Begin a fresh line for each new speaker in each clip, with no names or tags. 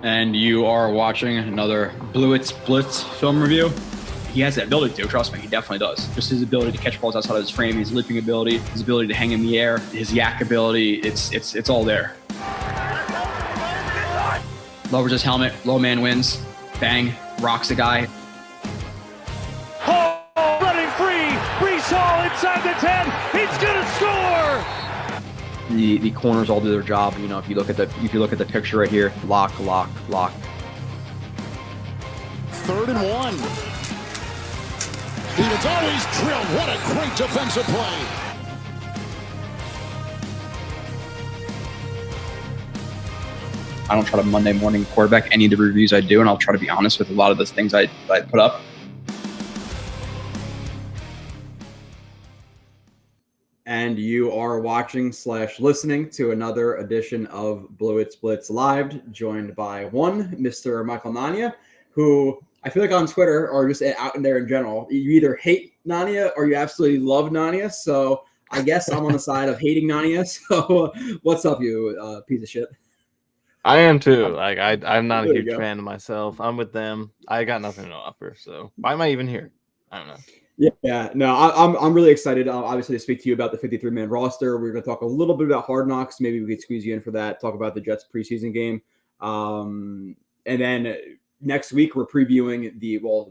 And you are watching another Blitz film review. He has that ability to, trust me, he definitely does. Just his ability to catch balls outside of his frame, his leaping ability, his ability to hang in the air, his yak ability, it's all there. Lowers his helmet, low man wins, bang, rocks a guy.
Hall running free, Brees Hall inside the 10, he's gonna score!
The corners all do their job. You know, if you look at the picture right here, lock.
3rd and 1. He was always drilled. What a great defensive play.
I don't try to Monday morning quarterback any of the reviews I do, and I'll try to be honest with a lot of the things I put up. And you are watching / listening to another edition of Blewett Blitz Live, joined by Mr. Michael Nania, who I feel like on Twitter or just out in there in general, you either hate Nania or you absolutely love Nania. So I guess I'm on the side of hating Nania. So what's up, you piece of shit?
I am too. Like I'm not a
There
huge
you go.
fan of myself. I'm with them. I got nothing to offer. So why am I even here? I don't know.
Yeah, no, I'm really excited, obviously, to speak to you about the 53-man roster. We're going to talk a little bit about Hard Knocks. Maybe we could squeeze you in for that. Talk about the Jets preseason game, and then next week we're previewing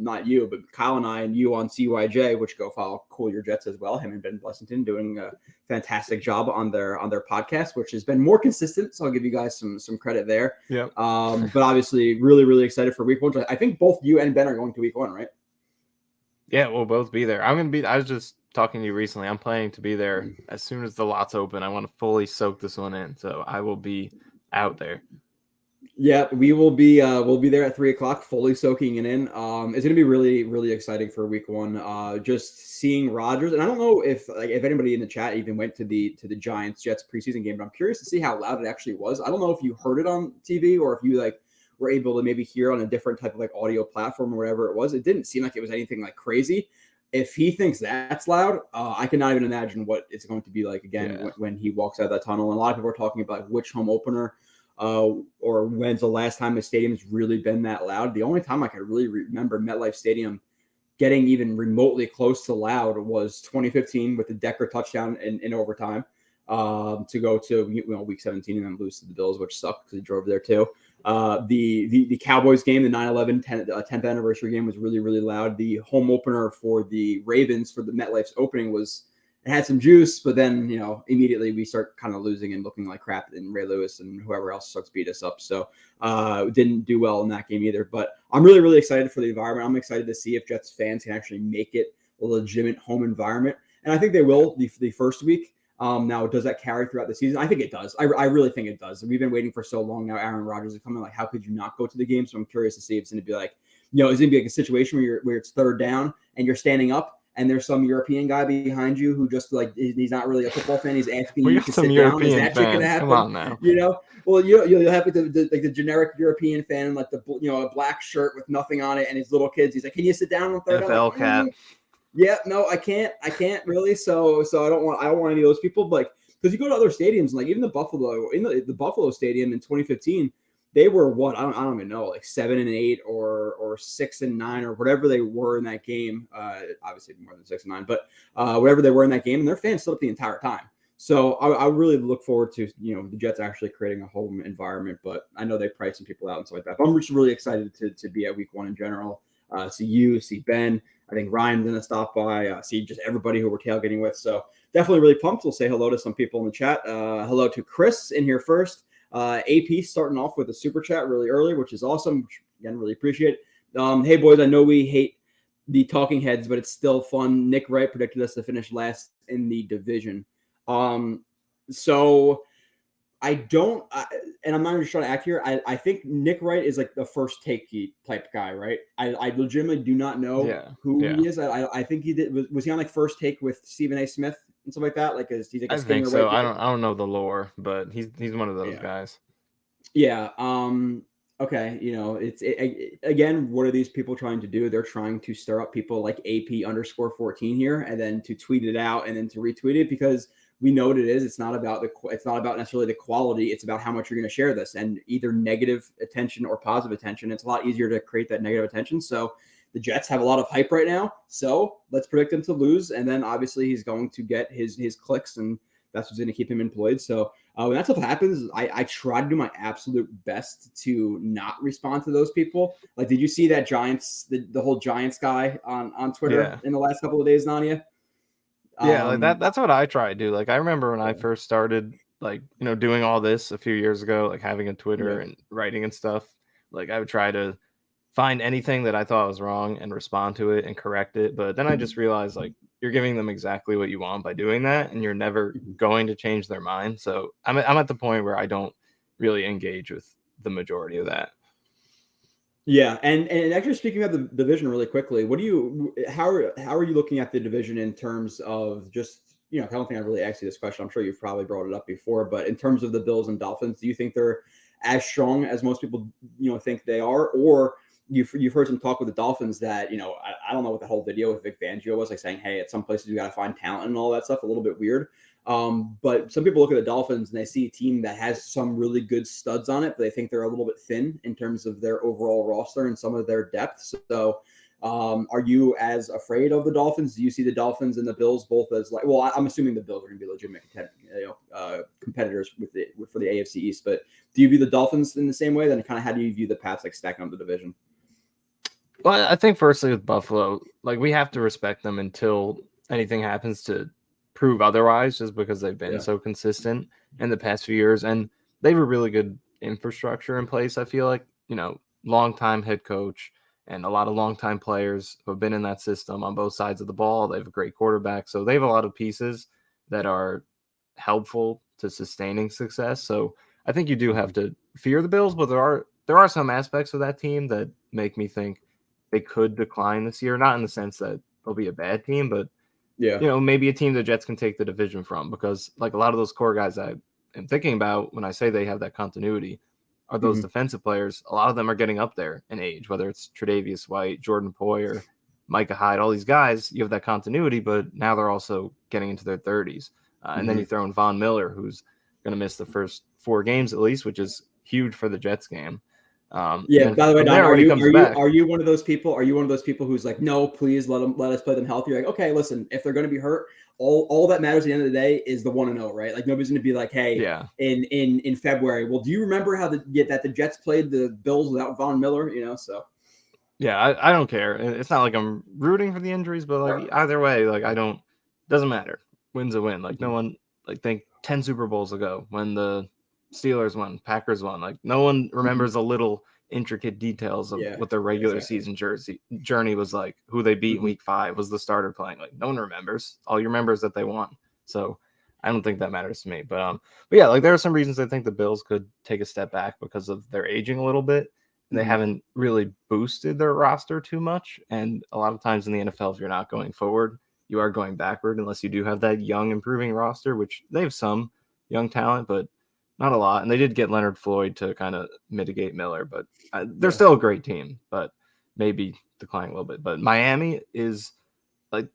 not you, but Kyle and I and you on CYJ, which go follow Cool Your Jets as well. Him and Ben Blessington doing a fantastic job on their podcast, which has been more consistent. So I'll give you guys some credit there.
Yeah.
But obviously, really, really excited for week 1. I think both you and Ben are going to week 1, right?
Yeah, we'll both be there. I was just talking to you recently. I'm planning to be there as soon as the lots open. I want to fully soak this one in. So I will be out there.
Yeah, we will be. We'll be there at 3:00, fully soaking it in. It's going to be really, really exciting for week 1. Just seeing Rodgers, and I don't know if anybody in the chat even went to the Giants Jets preseason game, but I'm curious to see how loud it actually was. I don't know if you heard it on TV or if you were able to maybe hear on a different type of audio platform or whatever it was. It didn't seem like it was anything crazy. If he thinks that's loud, I cannot even imagine what it's going to be like again when he walks out of that tunnel. And a lot of people are talking about which home opener or when's the last time the stadium's really been that loud. The only time I can really remember MetLife Stadium getting even remotely close to loud was 2015 with the Decker touchdown in overtime to go to week 17 and then lose to the Bills, which sucked because he drove there too. The Cowboys game, the 9/11 10th anniversary game, was really, really loud. The home opener for the Ravens for the MetLife's opening it had some juice, but then immediately we start kind of losing and looking like crap, and Ray Lewis and whoever else starts beat us up. So didn't do well in that game either. But I'm really, really excited for the environment. I'm excited to see if Jets fans can actually make it a legitimate home environment, and I think they will the first week. Now, does that carry throughout the season? I think it does. I really think it does. We've been waiting for so long now. Aaron Rodgers is coming. How could you not go to the game? So I'm curious to see if it's going to be is it going to be a situation where it's 3rd down and you're standing up and there's some European guy behind you who just he's not really a football fan. He's asking you to sit down. Is that shit going to happen?
Come on now.
Well, you'll have the generic European fan, a black shirt with nothing on it, and his little kids. He's like, "Can you sit down on 3rd down?"
NFL cat.
Yeah, no, I can't really. So I don't want any of those people. But because you go to other stadiums, even the Buffalo Stadium in 2015, they were I don't even know, 7-8 or 6-9 or whatever they were in that game. Obviously more than 6-9, but whatever they were in that game, and their fans stood up the entire time. So I really look forward to the Jets actually creating a home environment. But I know they price some people out and stuff like that. But I'm just really excited to be at week 1 in general. See you, see Ben. I think Ryan's going to stop by, see just everybody who we're tailgating with. So definitely really pumped. We'll say hello to some people in the chat. Hello to Chris in here first. AP starting off with a super chat really early, which is awesome. Which, again, really appreciate it. Hey, boys, I know we hate the talking heads, but it's still fun. Nick Wright predicted us to finish last in the division. So I don't, and I'm not just trying to act here. I think Nick Wright is the first take type guy, right? I legitimately do not know who he is. I think he did. Was he on first take with Stephen A. Smith and stuff like that? He's
I think so. I don't know the lore, but he's one of those guys.
Yeah. Okay. Again, what are these people trying to do? They're trying to stir up people like AP_14 here, and then to tweet it out and then to retweet it because we know what it is. It's not about necessarily the quality. It's about how much you're going to share this, and either negative attention or positive attention. It's a lot easier to create that negative attention. So the Jets have a lot of hype right now. So let's predict them to lose. And then obviously he's going to get his clicks, and that's what's going to keep him employed. So when that stuff happens, I try to do my absolute best to not respond to those people. Like, did you see that Giants, the whole Giants guy on Twitter in the last couple of days, Nanya?
Yeah, like that's what I try to do. Like, I remember when I first started, like, doing all this a few years ago, like having a Twitter and writing and stuff. Like, I would try to find anything that I thought was wrong and respond to it and correct it. But then I just realized, like, you're giving them exactly what you want by doing that, and you're never going to change their mind. So I'm at the point where I don't really engage with the majority of that.
Yeah, and actually speaking of the division really quickly, how are you looking at the division in terms of just, I don't think I really asked you this question. I'm sure you've probably brought it up before, but in terms of the Bills and Dolphins, do you think they're as strong as most people think they are, or you've heard some talk with the Dolphins that I don't know what the whole video with Vic Fangio was like, saying, hey, at some places you got to find talent and all that stuff, a little bit weird. But some people look at the Dolphins and they see a team that has some really good studs on it, but they think they're a little bit thin in terms of their overall roster and some of their depth. So are you as afraid of the Dolphins? Do you see the Dolphins and the Bills both as like, well, I'm assuming the Bills are going to be legitimate competitors for the AFC East, but do you view the Dolphins in the same way? Then kind of how do you view the Pats, like stacking up the division?
Well, I think firstly with Buffalo, like, we have to respect them until anything happens to prove otherwise, just because they've been so consistent in the past few years, and they have a really good infrastructure in place. I feel like, long-time head coach and a lot of long-time players who have been in that system on both sides of the ball. They have a great quarterback, so they have a lot of pieces that are helpful to sustaining success. So I think you do have to fear the Bills, but there are some aspects of that team that make me think they could decline this year, not in the sense that they'll be a bad team, but maybe a team the Jets can take the division from, because like a lot of those core guys I am thinking about when I say they have that continuity are those defensive players. A lot of them are getting up there in age, whether it's Tre'Davious White, Jordan Poyer, Micah Hyde, all these guys, you have that continuity, but now they're also getting into their 30s. And then you throw in Von Miller, who's going to miss the first 4 games at least, which is huge for the Jets game.
By the way, Don, are you one of those people? Are you one of those people who's like, no, please let us play them healthy? You're like, okay, listen, if they're going to be hurt, all that matters at the end of the day is the 1-0, right? Like, nobody's going to be like, hey, in February, well, do you remember how the Jets played the Bills without Von Miller? So
yeah, I don't care. It's not like I'm rooting for the injuries, but like either way, like doesn't matter. Win's a win. Like, no one, like, think 10 Super Bowls ago when the Steelers won, Packers won. Like, no one remembers the little intricate details of what their regular season journey was like. Who they beat in week 5, was the starter playing. Like, no one remembers. All you remember is that they won. So I don't think that matters to me. But yeah, like, there are some reasons I think the Bills could take a step back because of their aging a little bit. And they haven't really boosted their roster too much. And a lot of times in the NFL, if you're not going forward, you are going backward unless you do have that young, improving roster, which they have some young talent, but not a lot. And they did get Leonard Floyd to kind of mitigate Miller, but they're still a great team, but maybe declining a little bit. But Miami is, like,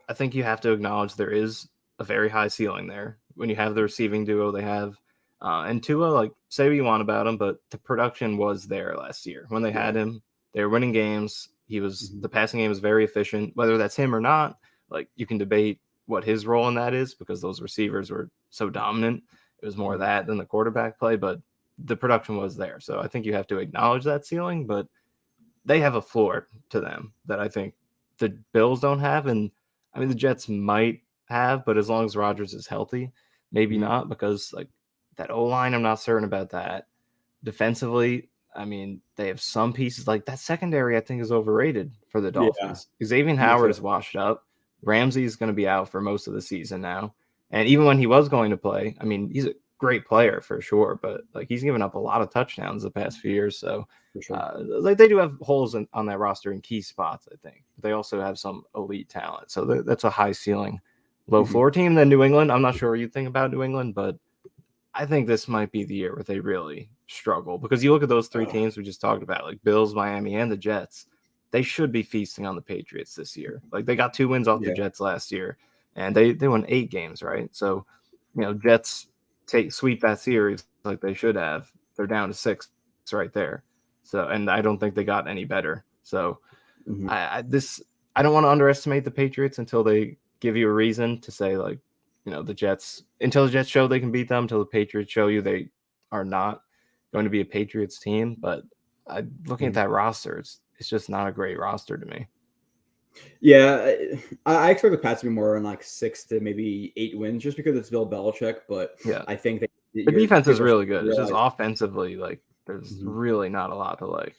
I think you have to acknowledge there is a very high ceiling there when you have the receiving duo they have. And Tua, like, say what you want about him, but the production was there last year. When they had him, they were winning games. The passing game was very efficient. Whether that's him or not, like, you can debate what his role in that is, because those receivers were so dominant. It was more that than the quarterback play, but the production was there. So I think you have to acknowledge that ceiling, but they have a floor to them that I think the Bills don't have. And I mean, the Jets might have, but as long as Rodgers is healthy, maybe not, because like that O-line, I'm not certain about that. Defensively, I mean, they have some pieces. Like, that secondary, I think, is overrated for the Dolphins. Xavier Howard is washed up. Ramsey is going to be out for most of the season now. And even when he was going to play, I mean, he's a great player for sure, but like, he's given up a lot of touchdowns the past few years. So like, they do have holes on that roster in key spots, I think. But they also have some elite talent. So that's a high ceiling, low floor team. Then New England, I'm not sure what you think about New England, but I think this might be the year where they really struggle, because you look at those 3 teams we just talked about, like Bills, Miami, and the Jets. They should be feasting on the Patriots this year. Like, they got 2 wins off the Jets last year, and they won 8 games, right? So Jets sweep that series like they should have. They're down to 6 right there. So, and I don't think they got any better. So I don't want to underestimate the Patriots until they give you a reason to say, like, the Jets, until the Jets show they can beat them, until the Patriots show you they are not going to be a Patriots team. But looking at that roster, it's just not a great roster to me.
Yeah, I expect the Pats to be more in like 6 to maybe 8 wins, just because it's Bill Belichick. But
yeah,
I think that
the defense is really good. It's just
realize,
offensively, like, there's really not a lot to like.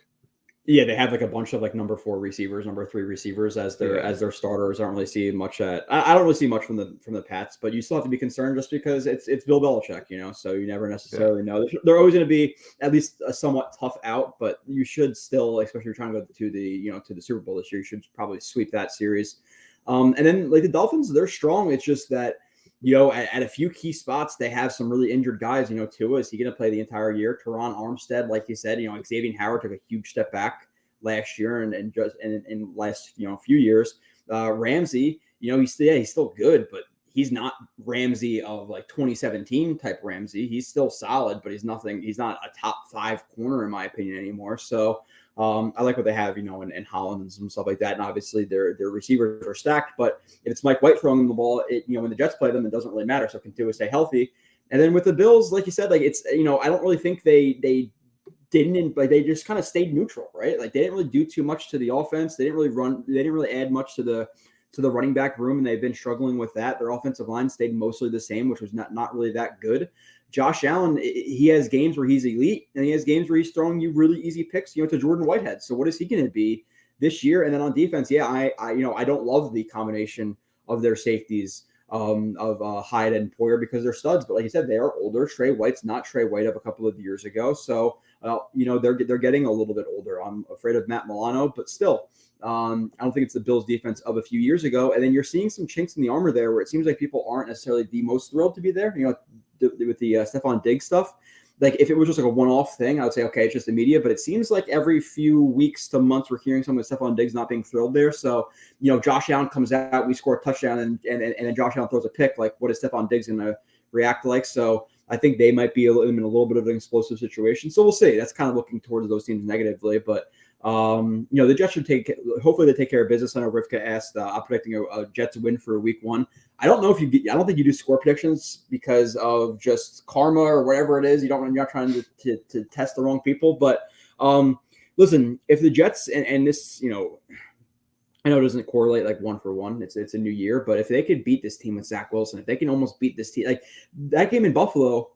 Yeah, they have like a bunch of like number 4 receivers, number 3 receivers as their starters. I don't really see much I don't really see much from the Pats, but you still have to be concerned just because it's Bill Belichick, so you never necessarily know. They're always going to be at least a somewhat tough out, but you should still, especially if you're trying to go to the Super Bowl this year, you should probably sweep that series. And then like the Dolphins, they're strong. It's just that at a few key spots, they have some really injured guys. Tua, is he going to play the entire year? Teron Armstead, like you said, Xavier Howard took a huge step back last year and just in last few years. Ramsey, he's still good, but he's not Ramsey of like 2017 type Ramsey. He's still solid, but he's not a top 5 corner in my opinion anymore. So I like what they have, in Holland and some stuff like that. And obviously their receivers are stacked, but if it's Mike White throwing them the ball, when the Jets play them, it doesn't really matter. So can Tua stay healthy? And then with the Bills, like you said, like it's, I don't really think they didn't, like, they just kind of stayed neutral, right? Like they didn't really do too much to the offense. They didn't really add much to the running back room, and they've been struggling with that. Their offensive line stayed mostly the same, which was not really that good. Josh Allen, he has games where he's elite, and he has games where he's throwing you really easy picks, to Jordan Whitehead. So what is he going to be this year? And then on defense, I don't love the combination of their safeties of Hyde and Poyer because they're studs. But like you said, they are older. Trey White's not Trey White of a couple of years ago. So, they're getting a little bit older. I'm afraid of Matt Milano, but still, I don't think it's the Bills defense of a few years ago. And then you're seeing some chinks in the armor there where it seems like people aren't necessarily the most thrilled to be there, with the Stephon Diggs stuff. Like if it was just like a one-off thing, I would say, okay, it's just the media, but it seems like every few weeks to months, we're hearing something with Stephon Diggs not being thrilled there. So, Josh Allen comes out, we score a touchdown and then Josh Allen throws a pick. Like what is Stephon Diggs going to react like? So I think they might be in a little bit of an explosive situation. So we'll see. That's kind of looking towards those teams negatively, but the Jets should hopefully they take care of business. I know Rivka asked, I'm predicting a Jets win for week 1. I don't think you do score predictions because of just karma or whatever it is. You're not trying to test the wrong people, but listen, if the Jets and this, I know it doesn't correlate like 1 for 1. It's a new year, but if they could beat this team with Zach Wilson, if they can almost beat this team, like that game in Buffalo,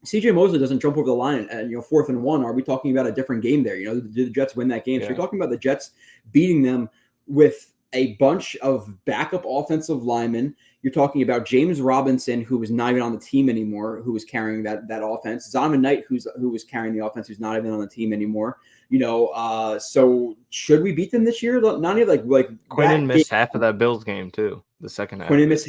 CJ Mosley doesn't jump over the line and 4th and 1. Are we talking about a different game there? Did the Jets win that game? Yeah. So you're talking about the Jets beating them with a bunch of backup offensive linemen. You're talking about James Robinson, who was not even on the team anymore, who was carrying that offense. Zonovan Knight, who was carrying the offense, who's not even on the team anymore. So should we beat them this year? Not even like
Quinnen missed half of that Bills game too. The second half.
Quinnen missed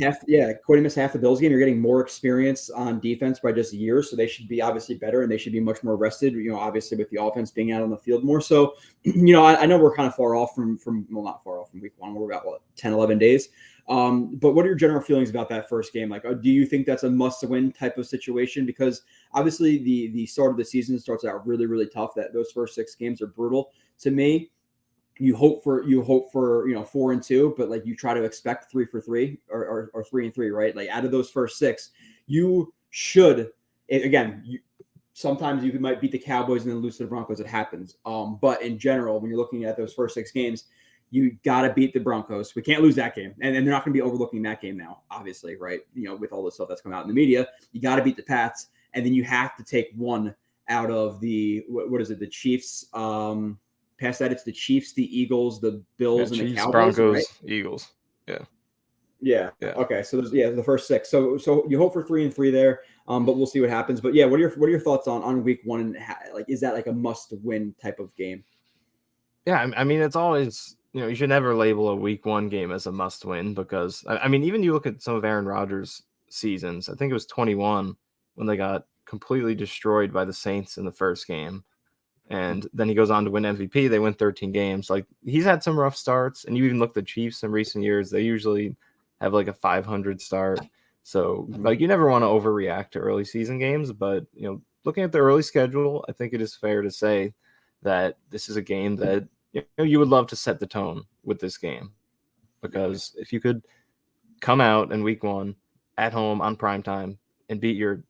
half the Bills game. You're getting more experience on defense by just years, so they should be obviously better and they should be much more rested. Obviously with the offense being out on the field more. So, I know we're kind of far off from not far off from week 1. We're about 10, 11 days. But what are your general feelings about that first game? Like, do you think that's a must-win type of situation? Because obviously the start of the season starts out really, really tough. That those first 6 games are brutal. To me, you hope for 4-2, but like you try to expect 3 for 3 or 3-3, right? Like out of those first 6, you should sometimes you might beat the Cowboys and then lose to the Broncos. It happens. But in general, when you're looking at those first 6 games, you got to beat the Broncos. We can't lose that game. And they're not going to be overlooking that game now, obviously, right? With all the stuff that's coming out in the media, you got to beat the Pats. And then you have to take one out of the, what is it? The Chiefs. Past that, it's the Chiefs, the Eagles, the Bills, and
Chiefs,
the Cowboys.
Broncos,
right?
Eagles.
Yeah. Okay. So the first 6. So you hope for 3-3 there. But we'll see what happens. But yeah, what are your thoughts on week 1? And like, is that like a must-win type of game?
Yeah, I mean, it's always, you should never label a week 1 game as a must-win because, I mean, even you look at some of Aaron Rodgers' seasons. I think it was 21 when they got completely destroyed by the Saints in the first game. And then he goes on to win MVP. They win 13 games. Like, he's had some rough starts. And you even look at the Chiefs in recent years, they usually have like a 500 start. So like you never want to overreact to early season games, but looking at the early schedule, I think it is fair to say that this is a game that you would love to set the tone with this game, because if you could come out in week 1 at home on primetime and beat your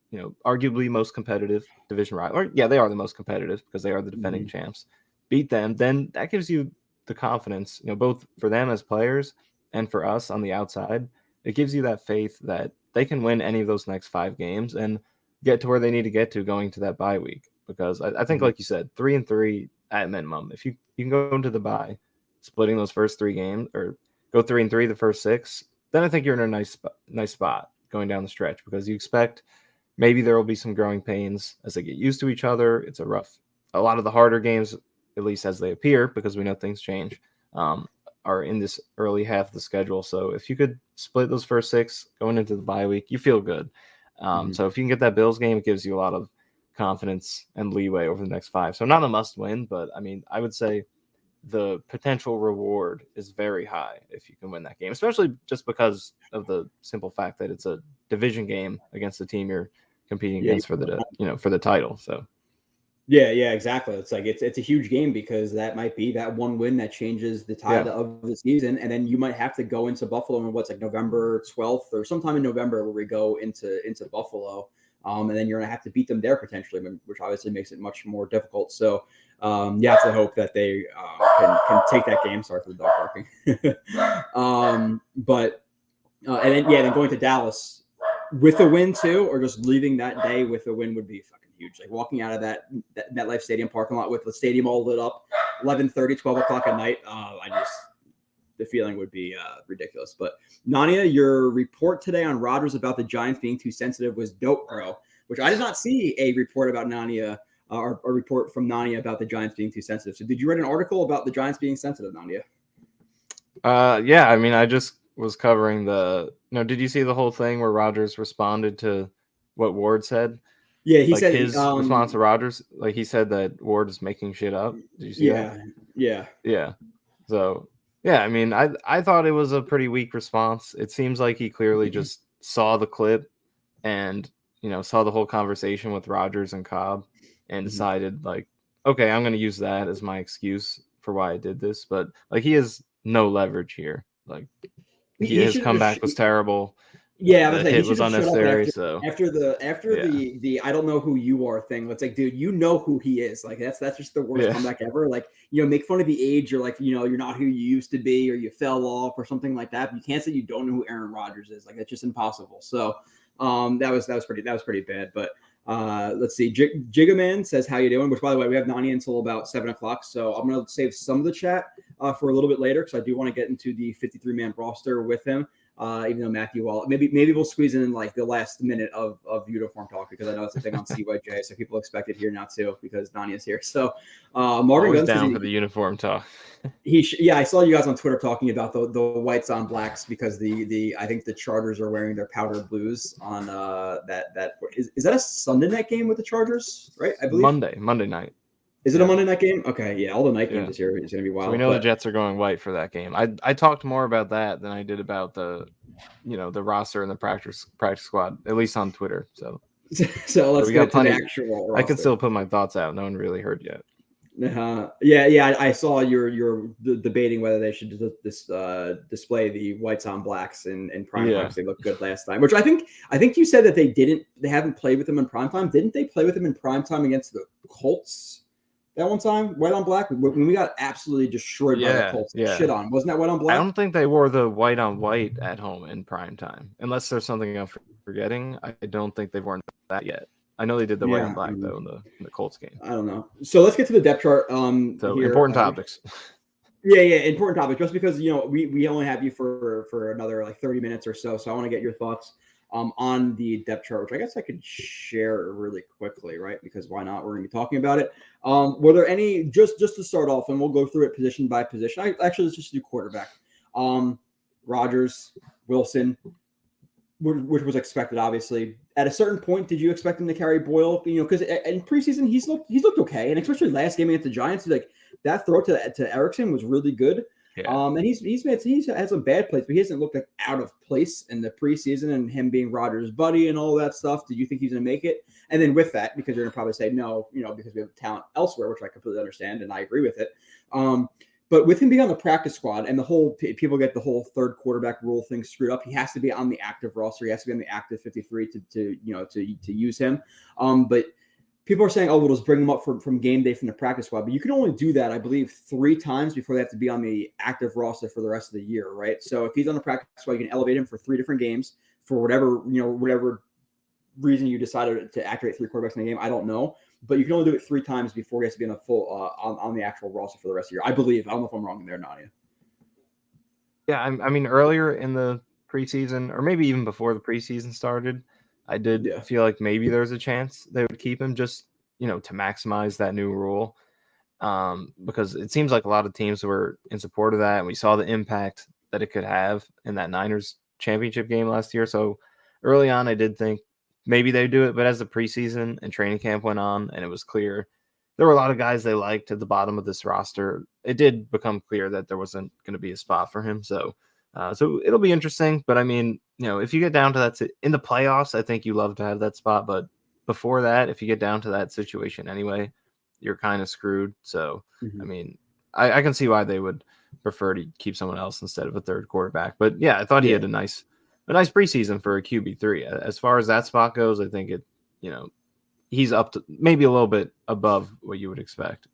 arguably most competitive division rival, or they are the most competitive because they are the defending champs, beat them, then that gives you the confidence, both for them as players and for us on the outside. It gives you that faith that they can win any of those next 5 games and get to where they need to get to going to that bye week. Because I think, like you said, 3-3 at minimum. If you can go into the bye, splitting those first 3 games, or go 3-3 the first 6, then I think you're in a nice spot going down the stretch, because you expect maybe there will be some growing pains as they get used to each other. It's a lot of the harder games, at least as they appear, because we know things change, are in this early half of the schedule. So if you could split those first 6 going into the bye week, you feel good. So if you can get that Bills game, it gives you a lot of confidence and leeway over the next 5. So not a must win, but I mean, I would say the potential reward is very high if you can win that game, especially just because of the simple fact that it's a division game against the team you're competing against for the title. So
yeah, exactly. It's like it's a huge game, because that might be that one win that changes the tide of the season, and then you might have to go into Buffalo on November 12th or sometime in November, where we go into Buffalo, and then you're gonna have to beat them there potentially, which obviously makes it much more difficult. So you have to hope that they can take that game. Sorry for the dog barking. And then going to Dallas with a win too, or just leaving that day with a win would be fucking huge. Like walking out of that MetLife Stadium parking lot with the stadium all lit up, 11:30, 12 o'clock at night. The feeling would be ridiculous. But Nania, your report today on Rodgers about the Giants being too sensitive was dope, bro. Which I did not see a report about Nania, or a report from Nania about the Giants being too sensitive. So did you write an article about the Giants being sensitive, Nania?
Yeah, I mean, I just was covering did you see the whole thing where Rodgers responded to what Ward said?
Yeah, he said
his response to Rodgers, like he said that Ward is making shit up. Did you see that?
Yeah.
So yeah, I mean, I thought it was a pretty weak response. It seems like he clearly just saw the clip and saw the whole conversation with Rodgers and Cobb and decided like, okay, I'm going to use that as my excuse for why I did this. But like, he has no leverage here. Like his comeback was terrible.
Yeah,
the hit was unnecessary.
After the I don't know who you are thing, it's like, dude, you know who he is. Like that's just the worst comeback ever. Like, make fun of the age, or like, you're not who you used to be, or you fell off or something like that. But you can't say you don't know who Aaron Rodgers is. Like, that's just impossible. So that was pretty bad. But let's see. Jigaman says, how you doing? Which, by the way, we have Nani until about 7 o'clock. So I'm gonna save some of the chat for a little bit later, because I do want to get into the 53-man roster with him. Even though Matthew Wall, maybe we'll squeeze in like the last minute of uniform talk, because I know it's a thing on CYJ, so people expect it here now too, because Nani is here. So Marvin Guns
down for the uniform talk.
I saw you guys on Twitter talking about the whites on blacks, because I think the Chargers are wearing their powder blues on that is that a Sunday night game with the Chargers, right? I believe
Monday night.
Is it a Monday night game? Okay, yeah, all the night games this year is going to be wild.
So we know the Jets are going white for that game. I talked more about that than I did about the roster and the practice squad, at least on Twitter. So
let's get to the actual roster.
I could still put my thoughts out. No one really heard yet.
I saw you're debating whether they should display the whites on blacks in prime time. They looked good last time, which I think you said that they haven't played with them in prime time. Didn't they play with them in prime time against the Colts that one time, white on black, when we got absolutely destroyed by the Colts? Shit on, wasn't that white on black?
I don't think they wore the white on white at home in prime time, unless there's something I'm forgetting. I don't think they've worn that yet. I know they did the white and black though in the Colts game.
I don't know. So let's get to the depth chart.
So here, important topics.
Important topics. Just because we only have you for another like 30 minutes or so, so I want to get your thoughts on the depth chart, which I guess I could share really quickly, right? Because why not? We're going to be talking about it. Were there any just to start off, and we'll go through it position by position. Let's just do quarterback. Rodgers, Wilson, which was expected, obviously. At a certain point, did you expect him to carry Boyle? Because in preseason he's looked okay, and especially last game against the Giants, like that throw to Erickson was really good.
Yeah.
And he's had some bad plays, but he hasn't looked like out of place in the preseason. And him being Rodgers' buddy and all that stuff. Do you think he's going to make it? And then with that, because you're going to probably say no, because we have talent elsewhere, which I completely understand and I agree with it. But with him being on the practice squad and the whole people get the whole third quarterback rule thing screwed up, he has to be on the active roster. He has to be on the active 53 to use him. But people are saying, oh, we'll just bring him up from game day from the practice squad. But you can only do that, I believe, 3 times before they have to be on the active roster for the rest of the year, right? So if he's on the practice squad, you can elevate him for 3 different games for whatever reason you decided to activate 3 quarterbacks in a game. I don't know. But you can only do it 3 times before he has to be on the full on the actual roster for the rest of the year. I believe. I don't know if I'm wrong there, Nadia.
Yeah, I mean, earlier in the preseason, or maybe even before the preseason started, I did feel like maybe there's a chance they would keep him just, to maximize that new rule. Because it seems like a lot of teams were in support of that, and we saw the impact that it could have in that Niners championship game last year. So early on, I did think maybe they do it, but as the preseason and training camp went on and it was clear there were a lot of guys they liked at the bottom of this roster, it did become clear that there wasn't going to be a spot for him. So it'll be interesting. But I mean, if you get down to that in the playoffs, I think you love to have that spot. But before that, if you get down to that situation anyway, you're kind of screwed. So, I mean, I can see why they would prefer to keep someone else instead of a third quarterback. But yeah, I thought he had a nice preseason for a QB3. As far as that spot goes, I think he's up to maybe a little bit above what you would expect.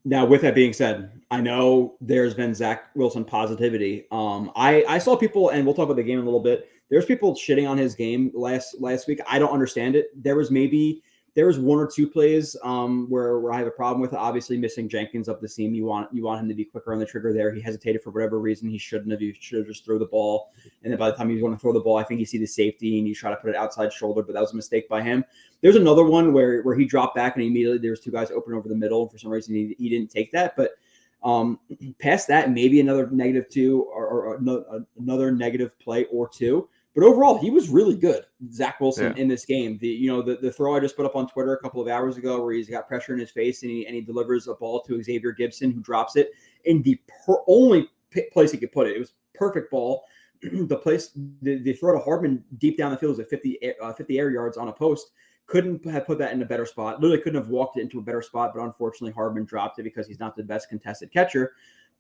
Now, with that being said, I know there's been Zach Wilson positivity. I saw people, and we'll talk about the game in a little bit. There's people shitting on his game last week. I don't understand it. There was 1 or 2 plays where I have a problem with it. Obviously, missing Jenkins up the seam. You want him to be quicker on the trigger there. He hesitated for whatever reason. He shouldn't have. He should have just thrown the ball. And then by the time he was going to throw the ball, I think you see the safety and you try to put it outside shoulder, but that was a mistake by him. There's another one where he dropped back and immediately there was 2 guys open over the middle. For some reason, he didn't take that. But past that, maybe another -2 or another negative play or 2. But overall, he was really good, Zach Wilson, in this game. The throw I just put up on Twitter a couple of hours ago where he's got pressure in his face and he delivers a ball to Xavier Gibson, who drops it in the only place he could put it. It was perfect ball. The throw to Hardman deep down the field was at 50 air yards on a post. Couldn't have put that in a better spot. Literally couldn't have walked it into a better spot, but unfortunately Hardman dropped it because he's not the best contested catcher.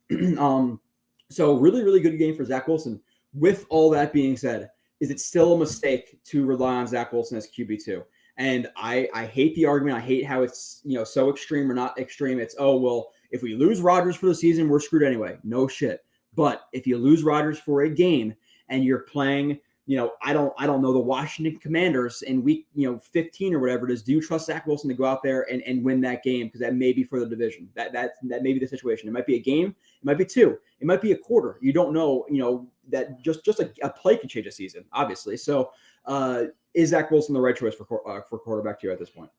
So really, really good game for Zach Wilson. With all that being said, is it still a mistake to rely on Zach Wilson as QB2? And I hate the argument. I hate how it's so extreme or not extreme. It's, oh, well, if we lose Rodgers for the season, we're screwed anyway. No shit. But if you lose Rodgers for a game and you're playing, I don't know, the Washington Commanders in week 15 or whatever it is, do you trust Zach Wilson to go out there and win that game? Because that may be for the division. That may be the situation. It might be a game. It might be 2. It might be a quarter. You don't know. That just a play can change a season, obviously. So, is Zach Wilson the right choice for quarterback to you at this point?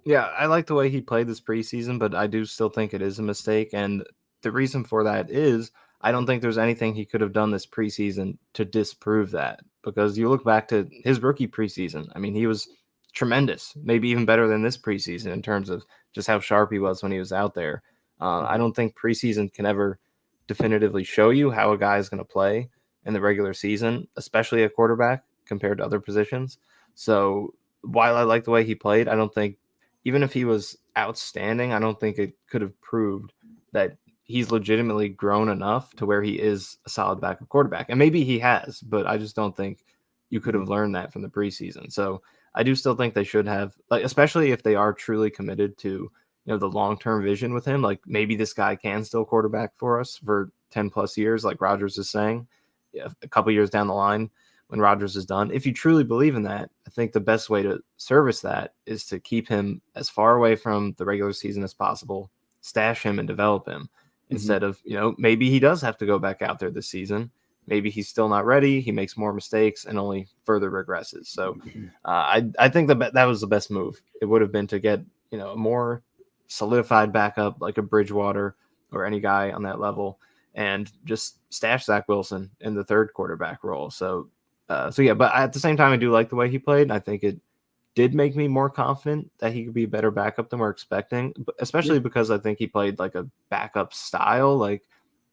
Yeah, I like the way he played this preseason, but I do still think it is a mistake. And the reason for that is I don't think there's anything he could have done this preseason to disprove that. Because you look back to his rookie preseason, I mean, he was tremendous, maybe even better than this preseason in terms of just how sharp he was when he was out there. I don't think preseason can ever definitively show you how a guy is going to play in the regular season, especially a quarterback compared to other positions. So while I like the way he played, I don't think, even if he was outstanding, I don't think it could have proved that he's legitimately grown enough to where he is a solid backup quarterback. And maybe he has, but I just don't think you could have learned that from the preseason. So I do still think they should have, like, especially if they are truly committed to, the long-term vision with him, like maybe this guy can still quarterback for us for 10 plus years, like Rodgers is saying, a couple years down the line when Rodgers is done. If you truly believe in that, I think the best way to service that is to keep him as far away from the regular season as possible, stash him and develop him instead of, maybe he does have to go back out there this season. Maybe he's still not ready. He makes more mistakes and only further regresses. So I think that was the best move. It would have been to get, a more solidified backup like a Bridgewater or any guy on that level and just stash Zach Wilson in the third quarterback role. So yeah, but at the same time, I do like the way he played. And I think it did make me more confident that he could be a better backup than we're expecting, especially because I think he played like a backup style. Like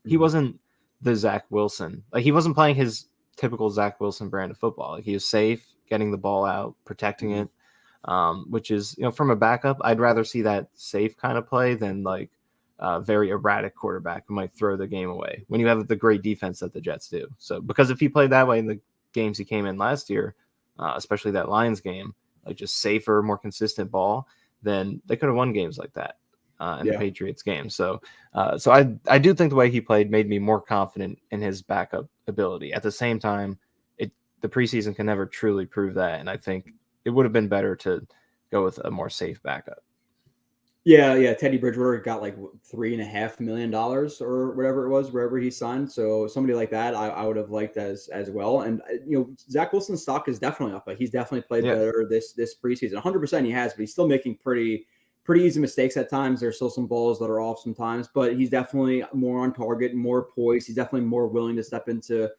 he wasn't the Zach Wilson. Like, he wasn't playing his typical Zach Wilson brand of football. Like, he was safe, getting the ball out, protecting it, which is, from a backup, I'd rather see that safe kind of play than like a very erratic quarterback who might throw the game away when you have the great defense that the Jets do. So, because if he played that way in the games he came in last year, especially that Lions game, like just safer, more consistent ball, then they could have won games like that in the Patriots game. So I do think the way he played made me more confident in his backup ability. At the same time, the preseason can never truly prove that, and I think it would have been better to go with a more safe backup.
Yeah. Teddy Bridgewater got like $3.5 million or whatever it was, wherever he signed. So somebody like that, I would have liked as well. And Zach Wilson's stock is definitely up. Like, he's definitely played better this preseason. 100% he has, but he's still making pretty easy mistakes at times. There's still some balls that are off sometimes, but he's definitely more on target, more poised. He's definitely more willing to step into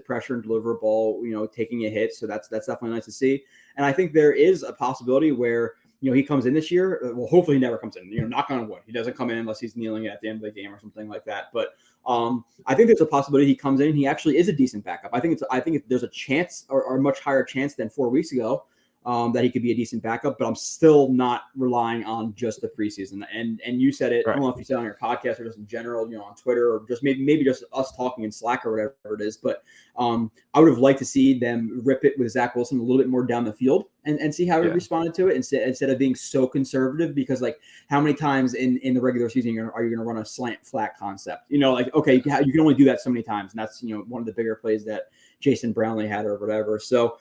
pressure and deliver a ball, taking a hit. So that's definitely nice to see. And I think there is a possibility where he comes in this year. Well, hopefully he never comes in. Knock on wood, he doesn't come in unless he's kneeling at the end of the game or something like that. But I think there's a possibility he comes in and he actually is a decent backup. I think there's a chance, or a much higher chance than 4 weeks ago, that he could be a decent backup. But I'm still not relying on just the preseason. And you said it. Right. I don't know if you said it on your podcast or just in general, on Twitter, or just maybe just us talking in Slack or whatever it is. But I would have liked to see them rip it with Zach Wilson a little bit more down the field and see how he responded to it instead of being so conservative. Because, like, how many times in the regular season are you going to run a slant flat concept? Okay, you can only do that so many times, and that's one of the bigger plays that Jason Brownlee had or whatever. So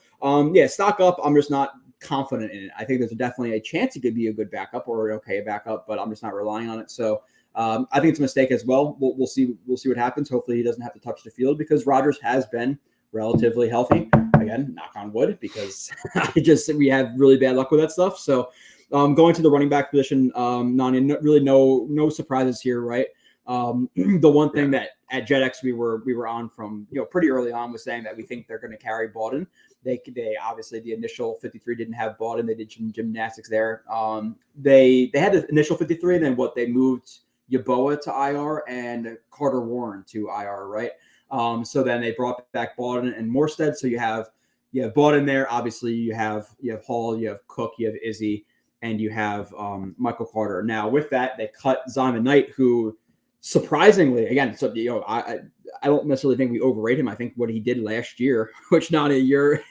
stock up. I'm just not confident in it. I think there's definitely a chance it could be a good backup or an okay backup, but I'm just not relying on it. So I think it's a mistake as well. We'll see what happens. Hopefully he doesn't have to touch the field, because Rodgers has been relatively healthy. Again, knock on wood, because we have really bad luck with that stuff. So going to the running back position, Nani, really no surprises here, right? The one thing that at JetX we were on from pretty early on was saying that we think they're going to carry Bawden. They obviously, the initial 53 didn't have Bawden. They did some gymnastics there. They had the initial 53, and then they moved Yeboah to IR and Carter Warren to IR, right? So then they brought back Bawden and Morstead. So you have Bawden there. Obviously, you have Hall, you have Cook, you have Izzy, and you have Michael Carter. Now with that, they cut Zion Knight, who surprisingly, again, so I don't necessarily think we overrate him. I think what he did last year, which Nani, your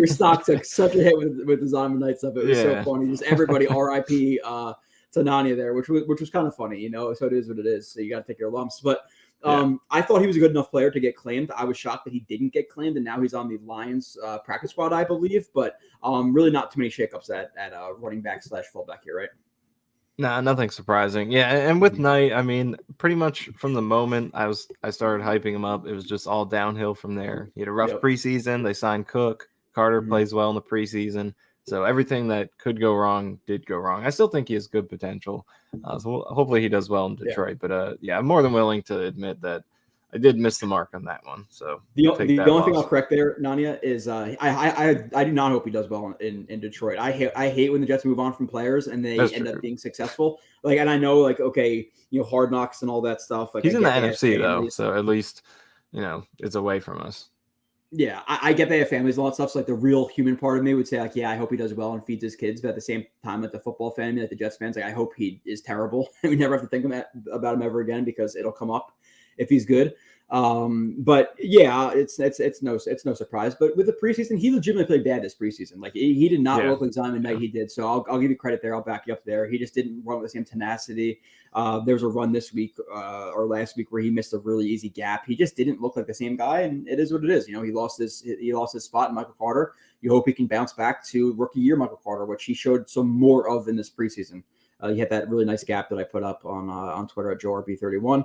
stock took such a hit with the Zion Knight stuff. It was so funny. Just everybody RIP to Nani there, which was kind of funny, So it is what it is. So you got to take your lumps. But I thought he was a good enough player to get claimed. I was shocked that he didn't get claimed, and now he's on the Lions practice squad, I believe. But really not too many shakeups at running back / fullback here, right?
Nah, nothing surprising. Yeah, and with Knight, I mean, pretty much from the moment I started hyping him up, it was just all downhill from there. He had a rough preseason. They signed Cook. Carter plays well in the preseason. So everything that could go wrong did go wrong. I still think he has good potential. So hopefully he does well in Detroit. But I'm more than willing to admit that I did miss the mark on that one. So
the only thing I'll correct there, Nania, is I do not hope he does well in Detroit. I hate when the Jets move on from players and they end up being successful. Like, and I know, like, okay, Hard Knocks and all that stuff. Like,
he's in the NFC though, so at least it's away from us.
Yeah, I get they have families and all that stuff. So, like, the real human part of me would say, like, I hope he does well and feeds his kids. But at the same time, like the football fan, like the Jets fans, like, I hope he is terrible. We never have to think about him ever again, because it'll come up if he's good. But yeah, it's no surprise. But with the preseason, he legitimately played bad this preseason. Like, he did not look like Zion Knight. He did. So I'll give you credit there. I'll back you up there. He just didn't run with the same tenacity. There was a run this week or last week where he missed a really easy gap. He just didn't look like the same guy, and it is what it is. He lost his spot in Michael Carter. You hope he can bounce back to rookie year Michael Carter, which he showed some more of in this preseason. He had that really nice gap that I put up on Twitter at JoeRB31.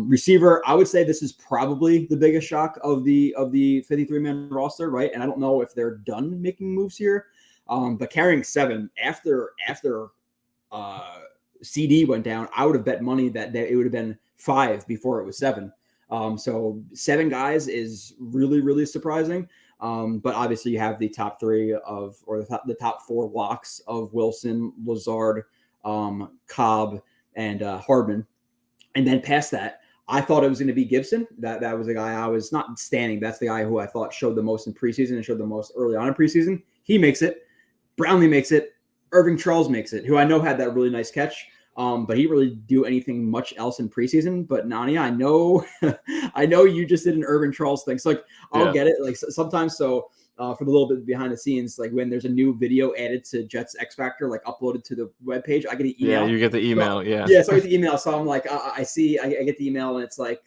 Receiver, I would say this is probably the biggest shock of the 53-man roster, right? And I don't know if they're done making moves here, but carrying 7 after CD went down, I would have bet money that it would have been 5 before it was 7. So 7 guys is really, really surprising. But obviously you have the top 3 the top 4 locks of Wilson, Lazard, Cobb, and Hardman. And then past that, I thought it was going to be Gibson. That was the guy I was not standing. That's the guy who I thought showed the most in preseason and showed the most early on in preseason. He makes it. Brownlee makes it. Irving Charles makes it, who I know had that really nice catch. But he didn't really do anything much else in preseason. But Nani, I know, I know you just did an Irving Charles thing. So like, I'll get it. Like sometimes, so for the little bit behind the scenes, like when there's a new video added to Jets X Factor, like uploaded to the webpage, I get an email.
Yeah, you get the email.
So I get the email. So I'm like, I get the email, and it's like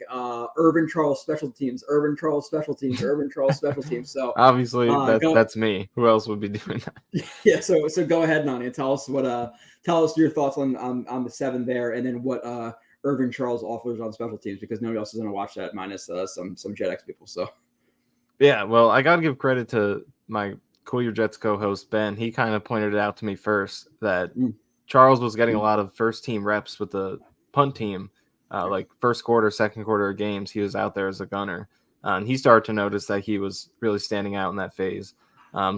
Irving Charles special teams, Irving Charles special teams, Irving Charles special teams. So
obviously that's me. Who else would be doing that?
Yeah. So go ahead, Nani, and tell us your thoughts on the 7 there, and then what Irving Charles offers on special teams, because nobody else is going to watch that minus some Jet X people. So.
Yeah, well, I got to give credit to my Cool Your Jets co-host, Ben. He kind of pointed it out to me first that Charles was getting a lot of first-team reps with the punt team, like first quarter, second quarter of games. He was out there as a gunner. And he started to notice that he was really standing out in that phase.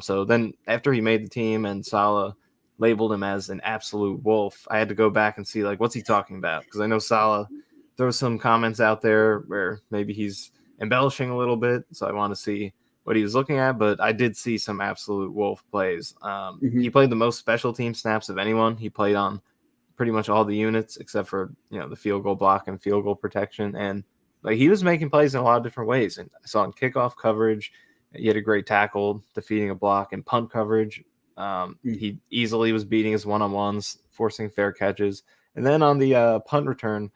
So then after he made the team and Saleh labeled him as an absolute wolf, I had to go back and see, like, what's he talking about? Because I know Saleh throws some comments out there where maybe he's embellishing a little bit, so I want to see what he was looking at, but I did see some absolute wolf plays. He played the most special team snaps of anyone. He played on pretty much all the units except for, the field goal block and field goal protection, and like he was making plays in a lot of different ways. And I saw in kickoff coverage, he had a great tackle defeating a block, and punt coverage, he easily was beating his one-on-ones, forcing fair catches. And then on the punt return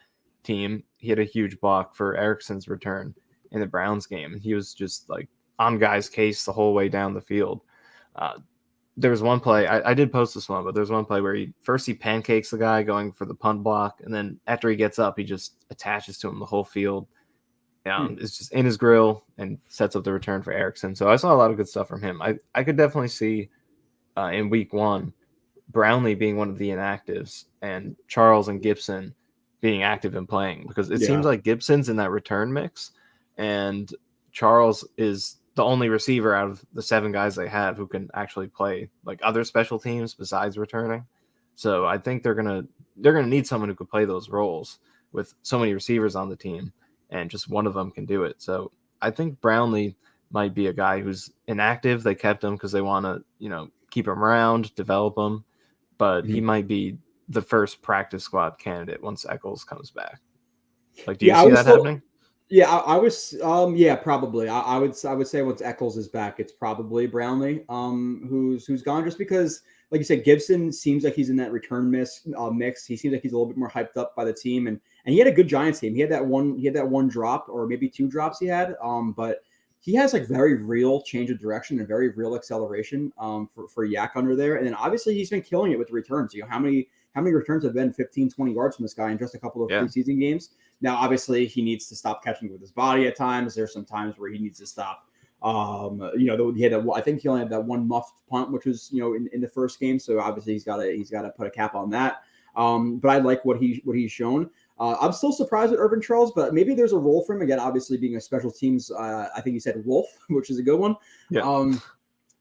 team, he had a huge block for Erickson's return in the Browns game. He was just like on guy's case the whole way down the field. There was one play, I did post this one, but there's one play where he pancakes the guy going for the punt block, and then after he gets up, he just attaches to him the whole field. It's just in his grill and sets up the return for Erickson. So I saw a lot of good stuff from him. I could definitely see in week 1 Brownlee being one of the inactives and Charles and Gibson being active and playing, because it seems like Gibson's in that return mix, and Charles is the only receiver out of the 7 guys they have who can actually play like other special teams besides returning. So I think they're gonna need someone who could play those roles with so many receivers on the team, and just one of them can do it. So I think Brownlee might be a guy who's inactive. They kept him because they want to, keep him around, develop him, but he might be the first practice squad candidate once Eccles comes back. Like, do you see that happening?
Yeah, I was. Probably. I would say once Eccles is back, it's probably Brownlee, who's gone, just because, like you said, Gibson seems like he's in that return mix. He seems like he's a little bit more hyped up by the team, and he had a good Giants team. He had that one drop, or maybe 2 drops he had. But he has like very real change of direction and very real acceleration. For Yak under there, and then obviously he's been killing it with the returns. How many returns have been 15, 20 yards from this guy in just a couple of preseason games? Now, obviously, he needs to stop catching with his body at times. There's some times where he needs to stop. He had I think he only had that one muffed punt, which was in the first game. So obviously he's got to put a cap on that. But I like what he's shown. I'm still surprised with Irving Charles, but maybe there's a role for him again. Obviously, being a special teams, I think he said wolf, which is a good one. Yeah.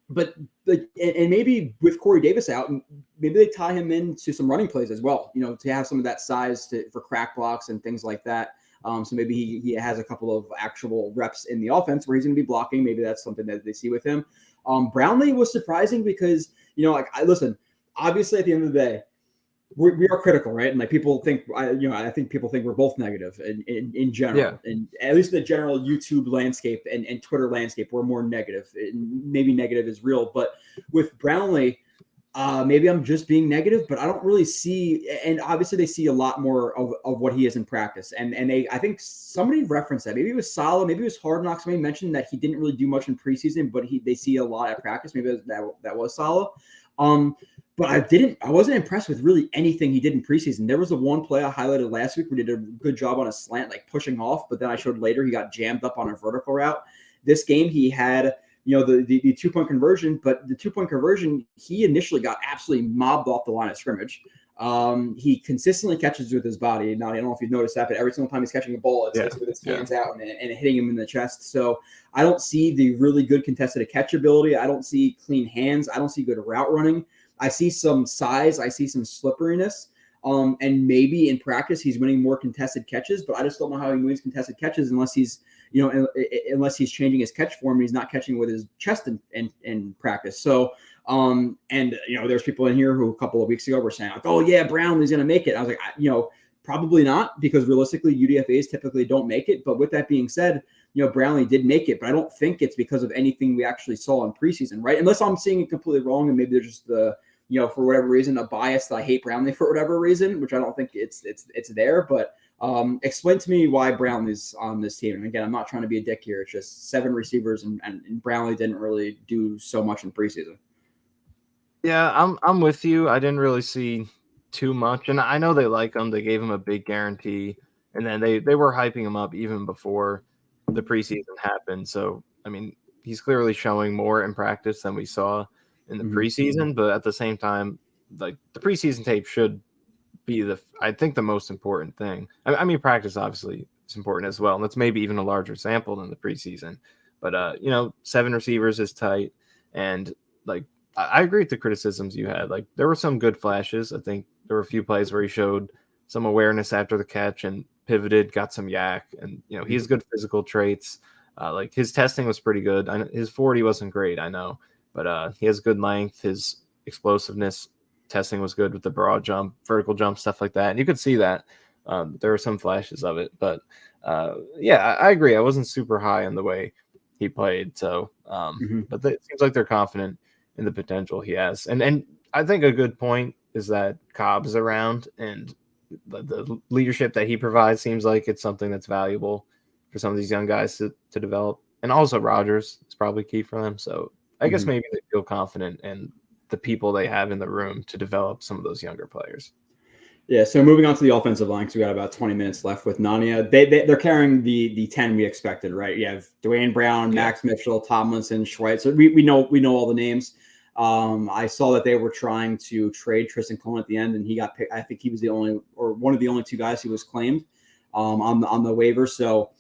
But and maybe with Corey Davis out, maybe they tie him into some running plays as well, to have some of that size for crack blocks and things like that. So maybe he has a couple of actual reps in the offense where he's going to be blocking. Maybe that's something that they see with him. Brownlee was surprising because, listen, obviously at the end of the day, we are critical, right? And like people think, I think people think we're both negative in general, and at least in the general YouTube landscape and Twitter landscape, we're more negative. Maybe negative is real, but with Brownlee, maybe I'm just being negative, but I don't really see, and obviously they see a lot more of what he is in practice. And I think somebody referenced that. Maybe it was Saleh, maybe it was Hard Knocks. Maybe mentioned that he didn't really do much in preseason, but they see a lot at practice. Maybe that was Saleh. But I wasn't impressed with really anything he did in preseason. There was the one play I highlighted last week where he did a good job on a slant, like pushing off, but then I showed later he got jammed up on a vertical route. This game he had, the 2-point conversion, but the 2-point conversion, he initially got absolutely mobbed off the line of scrimmage. He consistently catches with his body. Now, I don't know if you've noticed that, but every single time he's catching a ball, it's with his hands out and hitting him in the chest. So I don't see the really good contested catch ability. I don't see clean hands. I don't see good route running. I see some size. I see some slipperiness. And maybe in practice he's winning more contested catches, but I just don't know how he wins contested catches unless he's changing his catch form and he's not catching with his chest in practice. So, there's people in here who a couple of weeks ago were saying like, oh yeah, Brownlee's going to make it. I was like, probably not, because realistically UDFAs typically don't make it. But with that being said, Brownlee did make it, but I don't think it's because of anything we actually saw in preseason, right? Unless I'm seeing it completely wrong and maybe there's just for whatever reason, a bias that I hate Brownlee for whatever reason, which I don't think it's there. But explain to me why Brownlee's on this team. And again, I'm not trying to be a dick here. It's just 7 receivers, and Brownlee didn't really do so much in preseason.
Yeah, I'm with you. I didn't really see too much, and I know they like him. They gave him a big guarantee, and then they were hyping him up even before the preseason happened. So I mean, he's clearly showing more in practice than we saw in the preseason, but at the same time, like the preseason tape should be I think the most important thing. I mean, practice obviously is important as well, and that's maybe even a larger sample than the preseason. But 7 receivers is tight, and like I agree with the criticisms you had. Like there were some good flashes. I think there were a few plays where he showed some awareness after the catch and pivoted, got some yak, and he has good physical traits. Like his testing was pretty good. His 40 wasn't great, I know. But he has good length. His explosiveness testing was good with the broad jump, vertical jump, stuff like that. And you could see that. There were some flashes of it. But, I agree. I wasn't super high on the way he played. So, but it seems like they're confident in the potential he has. And I think a good point is that Cobb's around, and the leadership that he provides seems like it's something that's valuable for some of these young guys to develop. And also Rodgers is probably key for them. So, I guess maybe they feel confident in the people they have in the room to develop some of those younger players.
Yeah, so moving on to the offensive line, because we got about 20 minutes left with Nania. They're carrying the 10 we expected, right? You have Dwayne Brown, Max Mitchell, Tomlinson, Schweitzer. We know all the names. I saw that they were trying to trade Tristan Cohen at the end, and he got picked. I think he was one of the only 2 guys who was claimed on the waiver. So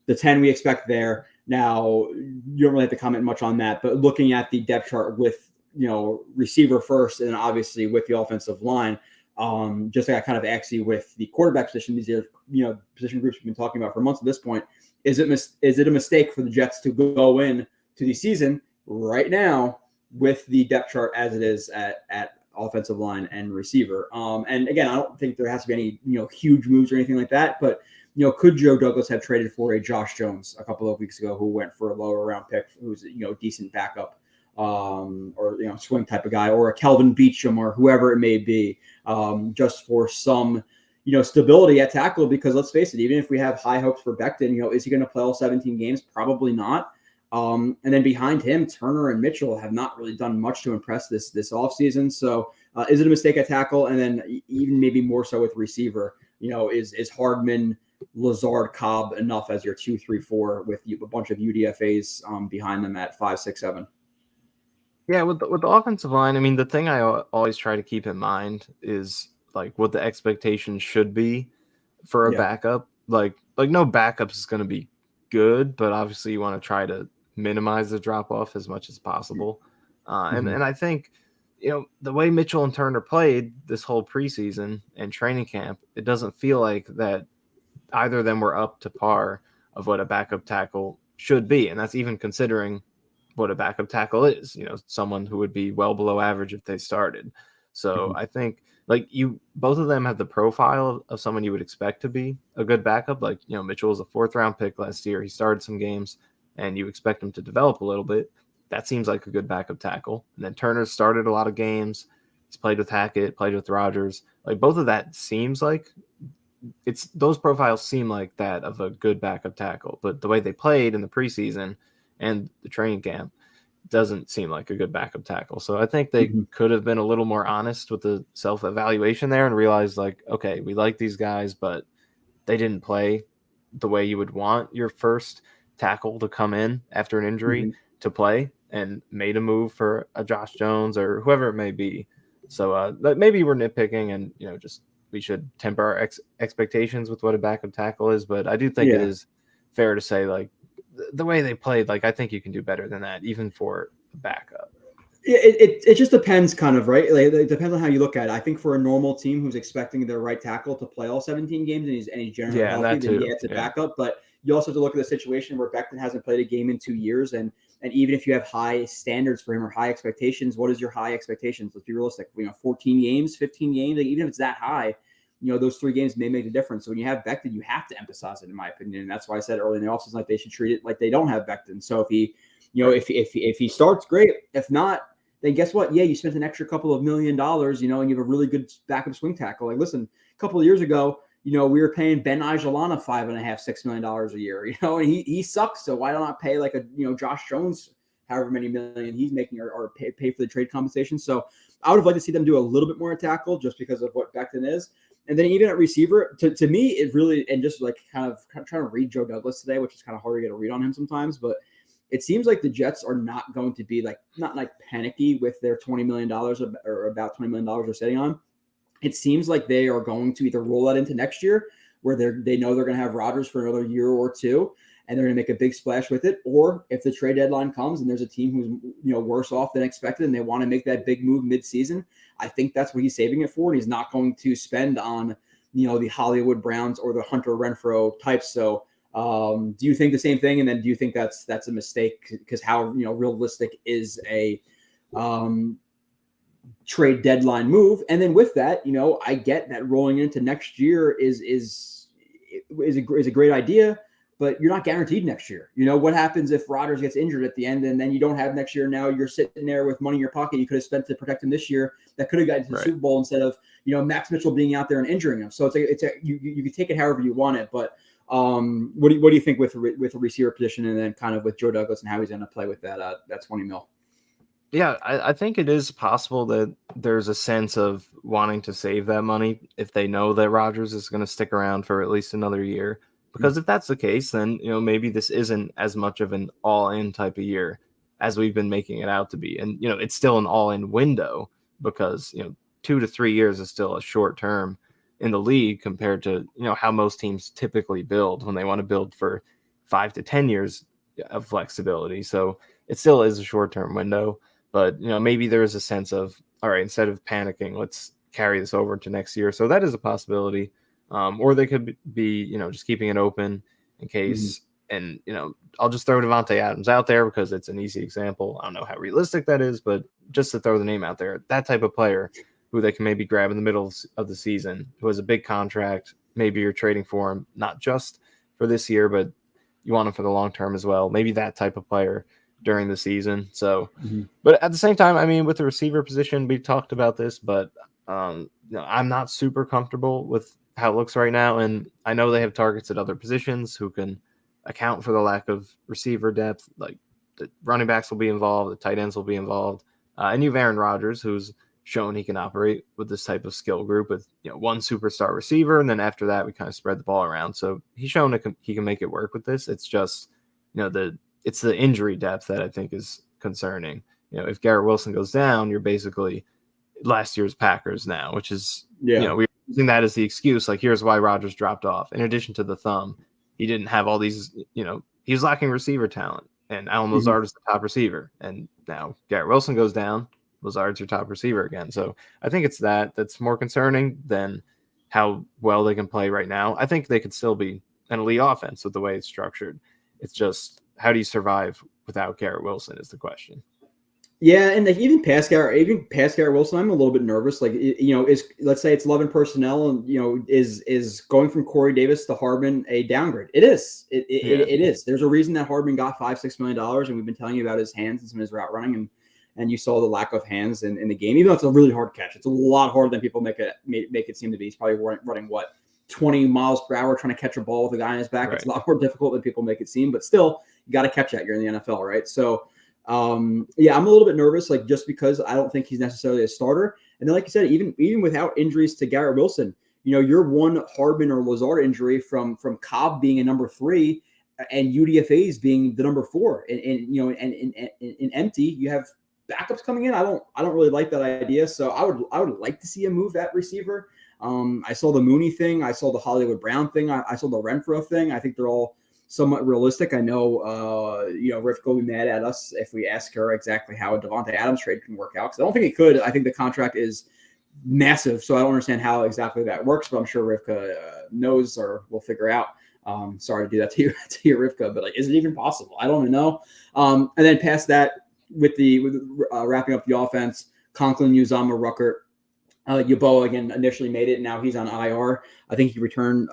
the 10 we expect there. Now, you don't really have to comment much on that, but looking at the depth chart with, receiver first, and obviously with the offensive line, just like I kind of asked you with the quarterback position, these are, position groups we've been talking about for months at this point. Is it a mistake for the Jets to go in to the season right now with the depth chart as it is at offensive line and receiver? And again, I don't think there has to be any, huge moves or anything like that, but could Joe Douglas have traded for a Josh Jones a couple of weeks ago, who went for a lower round pick, who's decent backup, or swing type of guy, or a Kelvin Beachum or whoever it may be, just for some stability at tackle? Because let's face it, even if we have high hopes for Becton, is he going to play all 17 games? Probably not. And then behind him, Turner and Mitchell have not really done much to impress this offseason. So is it a mistake at tackle? And then even maybe more so with receiver, is Hardman, Lazard, Cobb enough as your 2, 3, 4 with a bunch of UDFAs behind them at 5, 6, 7?
Yeah, with the offensive line, I mean, the thing I always try to keep in mind is like what the expectations should be for a backup. Like no backup is going to be good, but obviously you want to try to minimize the drop off as much as possible. And I think the way Mitchell and Turner played this whole preseason and training camp, it doesn't feel like that either of them were up to par of what a backup tackle should be. And that's even considering what a backup tackle is, someone who would be well below average if they started. So I think both of them have the profile of someone you would expect to be a good backup. Like, Mitchell was a 4th round pick last year. He started some games and you expect him to develop a little bit. That seems like a good backup tackle. And then Turner started a lot of games. He's played with Hackett, played with Rodgers. Like both of that seems like those profiles seem like that of a good backup tackle, but the way they played in the preseason and the training camp doesn't seem like a good backup tackle. So I think they could have been a little more honest with the self-evaluation there and realized okay, we like these guys, but they didn't play the way you would want your first tackle to come in after an injury to play, and made a move for a Josh Jones or whoever it may be. So maybe we're nitpicking and, just we should temper our expectations with what a backup tackle is. But I do think it is fair to say, the way they played, I think you can do better than that, even for a backup.
It just depends, kind of, right? Like, it depends on how you look at it. I think for a normal team who's expecting their right tackle to play all 17 games and he's generally
Yeah,
healthy,
that
then
too.
it's a
Yeah.
backup. But you also have to look at the situation where Becton hasn't played a game in 2 years, and even if you have high standards for him or high expectations, what is your high expectations? Let's be realistic. 14 games, 15 games, like, even if it's that high, those 3 games may make a difference. So when you have Becton, you have to emphasize it, in my opinion. And that's why I said early in the offseason, like, they should treat it like they don't have Becton. So if he, if he starts, great. If not, then guess what? Yeah, you spent an extra couple of $1 million, and you have a really good backup swing tackle. Like, listen, a couple of years ago, we were paying Ben Ajalana $5.5–6 million a year, and he sucks. So why not pay like a Josh Jones however many million he's making, or pay for the trade compensation? So I would have liked to see them do a little bit more at tackle, just because of what Becton is. And then even at receiver, to me, it really, and just like kind of trying to read Joe Douglas today, which is kind of hard to get a read on him sometimes, but it seems like the Jets are not going to be not panicky with their $20 million or about $20 million they're sitting on. It seems like they are going to either roll that into next year, where they know they're going to have Rodgers for another year or two, and they're going to make a big splash with it. Or if the trade deadline comes and there's a team who's worse off than expected and they want to make that big move midseason, I think that's what he's saving it for. And he's not going to spend on the Hollywood Browns or the Hunter Renfrow types. So do you think the same thing? And then do you think that's a mistake? Because how realistic is a trade deadline move? And then with that, I get that rolling into next year is a great idea, but you're not guaranteed next year. What happens if Rodgers gets injured at the end and then you don't have next year? Now you're sitting there with money in your pocket you could have spent to protect him this year that could have gotten to the Super Bowl, instead of Max Mitchell being out there and injuring him. So you can take it however you want it, but what do you think with the receiver position, and then kind of with Joe Douglas and how he's going to play with that 20 mil?
Yeah, I think it is possible that there's a sense of wanting to save that money if they know that Rodgers is going to stick around for at least another year. Because if that's the case, then maybe this isn't as much of an all-in type of year as we've been making it out to be. And it's still an all-in window, because 2 to 3 years is still a short term in the league compared to how most teams typically build when they want to build for 5 to 10 years of flexibility. So it still is a short-term window, but maybe there is a sense of, all right, instead of panicking, let's carry this over to next year. So that is a possibility. Or they could be just keeping it open in case. And I'll just throw Devontae Adams out there because it's an easy example. I don't know how realistic that is, but just to throw the name out there, that type of player who they can maybe grab in the middle of the season, who has a big contract. Maybe you're trading for him, not just for this year, but you want him for the long term as well. Maybe that type of player during the season. So, but at the same time, I mean, with the receiver position, we talked about this, but I'm not super comfortable with how it looks right now. And I know they have targets at other positions who can account for the lack of receiver depth. Like, the running backs will be involved, the tight ends will be involved. And you have Aaron Rodgers, who's shown he can operate with this type of skill group with one superstar receiver, and then after that we kind of spread the ball around. So he's shown that he can make it work with this. It's just it's the injury depth that I think is concerning. If Garrett Wilson goes down, you're basically last year's Packers now, which is we're using that as the excuse. Like, here's why Rodgers dropped off. In addition to the thumb, he didn't have all these. He was lacking receiver talent, and Alan Lazard is the top receiver, and now Garrett Wilson goes down. Lazard's your top receiver again. So I think it's that's more concerning than how well they can play right now. I think they could still be an elite offense with the way it's structured. It's just, how do you survive without Garrett Wilson is the question.
Yeah, and even past Garrett Wilson, I'm a little bit nervous. Like, let's say it's 11 personnel, and is going from Corey Davis to Hardman a downgrade? It is. It is. There's a reason that Hardman got $5–6 million, and we've been telling you about his hands and some of his route running, and you saw the lack of hands in the game. Even though it's a really hard catch, it's a lot harder than people make it seem to be. He's probably running 20 miles per hour trying to catch a ball with a guy on his back. Right. It's a lot more difficult than people make it seem, but still, you got to catch that. You're in the NFL, right? So. I'm a little bit nervous, like, just because I don't think he's necessarily a starter. And then, like you said, even without injuries to Garrett Wilson, you're one Hardman or Lazard injury from Cobb being a number 3 and UDFA's being the number 4. And in empty, you have backups coming in. I don't really like that idea. So I would like to see him move that receiver. I saw the Mooney thing. I saw the Hollywood Brown thing. I saw the Renfrow thing. I think they're all somewhat realistic. I know, Rivka will be mad at us if we ask her exactly how a Devontae Adams trade can work out, because I don't think it could. I think the contract is massive, so I don't understand how exactly that works, but I'm sure Rivka knows or will figure out. Sorry to do that to you, Rivka, but like, is it even possible? I don't even know. And then past that, with wrapping up the offense, Conklin, Uzama, Ruckert, Yeboah again initially made it. Now he's on IR. I think he returned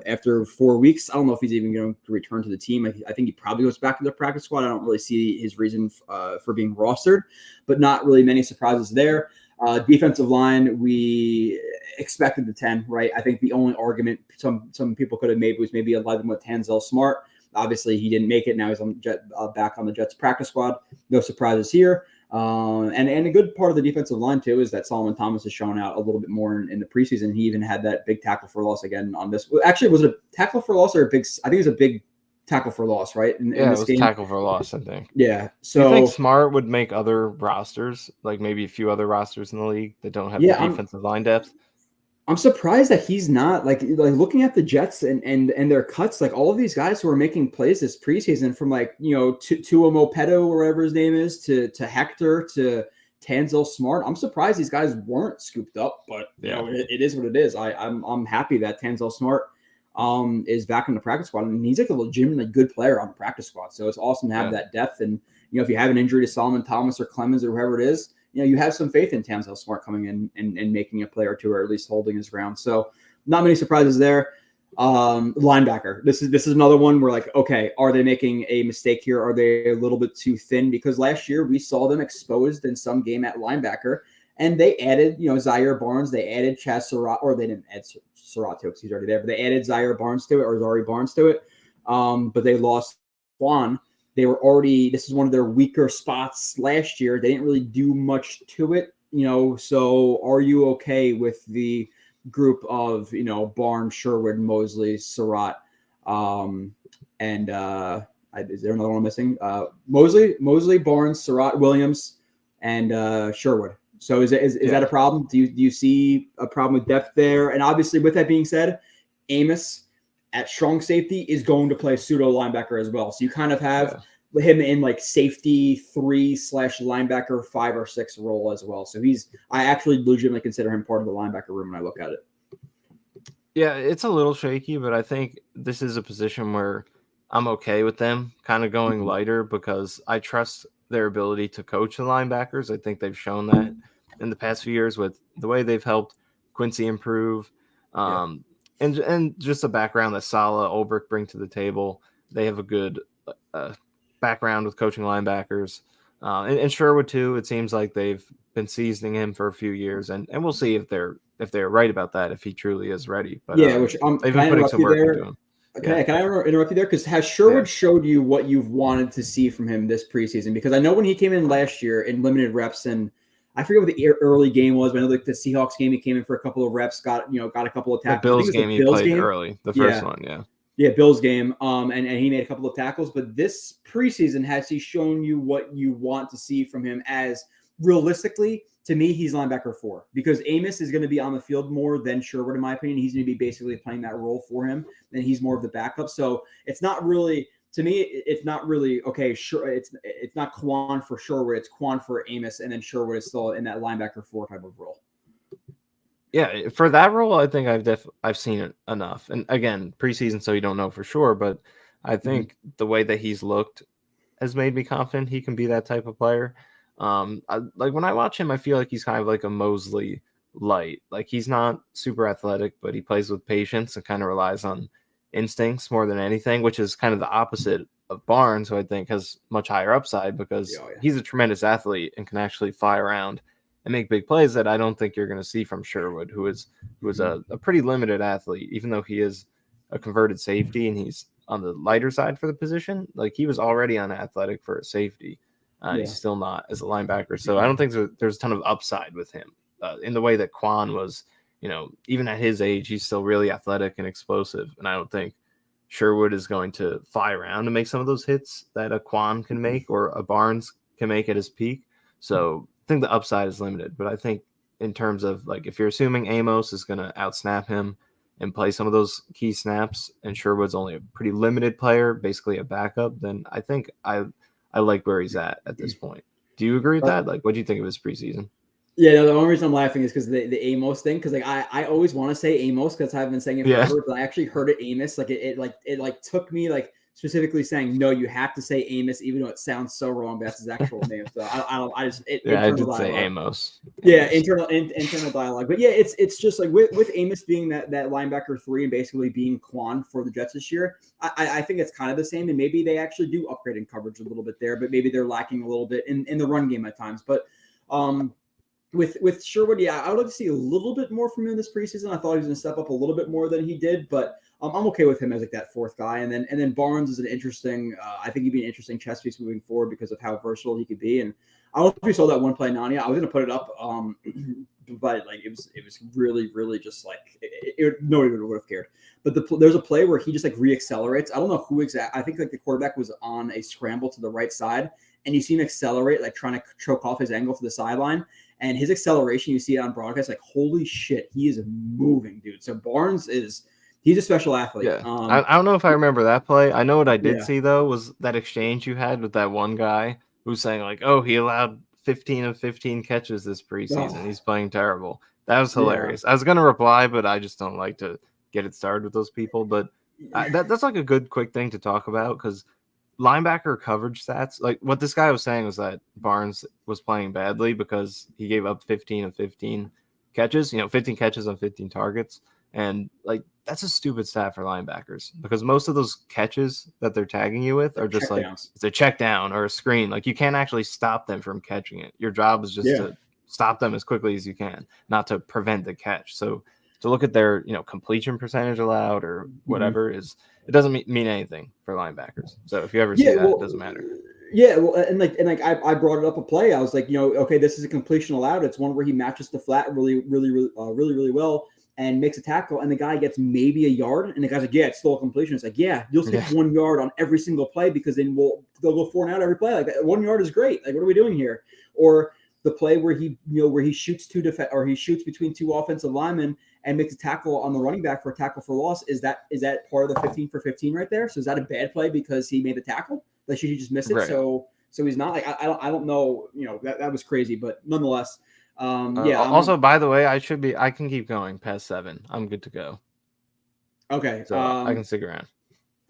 after 4 weeks. I don't know if he's even going to return to the team. I think he probably goes back to the practice squad. I don't really see his reason for being rostered, but not really many surprises there. Defensive line, we expected the 10, right? I think the only argument some people could have made was maybe 11 with Tanzel Smart. Obviously, he didn't make it. Now he's back on the Jets practice squad. No surprises here. And a good part of the defensive line, too, is that Solomon Thomas has shown out a little bit more in the preseason. He even had that big tackle for loss again on this. Actually, was it a tackle for loss or a big – I think it was a big tackle for loss, right? In this
it was
game?
Tackle for loss, I think.
Yeah.
Do you think Smart would make other rosters, like maybe a few other rosters in the league that don't have the defensive line depth?
I'm surprised that he's not like looking at the Jets and their cuts, like all of these guys who are making plays this preseason, from Tua Mopedo or whatever his name is to Hector to Tanzel Smart. I'm surprised these guys weren't scooped up, but it is what it is. I'm happy that Tanzel Smart is back in the practice squad, and he's like a legitimately good player on the practice squad. So it's awesome to have that depth. And if you have an injury to Solomon Thomas or Clemens or whoever it is, you have some faith in Tanzel Smart coming in and making a play or two, or at least holding his ground. So not many surprises there. Linebacker. This is another one where, like, okay, are they making a mistake here? Are they a little bit too thin? Because last year we saw them exposed in some game at linebacker, and they added, Zaire Barnes. They added Chaz Surratt, or they didn't add Surratt to it because he's already there, but they added Zaire Barnes to it, or Zari Barnes to it. But they lost Juan. They were already, this is one of their weaker spots last year. They didn't really do much to it, so are you okay with the group of, Barnes, Sherwood, Mosley, Surratt, and is there another one I'm missing? Mosley, Barnes, Surratt, Williams, and Sherwood. So is that a problem? Do you see a problem with depth there? And obviously, with that being said, Amos at strong safety is going to play pseudo linebacker as well. So you kind of have him in like safety 3/linebacker 5 or 6 role as well. So I actually legitimately consider him part of the linebacker room when I look at it.
Yeah, it's a little shaky, but I think this is a position where I'm okay with them kind of going lighter, because I trust their ability to coach the linebackers. I think they've shown that in the past few years with the way they've helped Quincy improve. And just the background that Saleh, Ulbrich bring to the table. They have a good background with coaching linebackers. And Sherwood too, it seems like they've been seasoning him for a few years, and we'll see if they're right about that, if he truly is ready. But
which
they've been putting some work into him.
Okay, can I interrupt you there? Because has Sherwood showed you what you've wanted to see from him this preseason? Because I know when he came in last year in limited reps, and I forget what the early game was, but I know like the Seahawks game, he came in for a couple of reps, got a couple of tackles.
The Bills game he played early, the first one,
Yeah, Bills game, and he made a couple of tackles. But this preseason, has he shown you what you want to see from him? As realistically, to me, he's linebacker 4, because Amos is going to be on the field more than Sherwood, in my opinion. He's going to be basically playing that role for him, and he's more of the backup. So it's not really, to me, it's not really, okay, sure, it's not Quan for Sherwood, it's Quan for Amos, and then Sherwood is still in that linebacker 4 type of role.
Yeah, for that role, I think I've seen it enough. And again, preseason, so you don't know for sure, but I think the way that he's looked has made me confident he can be that type of player. Like when I watch him, I feel like he's kind of like a Mosley light. Like he's not super athletic, but he plays with patience and kind of relies on instincts more than anything, which is kind of the opposite of Barnes, who I think has much higher upside, because he's a tremendous athlete and can actually fly around and make big plays that I don't think you're going to see from Sherwood, who is a pretty limited athlete, even though he is a converted safety and he's on the lighter side for the position. Like he was already unathletic for a safety. He's still not as a linebacker. So I don't think there's a ton of upside with him in the way that Quan was, even at his age, he's still really athletic and explosive. And I don't think Sherwood is going to fly around and make some of those hits that a Quan can make or a Barnes can make at his peak. So I think the upside is limited, but I think in terms of like, if you're assuming Amos is going to outsnap him and play some of those key snaps, and Sherwood's only a pretty limited player, basically a backup, then I think I like where he's at this point. Do you agree with that? Like, what do you think of his preseason?
Yeah, no, the only reason I'm laughing is because the Amos thing. Because like I always want to say Amos because I've been saying it forever, but I actually heard it Amos. Like it took me like specifically saying no, you have to say Amos, even though it sounds so wrong. But that's his actual name. So I just
I did
dialogue.
say Amos.
Yeah, internal dialogue. But yeah, it's just like with Amos being that linebacker 3 and basically being Quan for the Jets this year. I think it's kind of the same, and maybe they actually do upgrade in coverage a little bit there, but maybe they're lacking a little bit in the run game at times. But with Sherwood, yeah, I would like to see a little bit more from him this preseason. I thought he was going to step up a little bit more than he did, but I'm okay with him as like that fourth guy. And then Barnes is an interesting. I think he'd be an interesting chess piece moving forward because of how versatile he could be. And I don't know if you saw that one play, Nania. I was going to put it up, but like it was really just like nobody would have cared. But there's a play where he just like reaccelerates. I don't know who exactly. I think like the quarterback was on a scramble to the right side, and you see him accelerate, like trying to choke off his angle to the sideline. And his acceleration, you see it on broadcast, like holy shit, he is moving, dude. So Barnes he's a special athlete.
Yeah, I don't know if I remember that play. I know what I did see though was that exchange you had with that one guy who's saying like, "Oh, he allowed 15 of 15 catches this preseason. He's playing terrible." That was hilarious. Yeah. I was gonna reply, but I just don't like to get it started with those people. But that's like a good quick thing to talk about because linebacker coverage stats, like what this guy was saying was that Barnes was playing badly because he gave up 15 of 15 catches, 15 catches on 15 targets. And like, that's a stupid stat for linebackers because most of those catches that they're tagging you with are just like, it's a check down or a screen. Like you can't actually stop them from catching it. Your job is just to stop them as quickly as you can, not to prevent the catch. So to look at their, completion percentage allowed or whatever it doesn't mean anything for linebackers. So if you ever see that, it doesn't matter.
Yeah, well, and I brought it up a play. I was like, okay, this is a completion allowed. It's one where he matches the flat really well and makes a tackle, and the guy gets maybe a yard, and the guy's like, yeah, it's still a completion. It's like, yeah, you'll see 1 yard on every single play because then they'll go 4 and out every play. Like 1 yard is great. Like, what are we doing here? Or the play where he shoots he shoots between 2 offensive linemen and makes a tackle on the running back for a tackle for loss. Is that part of the 15 for 15 right there? So is that a bad play because he made the tackle? Like should he just miss it? Right. So he's not like I don't know. That was crazy, but nonetheless.
Also, by the way, I can keep going past 7. I'm good to go.
Okay.
So I can stick around.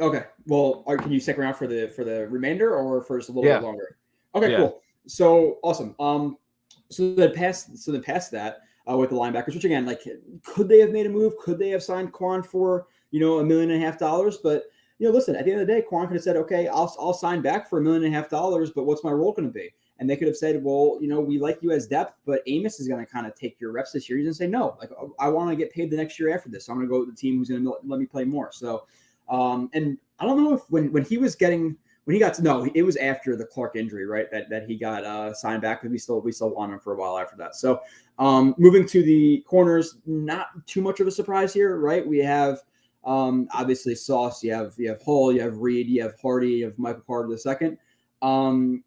Okay. Well, can you stick around for the remainder or for just a little bit longer? Okay, cool. So awesome. So then past that with the linebackers, which again, like, could they have made a move? Could they have signed Quan for $1.5 million? But listen, at the end of the day, Quan could have said, okay, I'll sign back for $1.5 million, but what's my role going to be? And they could have said, well, we like you as depth, but Amos is going to kind of take your reps this year. He's going to say, no, like I want to get paid the next year after this. So I'm going to go with the team who's going to let me play more. So, and I don't know if when he got it was after the Clark injury, right? That he got signed back because we still want him for a while after that. So, moving to the corners, not too much of a surprise here, right? We have obviously Sauce, you have Hull, you have Reed, you have Hardy, you have Michael Carter II.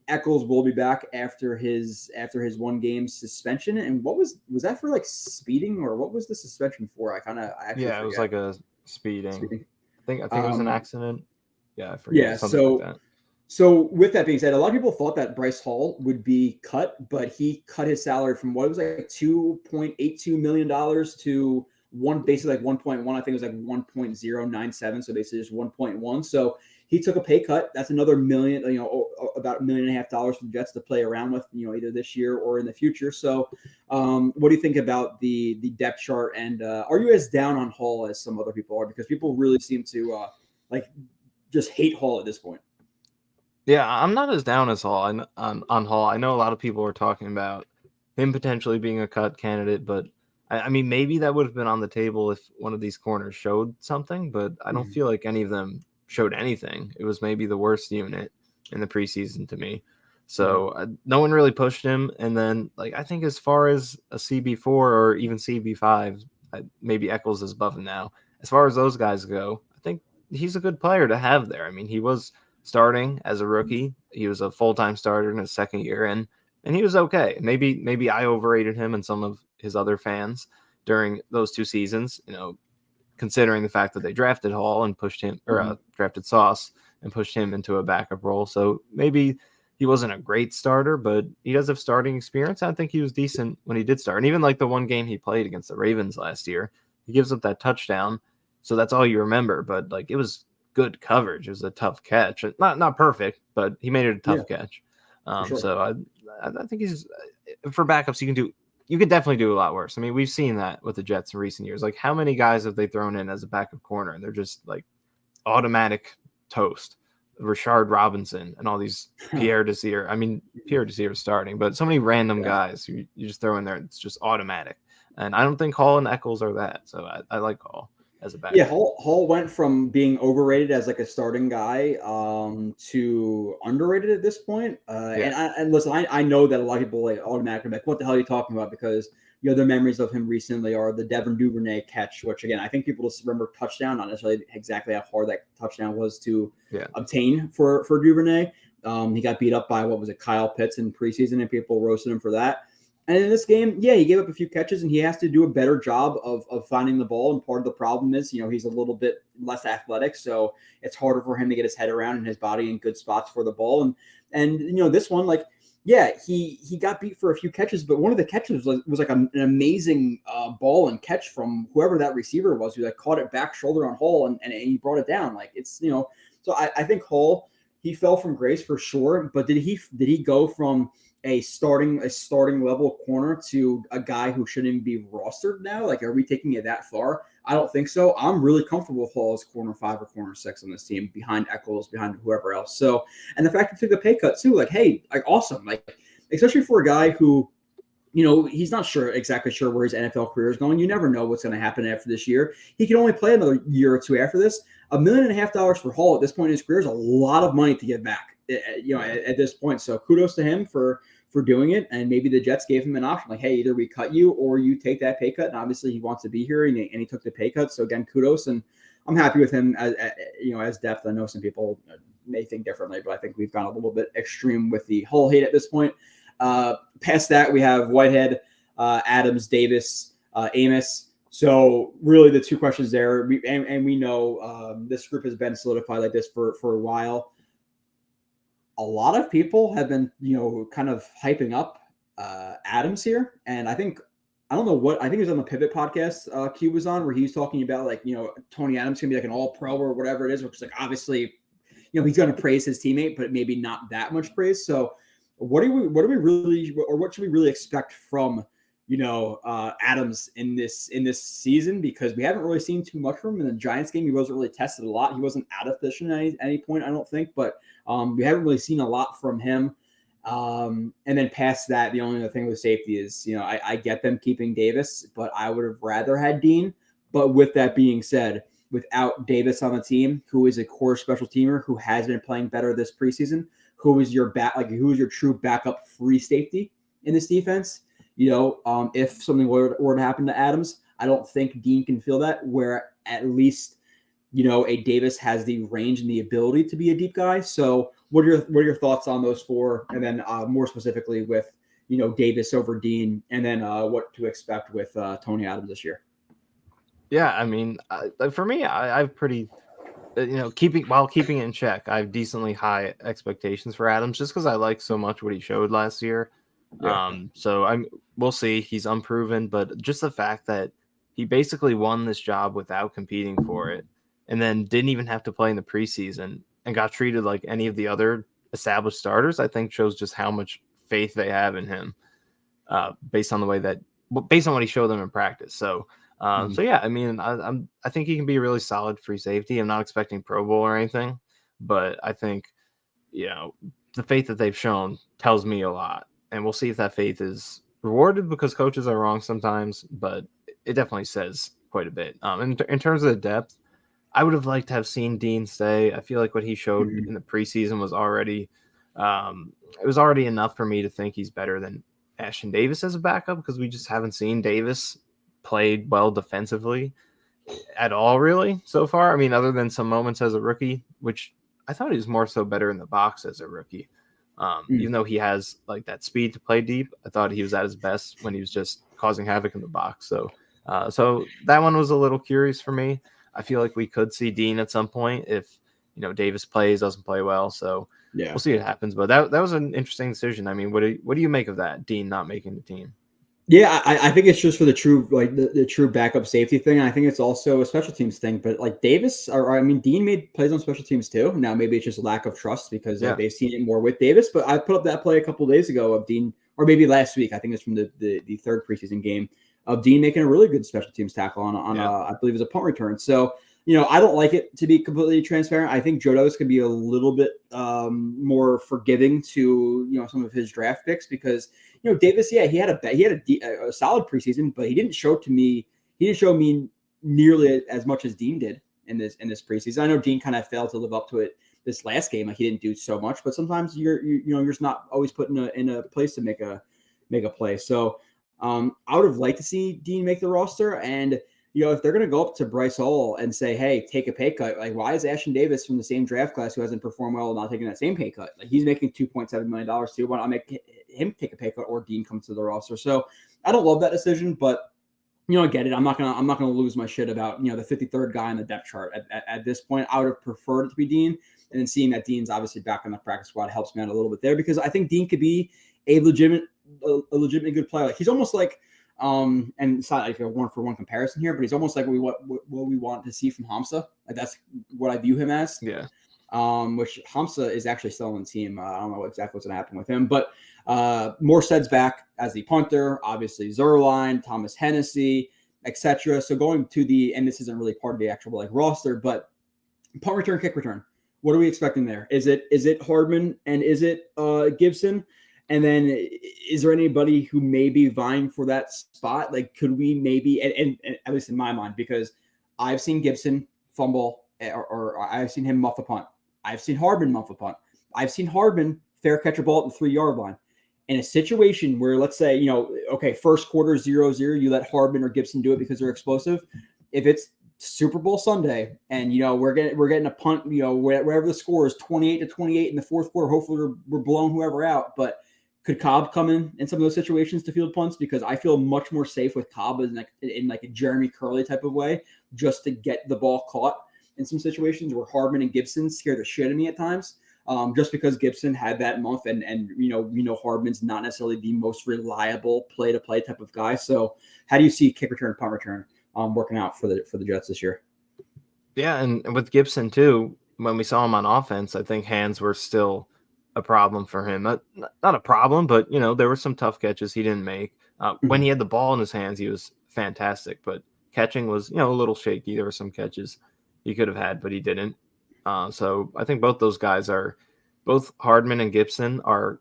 Eccles will be back after his 1 game suspension. And what was that for, like speeding, or what was the suspension for? I actually forget.
It was like a speeding. I think it was an accident. Yeah, I forget.
Yeah, like that. So with that being said, a lot of people thought that Bryce Hall would be cut, but he cut his salary from what was like $2.82 million to basically like 1.1. I think it was like 1.097. So basically just 1.1. So he took a pay cut. That's another million, about $1.5 million for the Jets to play around with, either this year or in the future. So what do you think about the depth chart? And are you as down on Hall as some other people are? Because people really seem to just hate Hall at this point.
Yeah, I'm not as down as Hall on Hall. I know a lot of people are talking about him potentially being a cut candidate, but I mean, maybe that would have been on the table if one of these corners showed something, but I don't feel like any of them showed anything. It was maybe the worst unit in the preseason to me. So no one really pushed him. And then, like, I think as far as a CB4 or even CB5, maybe Eccles is above him now. As far as those guys go, I think he's a good player to have there. I mean, he was starting as a rookie. He was a full-time starter in his second year, and he was okay. Maybe I overrated him and some of his other fans during those 2 seasons. considering the fact that they drafted Hall and pushed him, or drafted Sauce and pushed him into a backup role. So maybe he wasn't a great starter, but he does have starting experience. I think he was decent when he did start. And even like the one game he played against the Ravens last year, he gives up that touchdown. So that's all you remember. But like, it was good coverage. It was a tough catch. Not perfect, but he made it a tough catch.
Sure.
So I think he's, for backups, you could definitely do a lot worse. I mean, we've seen that with the Jets in recent years. Like, how many guys have they thrown in as a backup corner and they're just like automatic toast? Rashard Robinson and all these Pierre Desir. I mean, Pierre Desir is starting, but so many random guys who you just throw in there. It's just automatic. And I don't think Hall and Eccles are that. So I like Hall as a backup.
Yeah, Hall went from being overrated as like a starting guy to underrated at this point. And listen, I know that a lot of people like automatically like, what the hell are you talking about? Because their memories of him recently are the Devin Duvernay catch, which again, I think people just remember touchdown, not necessarily exactly how hard that touchdown was to obtain for Duvernay. He got beat up by, Kyle Pitts in preseason, and people roasted him for that. And in this game, he gave up a few catches, and he has to do a better job of finding the ball. And part of the problem is, he's a little bit less athletic, so it's harder for him to get his head around and his body in good spots for the ball. And this one, like, he got beat for a few catches, but one of the catches was like an amazing ball and catch from whoever that receiver was, who like caught it back shoulder on Hall and he brought it down. Like, it's so I think Hall, he fell from grace for sure, but did he go from a starting level corner to a guy who shouldn't even be rostered now? Like, are we taking it that far? I don't think so. I'm really comfortable with Hall as corner 5 or corner 6 on this team, behind Eccles, behind whoever else. So, and the fact he took a pay cut too, like, hey, like, awesome. Like, especially for a guy who, he's not exactly sure where his NFL career is going. You never know what's going to happen after this year. He can only play another year or two after this. $1.5 million for Hall at this point in his career is a lot of money to get back, at this point. So kudos to him for doing it. And maybe the Jets gave him an option, like, hey, either we cut you or you take that pay cut. And obviously he wants to be here, and he took the pay cut. So again, kudos. And I'm happy with him as depth. I know some people may think differently, but I think we've gone a little bit extreme with the Hull hate at this point. Past that, we have Whitehead, Adams, Davis, Amos. So really the two questions there, we know this group has been solidified like this for a while. A lot of people have been, kind of hyping up Adams here. And I think it was on the Pivot podcast Q was on, where he was talking about, like, Tony Adams can be like an all-pro or whatever it is, which is like, obviously, he's going to praise his teammate, but maybe not that much praise. So what should we really expect from, Adams in this season? Because we haven't really seen too much from him in the Giants game. He wasn't really tested a lot. He wasn't out of position at any point, I don't think, but we haven't really seen a lot from him. And then past that, the only other thing with safety is, I get them keeping Davis, but I would have rather had Dean. But with that being said, without Davis on the team, who is a core special teamer, who has been playing better this preseason, who is your true backup free safety in this defense? If something were to happen to Adams, I don't think Dean can feel that, where at least, a Davis has the range and the ability to be a deep guy. So what are your thoughts on those four? And then more specifically with, Davis over Dean, and then what to expect with Tony Adams this year?
Yeah, I mean, for me, I've pretty, keeping it in check, I have decently high expectations for Adams, just because I like so much what he showed last year. Yeah. So we'll see. He's unproven, but just the fact that he basically won this job without competing for it, and then didn't even have to play in the preseason and got treated like any of the other established starters, I think shows just how much faith they have in him, based on what he showed them in practice. So yeah, I mean, I think he can be a really solid free safety. I'm not expecting Pro Bowl or anything, but I think, the faith that they've shown tells me a lot. And we'll see if that faith is rewarded, because coaches are wrong sometimes, but it definitely says quite a bit. In terms of the depth, I would have liked to have seen Dean stay. I feel like what he showed in the preseason was already enough for me to think he's better than Ashton Davis as a backup, because we just haven't seen Davis played well defensively at all, really, so far. I mean, other than some moments as a rookie, which I thought he was more so better in the box as a rookie. Even though he has like that speed to play deep, I thought he was at his best when he was just causing havoc in the box. So So that one was a little curious for me. I feel like we could see Dean at some point if Davis doesn't play well. So
Yeah.
we'll see what happens. But that was an interesting decision. I mean, what do you make of that, Dean not making the team?
Yeah, I think it's just for the true the true backup safety thing. I think it's also a special teams thing. But like Davis, Dean made plays on special teams too. Now maybe it's just lack of trust because they've seen it more with Davis. But I put up that play a couple of days ago of Dean, or maybe last week. I think it's from the third preseason game of Dean making a really good special teams tackle on I believe it was a punt return. So I don't like it, to be completely transparent. I think Joe Douglas could be a little bit more forgiving to some of his draft picks because Davis, he had a solid preseason, but he didn't show me nearly as much as Dean did in this preseason. I know Dean kind of failed to live up to it this last game. Like he didn't do so much, but sometimes you're just not always put in a place to make a play. So I would have liked to see Dean make the roster, and if they're going to go up to Bryce Hall and say, hey, take a pay cut, like why is Ashton Davis from the same draft class who hasn't performed well not taking that same pay cut? Like he's making $2.7 million too. Why not make him take a pay cut or Dean comes to the roster? So I don't love that decision, but I get it. I'm not gonna lose my shit about the 53rd guy on the depth chart at this point. I would have preferred it to be Dean, and then seeing that Dean's obviously back on the practice squad helps me out a little bit there because I think Dean could be a legitimately good player. Like he's almost like and it's not like a one-for-one comparison here, but he's almost like what we want to see from Hamza. Like that's what I view him as.
Yeah.
Which Hamza is actually still on the team. I don't know exactly what's going to happen with him, but Morstead's back as the punter. Obviously, Zerline, Thomas Hennessy, etc. So going to and this isn't really part of the actual roster, but punt return, kick return. What are we expecting there? Is it Hardman and is it Gibson? And then is there anybody who may be vying for that spot? Like, could we maybe, and at least in my mind, because I've seen Gibson fumble or I've seen him muff a punt. I've seen Hardman muff a punt. I've seen Hardman fair catch a ball at the 3-yard line. In a situation where, let's say, first quarter 0-0, you let Hardman or Gibson do it because they're explosive. If it's Super Bowl Sunday and, we're getting a punt, wherever the score is 28-28 in the fourth quarter, hopefully we're blowing whoever out. But could Cobb come in some of those situations to field punts? Because I feel much more safe with Cobb in a Jeremy Curley type of way, just to get the ball caught in some situations where Hardman and Gibson scare the shit out of me at times. Just because Gibson had that month and Hardman's not necessarily the most reliable play-to-play type of guy. So how do you see kick return, punt return working out for the Jets this year?
Yeah, and with Gibson too, when we saw him on offense, I think hands were still a problem for him. Not a problem, but there were some tough catches he didn't make. When he had the ball in his hands, he was fantastic, but catching was a little shaky. There were some catches he could have had, but he didn't. So I think both those guys both Hardman and Gibson are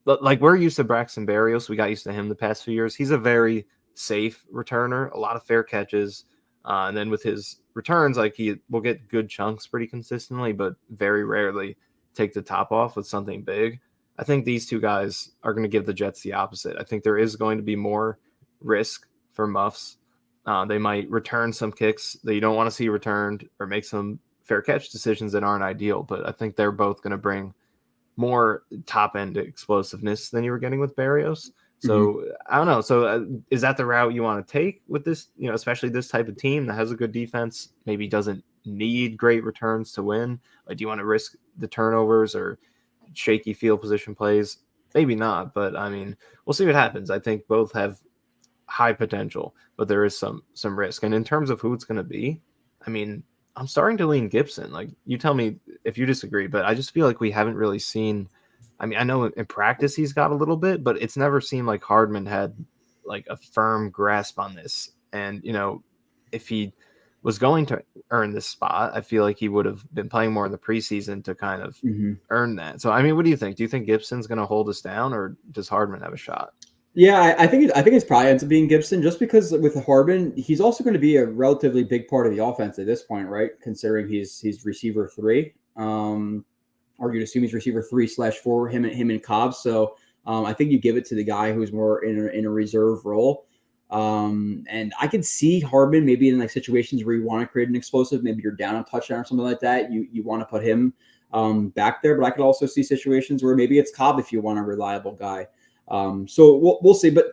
like, we're used to Braxton Berrios. We got used to him the past few years. He's a very safe returner, a lot of fair catches. And then with his returns, like he will get good chunks pretty consistently, but very rarely take the top off with something big. I think these two guys are going to give the Jets the opposite. I think there is going to be more risk for muffs. They might return some kicks that you don't want to see returned or make some fair catch decisions that aren't ideal, but I think they're both going to bring more top-end explosiveness than you were getting with Berrios. So I don't know. So is that the route you want to take with this, especially this type of team that has a good defense, maybe doesn't need great returns to win? Like, do you want to risk the turnovers or shaky field position plays? Maybe not, but I mean, we'll see what happens. I think both have high potential, but there is some risk. And in terms of who it's going to be, I mean, I'm starting to lean Gibson. Like, you tell me if you disagree, but I just feel like we haven't really seen. I mean, I know in practice he's got a little bit, but it's never seemed like Hardman had like a firm grasp on this. And, if he was going to earn this spot, I feel like he would have been playing more in the preseason to kind of earn that. So, I mean, what do you think? Do you think Gibson's going to hold us down, or does Hardman have a shot?
Yeah, I think it's probably ends up being Gibson, just because with Hardman, he's also going to be a relatively big part of the offense at this point, right? Considering he's receiver 3. Or you'd assume he's receiver 3/4, him and Cobb. So I think you give it to the guy who's more in a reserve role. And I could see Hardman maybe in like situations where you want to create an explosive, maybe you're down a touchdown or something like that. You want to put him back there, but I could also see situations where maybe it's Cobb if you want a reliable guy. So we'll see. But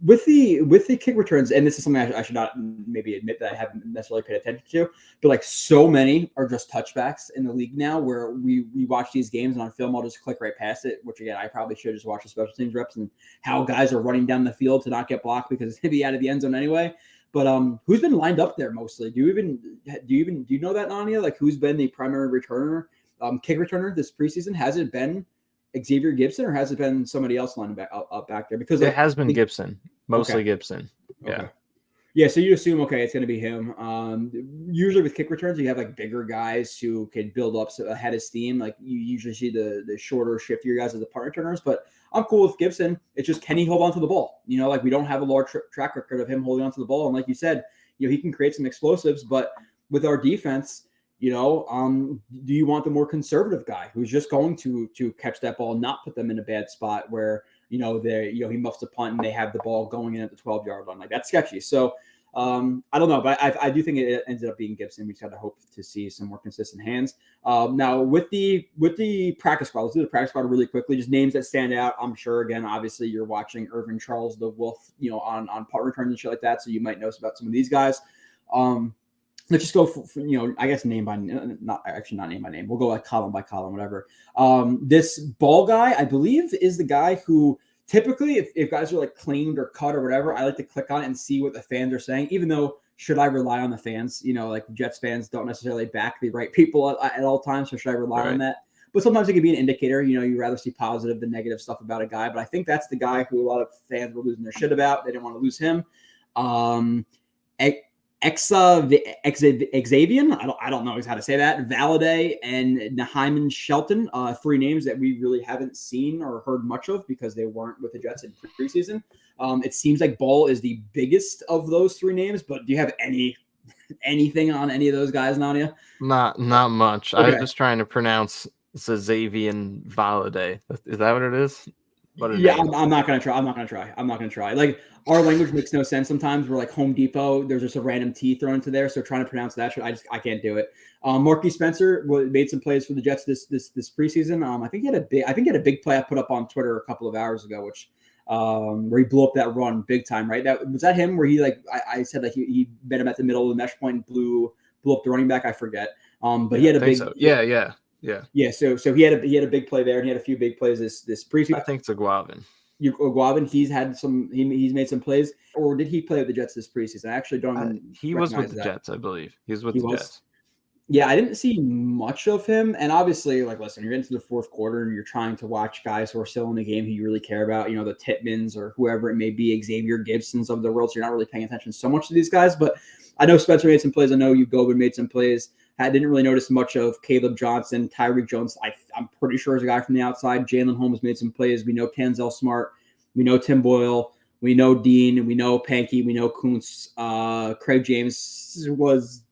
with the kick returns, and this is something I should not maybe admit that I haven't necessarily paid attention to, but like so many are just touchbacks in the league now where we watch these games and on film I'll just click right past it, which again I probably should just watch the special teams reps and how guys are running down the field to not get blocked because it's gonna be out of the end zone anyway. But who's been lined up there mostly? Do you know that, Nania? Like who's been the primary returner, kick returner this preseason? Has it been Xavier Gibson or has it been somebody else lining up back there? Because
it has been Gibson, mostly Gibson. Yeah.
Okay. Yeah. So you assume, okay, it's going to be him. Usually with kick returns, you have like bigger guys who can build up ahead of steam. Like you usually see the shorter, shiftier guys as the punt returners, but I'm cool with Gibson. It's just, can he hold on to the ball? Like we don't have a large track record of him holding on to the ball. And like you said, he can create some explosives, but with our defense, do you want the more conservative guy who's just going to catch that ball and not put them in a bad spot where, he muffs the punt and they have the ball going in at the 12-yard line? Like that's sketchy. So I don't know, but I do think it ended up being Gibson. We just got to hope to see some more consistent hands. Now with the practice squad, let's do the practice squad really quickly. Just names that stand out. I'm sure, again, obviously you're watching Irvin Charles, the Wolf, on punt returns and shit like that. So you might know about some of these guys. Let's just go for I guess not name by name. We'll go like column by column, whatever. This ball guy, I believe, is the guy who typically, if guys are like claimed or cut or whatever, I like to click on it and see what the fans are saying, even though should I rely on the fans? Like Jets fans don't necessarily back the right people at all times. So should I rely on that? But sometimes it can be an indicator. You'd rather see positive than negative stuff about a guy. But I think that's the guy who a lot of fans were losing their shit about. They didn't want to lose him. Xavian, I don't know how to say that. Valaday and Nahimon Shelton, three names that we really haven't seen or heard much of because they weren't with the Jets in preseason. It seems like Ball is the biggest of those three names, but do you have anything on any of those guys, Nadia?
Not much.
Okay.
I was just trying to pronounce Xavier Valaday. Is that what it is?
Yeah, I'm not gonna try. Like our language makes no sense sometimes. We're like Home Depot. There's just a random T thrown into there. So trying to pronounce that shit, I can't do it. Marquis Spencer made some plays for the Jets this preseason. I think he had a big play I put up on Twitter a couple of hours ago, which where he blew up that run big time. Right? Was that him where he I said that he met him at the middle of the mesh point and blew up the running back. I forget. But he had a big.
So. Yeah.
So he had a big play there, and he had a few big plays this preseason.
I think it's Aguavin.
He's made some plays, or did he play with the Jets this preseason? I actually don't.
He was with the Jets, I believe. He was with the Jets.
Yeah, I didn't see much of him, and obviously, listen, you're into the fourth quarter, and you're trying to watch guys who are still in the game who you really care about. The Titmans or whoever it may be, Xavier Gibsons of the world. So you're not really paying attention so much to these guys, but I know Spencer made some plays. I know Ugobin made some plays. I didn't really notice much of Caleb Johnson. Tyreek Jones, I'm pretty sure is a guy from the outside. Jalen Holmes made some plays. We know Tanzel Smart. We know Tim Boyle. We know Dean. We know Pankey. We know Kuntz. Craig James was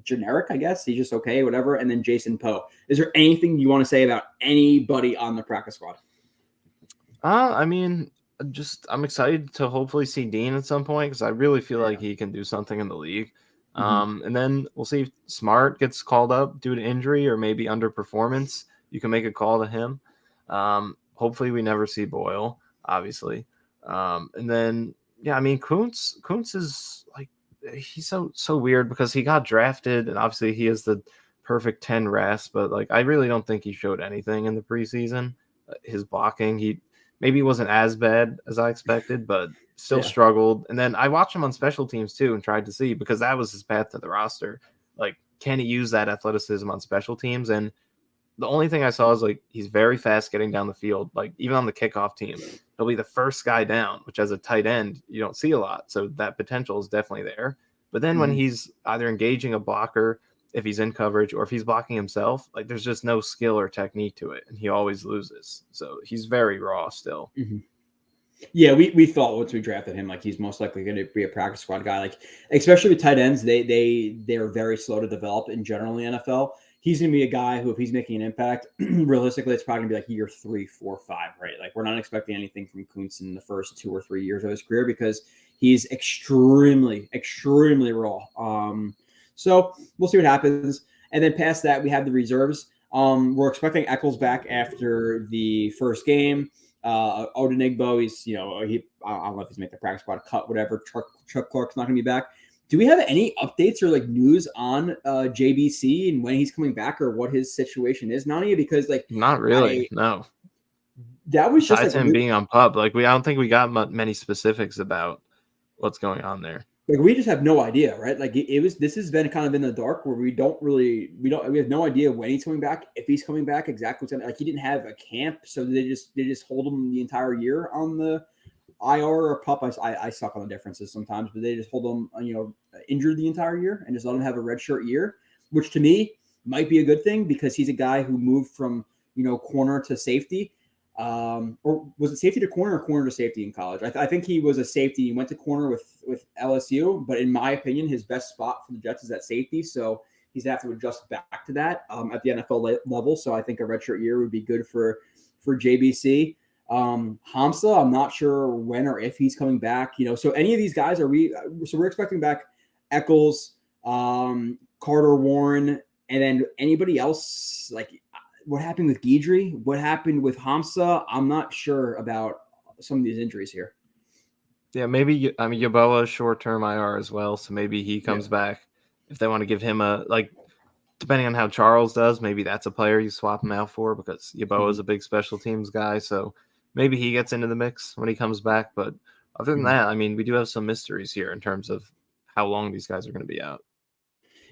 generic, I guess. He's just okay, whatever. And then Jason Poe. Is there anything you want to say about anybody on the practice squad?
I'm excited to hopefully see Dean at some point because I really feel like he can do something in the league. And then we'll see if Smart gets called up due to injury or maybe underperformance. You can make a call to him. Hopefully we never see Boyle, obviously. And then, Kuntz is like, he's so weird because he got drafted and obviously he is the perfect 10 RAS, but I really don't think he showed anything in the preseason. His blocking, he maybe wasn't as bad as I expected, but still struggled. And then I watched him on special teams too and tried to see, because that was his path to the roster. Can he use that athleticism on special teams? And the only thing I saw is he's very fast getting down the field. Even on the kickoff team, he'll be the first guy down, which as a tight end, you don't see a lot. So that potential is definitely there. But then when he's either engaging a blocker, if he's in coverage, or if he's blocking himself, there's just no skill or technique to it. And he always loses. So he's very raw still.
Mm-hmm. Yeah, we thought once we drafted him, he's most likely going to be a practice squad guy. Especially with tight ends, they're very slow to develop in general in the NFL. He's going to be a guy who, if he's making an impact, realistically, it's probably going to be year 3, 4, 5, right? We're not expecting anything from Kuntz in the first 2 or 3 years of his career because he's extremely, extremely raw. So we'll see what happens. And then past that, we have the reserves. We're expecting Eccles back after the first game. Odenigbo, he's I don't know if he's made the practice squad cut, whatever. Chuck Clark's not going to be back. Do we have any updates or like news on JBC and when he's coming back or what his situation is, Nani? Because like
not really, no.
That was just
besides
like
him being on PUP. Like I don't think we got many specifics about what's going on there.
Like we just have no idea, right? Like this has been kind of in the dark where we have no idea when he's coming back, if he's coming back, exactly what's like he didn't have a camp, so they just hold him the entire year on the IR or PUP. I suck on the differences sometimes, but they just hold him injured the entire year and just let him have a redshirt year, which to me might be a good thing because he's a guy who moved from corner to safety. Or was it safety to corner or corner to safety in college? I think he was a safety. He went to corner with LSU, but in my opinion, his best spot for the Jets is at safety. So he's going to have to adjust back to that at the NFL level. So I think a redshirt year would be good for JBC. Hamza, I'm not sure when or if he's coming back. So any of these guys we're expecting back Eccles, Carter Warren, and then anybody else like. What happened with Guidry? What happened with Hamza? I'm not sure about some of these injuries here.
Yeah, maybe Yeboah short-term IR as well, so maybe he comes back. If they want to give him depending on how Charles does, maybe that's a player you swap him out for because Yeboah is a big special teams guy, so maybe he gets into the mix when he comes back. But other than that, we do have some mysteries here in terms of how long these guys are going to be out.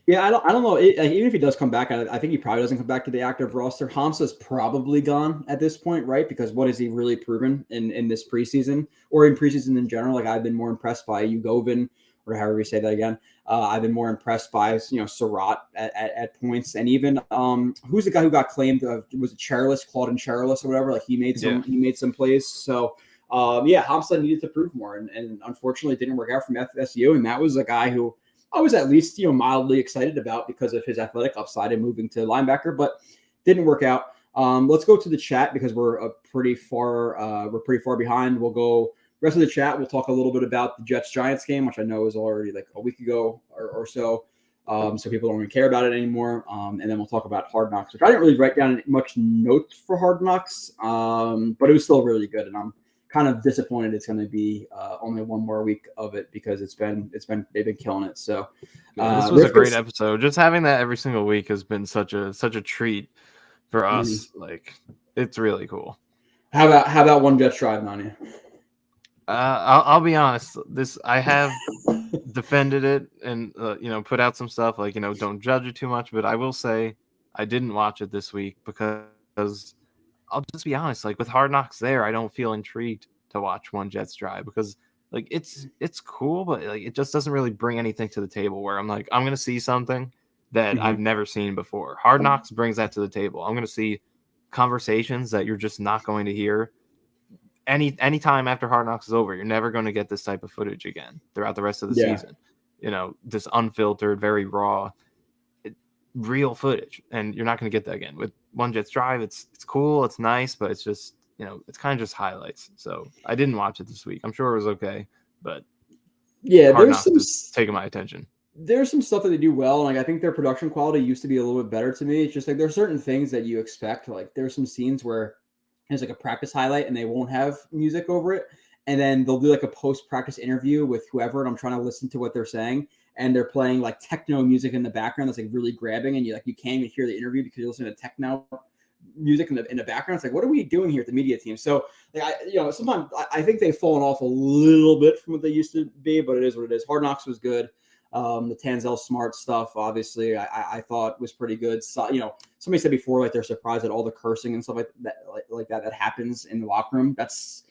Yeah, I don't know. Even if he does come back, I think he probably doesn't come back to the active roster. Hamza's probably gone at this point, right? Because what has he really proven in this preseason or in preseason in general? Like I've been more impressed by Ugovin, or however you say that again. I've been more impressed by Surratt at points, and even who's the guy who got claimed? Was it Charles, Claude and Charles or whatever? Like he made some plays. So Hamza needed to prove more, and unfortunately it didn't work out from FSU. And that was a guy who I was at least, mildly excited about because of his athletic upside and moving to linebacker, but didn't work out. Let's go to the chat because we're pretty far behind. We'll go rest of the chat. We'll talk a little bit about the Jets Giants game, which I know is already like a week ago or so. So people don't really care about it anymore. And then we'll talk about Hard Knocks, which I didn't really write down much notes for Hard Knocks, but it was still really good. And I'm kind of disappointed it's going to be only one more week of it because they've been killing it. So
this was a great episode. Just having that every single week has been such a treat for us. Like it's really cool.
How about one Jets drive, Nani?
I'll be honest. I have defended it and put out some stuff like don't judge it too much. But I will say I didn't watch it this week because I'll just be honest. Like with Hard Knocks, I don't feel intrigued to watch one Jets drive because like it's cool, but like it just doesn't really bring anything to the table. Where I'm like I'm gonna see something that I've never seen before. Hard Knocks brings that to the table. I'm gonna see conversations that you're just not going to hear any time after Hard Knocks is over. You're never going to get this type of footage again throughout the rest of the season. This unfiltered, very raw, real footage, and you're not going to get that again with one Jets drive. It's cool, it's nice, but it's just it's kind of just highlights. So I didn't watch it this week. I'm sure it was okay, but Hard Knocks is taking my attention.
There's some stuff that they do well, and like I think their production quality used to be a little bit better to me. It's just like there's certain things that you expect. Like there's some scenes where there's like a practice highlight and they won't have music over it, and then they'll do like a post-practice interview with whoever, and I'm trying to listen to what they're saying, and they're playing like techno music in the background that's like really grabbing, and you can't even hear the interview because you're listening to techno music in the background. It's like, what are we doing here at the media team? So like sometimes I think they've fallen off a little bit from what they used to be, but it is what it is. Hard Knocks was good. The Tanzel Smart stuff, obviously, I thought was pretty good. So, somebody said before, like they're surprised at all the cursing and stuff like that happens in the locker room. That's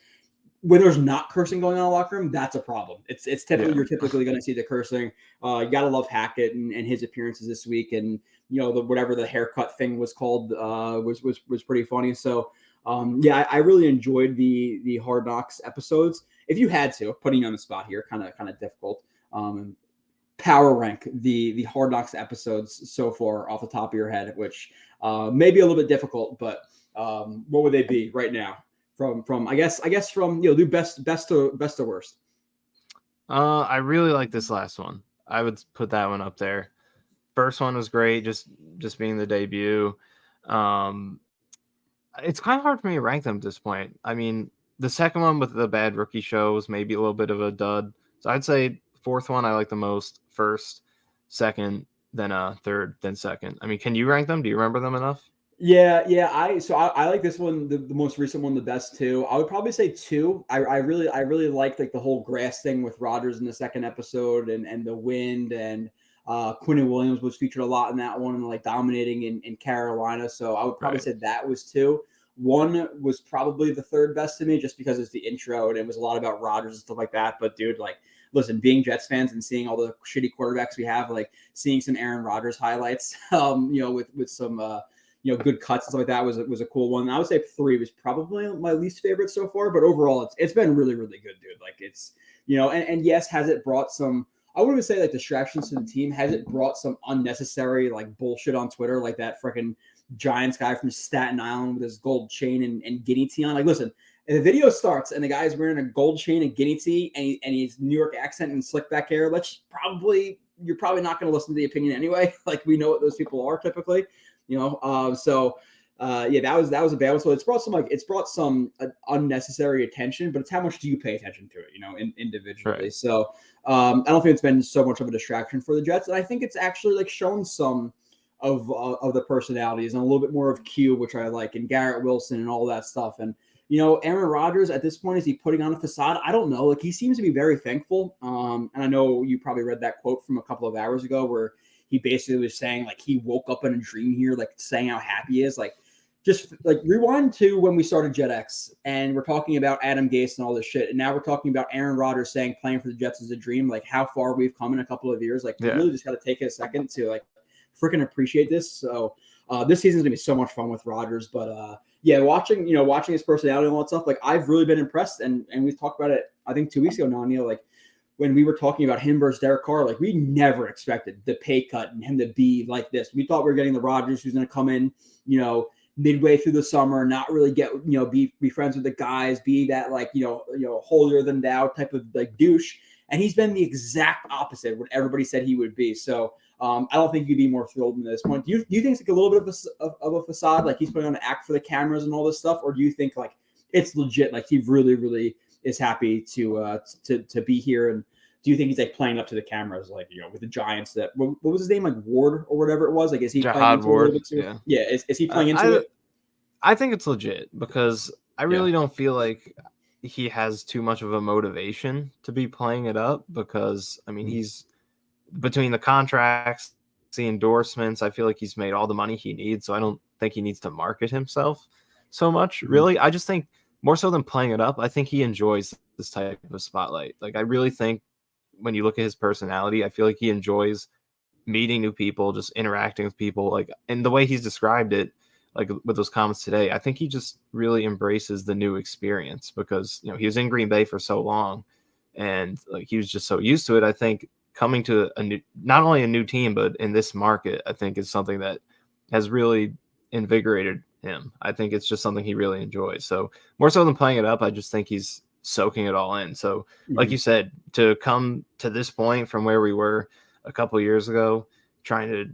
when there's not cursing going on in the locker room. That's a problem. It's typically you're typically going to see the cursing. You gotta love Hackett and his appearances this week, and whatever the haircut thing was called was pretty funny. So I really enjoyed the Hard Knocks episodes. If you had to, putting you on the spot here, kind of difficult. Power rank the Hard Knocks episodes so far off the top of your head, which may be a little bit difficult, but what would they be right now? From I guess from do best to worst.
I really like this last one. I would put that one up there. First one was great, just being the debut. It's kind of hard for me to rank them at this point. I mean, the second one with the bad rookie shows, maybe a little bit of a dud. So I'd say fourth one I like the most, first, second, then third, then second. I mean, can you rank them? Do you remember them enough?
Yeah. I like this one, the most recent one, the best too. I would probably say two. I really liked like the whole grass thing with Rodgers in the second episode and the wind and Quinn Williams was featured a lot in that one and like dominating in Carolina. So I would probably say that was two. One was probably the third best to me just because it's the intro and it was a lot about Rodgers and stuff like that. But dude, like, listen, being Jets fans and seeing all the shitty quarterbacks we have, like seeing some Aaron Rodgers highlights, with some, good cuts and stuff like that was a cool one. I would say three was probably my least favorite so far, but overall it's been really, really good, dude. Like it's, and yes, has it brought some, I wouldn't even say like distractions to the team. Has it brought some unnecessary like bullshit on Twitter, like that freaking Giants guy from Staten Island with his gold chain and guinea tee on? Like, listen, if the video starts and the guy's wearing a gold chain and guinea tee and he's New York accent and slick back hair, you're probably not going to listen to the opinion anyway. Like we know what those people are typically, that was a bad one. So it's brought some unnecessary attention, but it's how much do you pay attention to it, individually.
Right.
So I don't think it's been so much of a distraction for the Jets. And I think it's actually like shown some of the personalities and a little bit more of Q, which I like, and Garrett Wilson and all that stuff. And, Aaron Rodgers at this point, is he putting on a facade? I don't know. Like he seems to be very thankful. And I know you probably read that quote from a couple of hours ago where he basically was saying like he woke up in a dream here, like saying how happy he is. Like just like rewind to when we started JetX and we're talking about Adam Gase and all this shit. And now we're talking about Aaron Rodgers saying playing for the Jets is a dream, like how far we've come in a couple of years. Like you really just got to take a second to like freaking appreciate this. So this season's gonna be so much fun with Rodgers. But watching his personality and all that stuff, like I've really been impressed. And we've talked about it, I think 2 weeks ago now, Neil, like when we were talking about him versus Derek Carr, like we never expected the pay cut and him to be like this. We thought we were getting the Rodgers who's gonna come in, midway through the summer, not really get, be friends with the guys, be that like, holier than thou type of like douche. And he's been the exact opposite of what everybody said he would be. So I don't think you'd be more thrilled than this point. Do you think it's like a little bit of a facade, like he's putting on an act for the cameras and all this stuff? Or do you think like it's legit, like he really, really is happy to be here? And do you think he's like playing up to the cameras, like, with the Giants that, what was his name? Like Ward or whatever it was? Like, is he playing into
Ward,
a little bit too? Yeah. Is he playing into it?
I think it's legit because I really don't feel like he has too much of a motivation to be playing it up because, I mean, he's between the contracts, the endorsements, I feel like he's made all the money he needs. So I don't think he needs to market himself so much, really. I just think more so than playing it up, I think he enjoys this type of spotlight. Like, I really think when you look at his personality, I feel like he enjoys meeting new people, just interacting with people. Like, and the way he's described it, like with those comments today, I think he just really embraces the new experience because, he was in Green Bay for so long and like he was just so used to it. I think coming to a new, not only a new team, but in this market, I think is something that has really invigorated him. I think it's just something he really enjoys. So more so than playing it up, I just think he's soaking it all in. So like you said, to come to this point from where we were a couple of years ago, trying to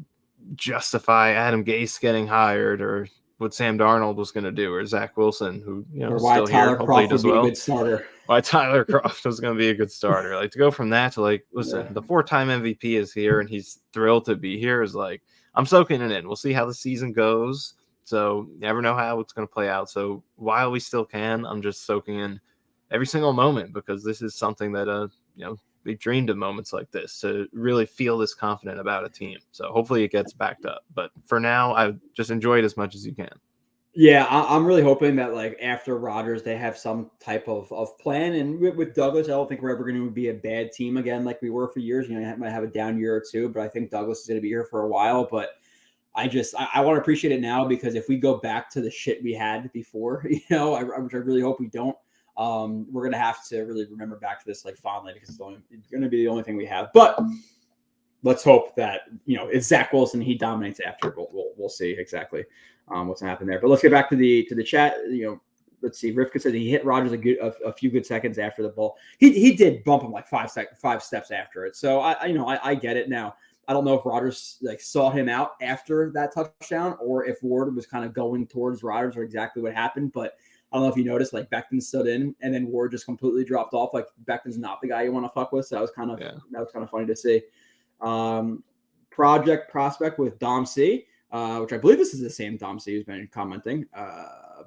justify Adam Gase getting hired or what Sam Darnold was going to do or Zach Wilson, who,
or why
still
Tyler
here, hopefully
Kroft
does
would be
well.
a good starter.
Why Tyler Kroft was going to be a good starter. Like to go from that to like, listen, the 4-time MVP is here and he's thrilled to be here is like, I'm soaking it in. We'll see how the season goes. So you never know how it's going to play out. So while we still can, I'm just soaking in every single moment because this is something that, we dreamed of moments like this to really feel this confident about a team. So hopefully it gets backed up. But for now, I just enjoy it as much as you can.
Yeah, I'm really hoping that like after Rodgers, they have some type of plan. And with Douglas, I don't think we're ever going to be a bad team again like we were for years. You might have a down year or two, but I think Douglas is going to be here for a while. But I want to appreciate it now because if we go back to the shit we had before, which I really hope we don't, we're going to have to really remember back to this like fondly because it's going to be the only thing we have. But let's hope that, it's Zach Wilson, he dominates after. We'll see exactly what's going to happen there. But let's get back to the chat. Let's see. Rivka said he hit Rodgers a few good seconds after the ball. He did bump him like five steps after it. So I get it now. I don't know if Rodgers like saw him out after that touchdown or if Ward was kind of going towards Rodgers or exactly what happened. But I don't know if you noticed, like Becton stood in and then Ward just completely dropped off. Like Becton's not the guy you want to fuck with. So that was kind of funny to see. Project prospect with Dom C, which I believe this is the same Dom C who's been commenting.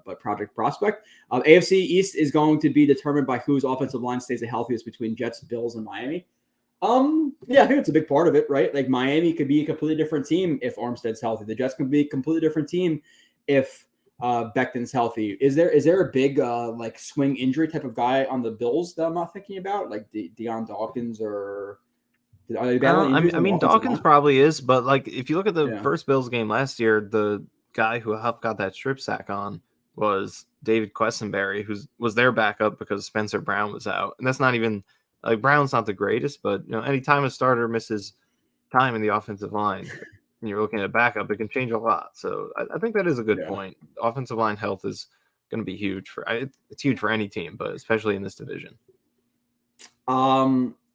But project prospect. AFC East is going to be determined by whose offensive line stays the healthiest between Jets, Bills, and Miami. Yeah, I think it's a big part of it, right? Like Miami could be a completely different team if Armstead's healthy. The Jets could be a completely different team if Becton's healthy. Is there a big like swing injury type of guy on the Bills that I'm not thinking about, like Deion Dawkins or?
I mean, Dawkins probably is, but like if you look at the first Bills game last year, the guy who Huff got that strip sack on was David Quessenberry, who was their backup because Spencer Brown was out, and that's not even like Brown's not the greatest, but anytime a starter misses time in the offensive line, and you're looking at a backup, it can change a lot. So I think that is a good point. Offensive line health is going to be huge it's huge for any team, but especially in this division.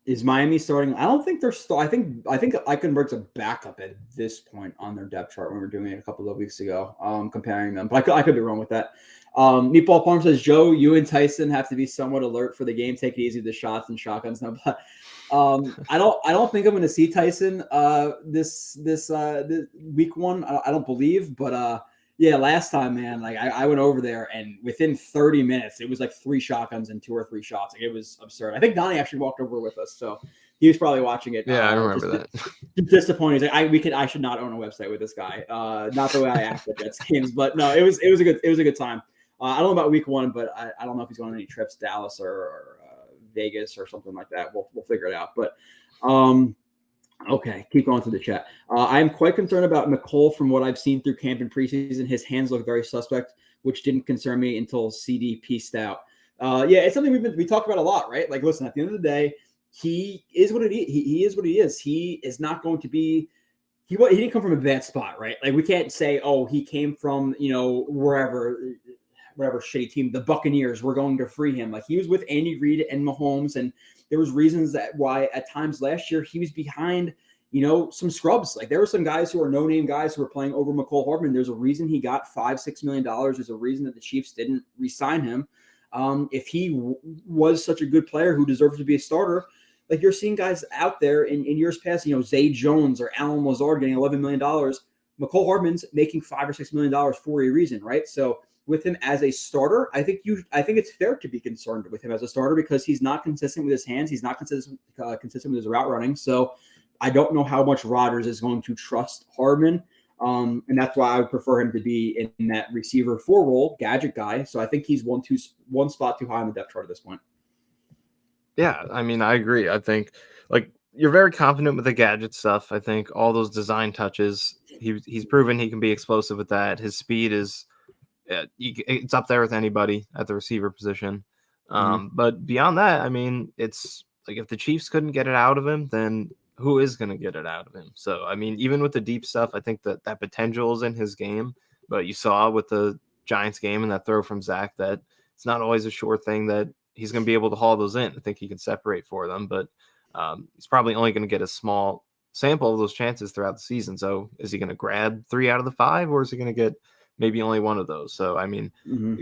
Is Miami starting? I don't think they're I think Eichenberg's a backup at this point on their depth chart when we were doing it a couple of weeks ago, comparing them. But I could be wrong with that. Meatball Palm says, Joe, you and Tyson have to be somewhat alert for the game. Take it easy with the shots and shotguns. No, but I don't think I'm going to see Tyson this week one. I don't believe, but yeah, last time, man, like I went over there and within 30 minutes, it was like 3 shotguns and 2 or 3 shots. Like it was absurd. I think Donnie actually walked over with us, so he was probably watching it.
Yeah, I remember that.
Disappointing. He's like, I should not own a website with this guy. Not the way I act at Jets games, but no, it was a good time. I don't know about week one, but I don't know if he's going on any trips, Dallas or Vegas or something like that. We'll figure it out. But okay, keep going through the chat. I am quite concerned about McCole from what I've seen through camp and preseason. His hands look very suspect, which didn't concern me until CD pieced out. Yeah, it's something we talked about a lot, right? Like, listen, at the end of the day, he is what he is what he is. He is not going to be. He didn't come from a bad spot, right? Like we can't say, oh, he came from whatever shitty team, the Buccaneers, we're going to free him. Like he was with Andy Reid and Mahomes, and there was reasons why at times last year he was behind, some scrubs. Like there were some guys who are no-name guys who were playing over McCole Hardman. There's a reason he got $5-6 million. There's a reason that the Chiefs didn't re-sign him. If he was such a good player who deserves to be a starter, like you're seeing guys out there in years past, Zay Jones or Alan Lazard getting $11 million. McCole Hardman's making $5 or $6 million for a reason, right? So with him as a starter, I think it's fair to be concerned with him as a starter because he's not consistent with his hands. He's not consistent with his route running. So I don't know how much Rodgers is going to trust Hardman. And that's why I would prefer him to be in that receiver 4 role, gadget guy. So I think he's one spot too high on the depth chart at this point.
Yeah, I mean, I agree. I think like you're very confident with the gadget stuff. I think all those design touches, he's proven he can be explosive with that. His speed is it's up there with anybody at the receiver position. But beyond that, I mean, it's like if the Chiefs couldn't get it out of him, then who is going to get it out of him? So, I mean, even with the deep stuff, I think that potential is in his game. But you saw with the Giants game and that throw from Zach that it's not always a sure thing that he's going to be able to haul those in. I think he can separate for them, but he's probably only going to get a small sample of those chances throughout the season. So is he going to grab 3 out of the 5 or is he going to get maybe only one of those? So, I mean,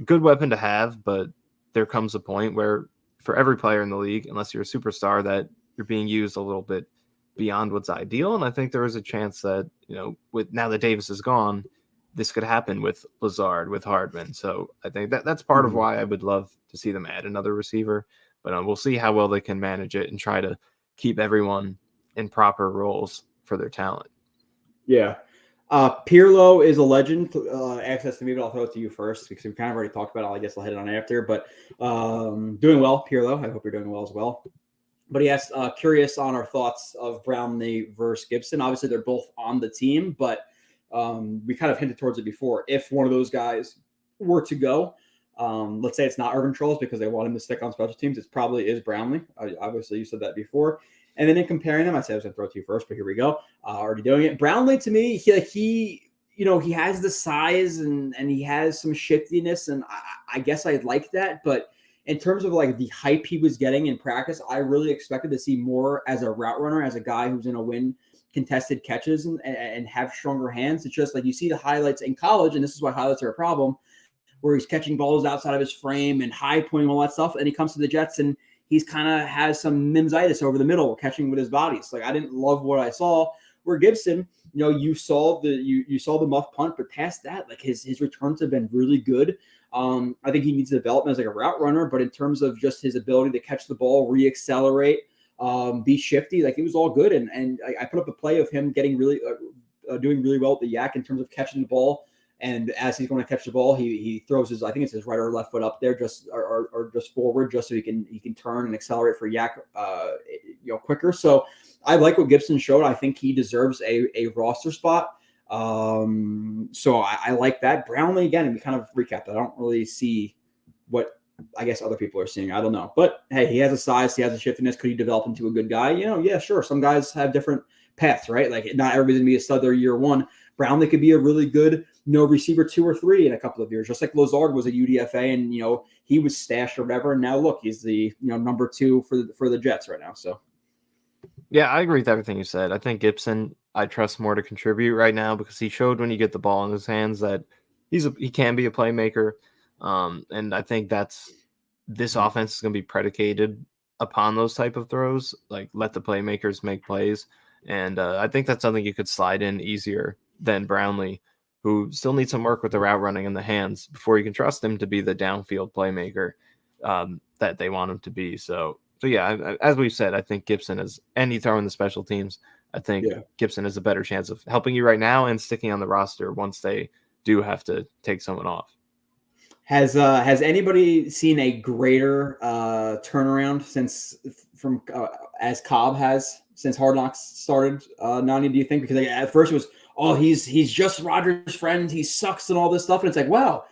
good weapon to have, but there comes a point where for every player in the league, unless you're a superstar, that you're being used a little bit beyond what's ideal. And I think there is a chance that, with now that Davis is gone, this could happen with Lazard, with Hardman. So I think that's part of why I would love to see them add another receiver, but we'll see how well they can manage it and try to keep everyone in proper roles for their talent.
Yeah. Pirlo is a legend. Access to me, but I'll throw it to you first because we kind of already talked about it. I guess I'll hit it on after, but doing well, Pirlo. I hope you're doing well as well. But he asked, curious on our thoughts of Brownlee versus Gibson. Obviously, they're both on the team, but we kind of hinted towards it before. If one of those guys were to go, let's say it's not Irvin Charles because they want him to stick on special teams, it probably is Brownlee. Obviously, you said that before. And then in comparing them, I said I was going to throw it to you first, but here we go. Already doing it. Brownlee, to me, he has the size and he has some shiftiness, and I guess I like that. But in terms of like the hype he was getting in practice, I really expected to see more as a route runner, as a guy who's going to win contested catches and have stronger hands. It's just like you see the highlights in college, and this is why highlights are a problem, where he's catching balls outside of his frame and high pointing all that stuff. And he comes to the Jets and he's kind of has some mimsitis over the middle, catching with his body. So like, I didn't love what I saw. Where Gibson, you saw the muff punt, but past that, like his returns have been really good. I think he needs development as like a route runner, but in terms of just his ability to catch the ball, re-accelerate, be shifty, like it was all good. And I put up a play of him getting really doing really well with the yak in terms of catching the ball. And as he's going to catch the ball, he throws his, I think it's his right or left foot up there, just or just forward, just so he can turn and accelerate for yak, quicker. So I like what Gibson showed. I think he deserves a roster spot. So I like that. Brownlee, again, we kind of recapped. I don't really see what I guess other people are seeing. I don't know, but hey, he has a size, he has a shiftiness. Could he develop into a good guy? Yeah, sure. Some guys have different paths, right? Like not everybody's gonna be a stud there year one. Brownlee could be a really good, receiver 2 or 3 in a couple of years, just like Lazard was a UDFA and, he was stashed or whatever. And now look, he's the, number 2 for the Jets right now. So.
Yeah, I agree with everything you said. I think Gibson, I trust more to contribute right now because he showed when you get the ball in his hands that he can be a playmaker. And I think this offense is going to be predicated upon those type of throws, like let the playmakers make plays. And I think that's something you could slide in easier than Brownlee, who still needs some work with the route running in the hands before you can trust him to be the downfield playmaker that they want him to be. So yeah, as we've said, I think Gibson is, and you throw in the special teams, I think Gibson has a better chance of helping you right now and sticking on the roster once they do have to take someone off.
Has anybody seen a greater turnaround as Cobb has since Hard Knocks started? Nani, do you think? Because at first it was, he's just Rodgers' friend, he sucks and all this stuff, and it's like, wow,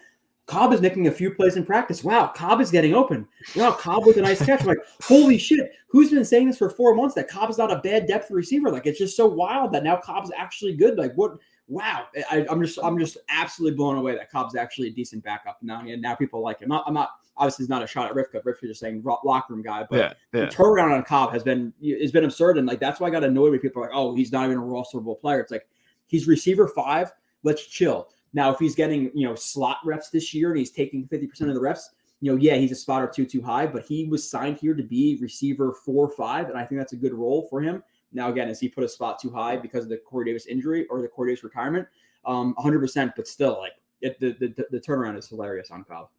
Cobb is making a few plays in practice. Wow, Cobb is getting open. Wow, Cobb with a nice catch. I'm like, holy shit, who's been saying this for 4 months that Cobb is not a bad depth receiver? Like, it's just so wild that now Cobb's actually good. Like, what? Wow, I'm just absolutely blown away that Cobb's actually a decent backup now. And now people like him. I'm not obviously it's not a shot at Rivka. Rivka's just saying locker room guy, but the turnaround on Cobb has been absurd. And like that's why I got annoyed when people are like, oh, he's not even a rosterable player. It's like he's receiver 5. Let's chill. Now, if he's getting, slot reps this year and he's taking 50% of the reps, he's a spot or two too high, but he was signed here to be receiver 4-5, and I think that's a good role for him. Now, again, has he put a spot too high because of the Corey Davis injury or the Corey Davis retirement? 100%, but still, like the turnaround is hilarious on Cobb.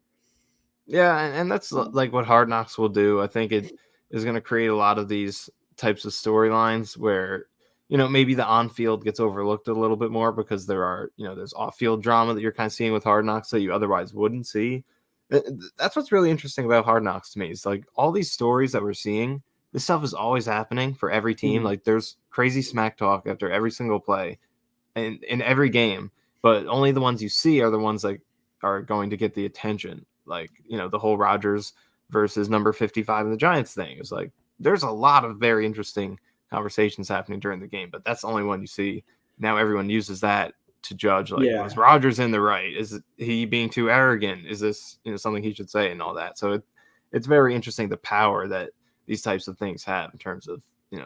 Yeah, and that's like what Hard Knocks will do. I think it is going to create a lot of these types of storylines where maybe the on-field gets overlooked a little bit more because there's off-field drama that you're kind of seeing with Hard Knocks that you otherwise wouldn't see. That's what's really interesting about Hard Knocks to me. It's like all these stories that we're seeing, this stuff is always happening for every team. Mm-hmm. Like there's crazy smack talk after every single play in every game, but only the ones you see are the ones that are going to get the attention. Like, the whole Rodgers versus number 55 in the Giants thing is like, there's a lot of very interesting conversations happening during the game, but that's the only one you see. Now everyone uses that to judge, like, was Rodgers in the right? Is he being too arrogant? Is this something he should say and all that? So it's very interesting the power that these types of things have in terms of,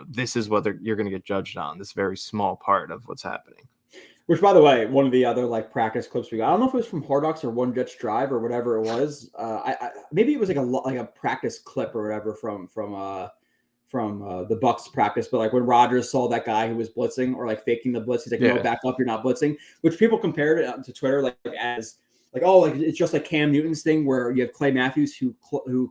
this is what you're going to get judged on, this very small part of what's happening.
Which, by the way, one of the other practice clips we got, I don't know if it was from Hard Knocks or One Jets Drive or whatever it was. Maybe it was like a practice clip or whatever from the Bucs practice, but like when Rodgers saw that guy who was blitzing or faking the blitz, he's like, no, back up, you're not blitzing, which people compared it to Twitter as it's just like Cam Newton's thing where you have Clay Matthews who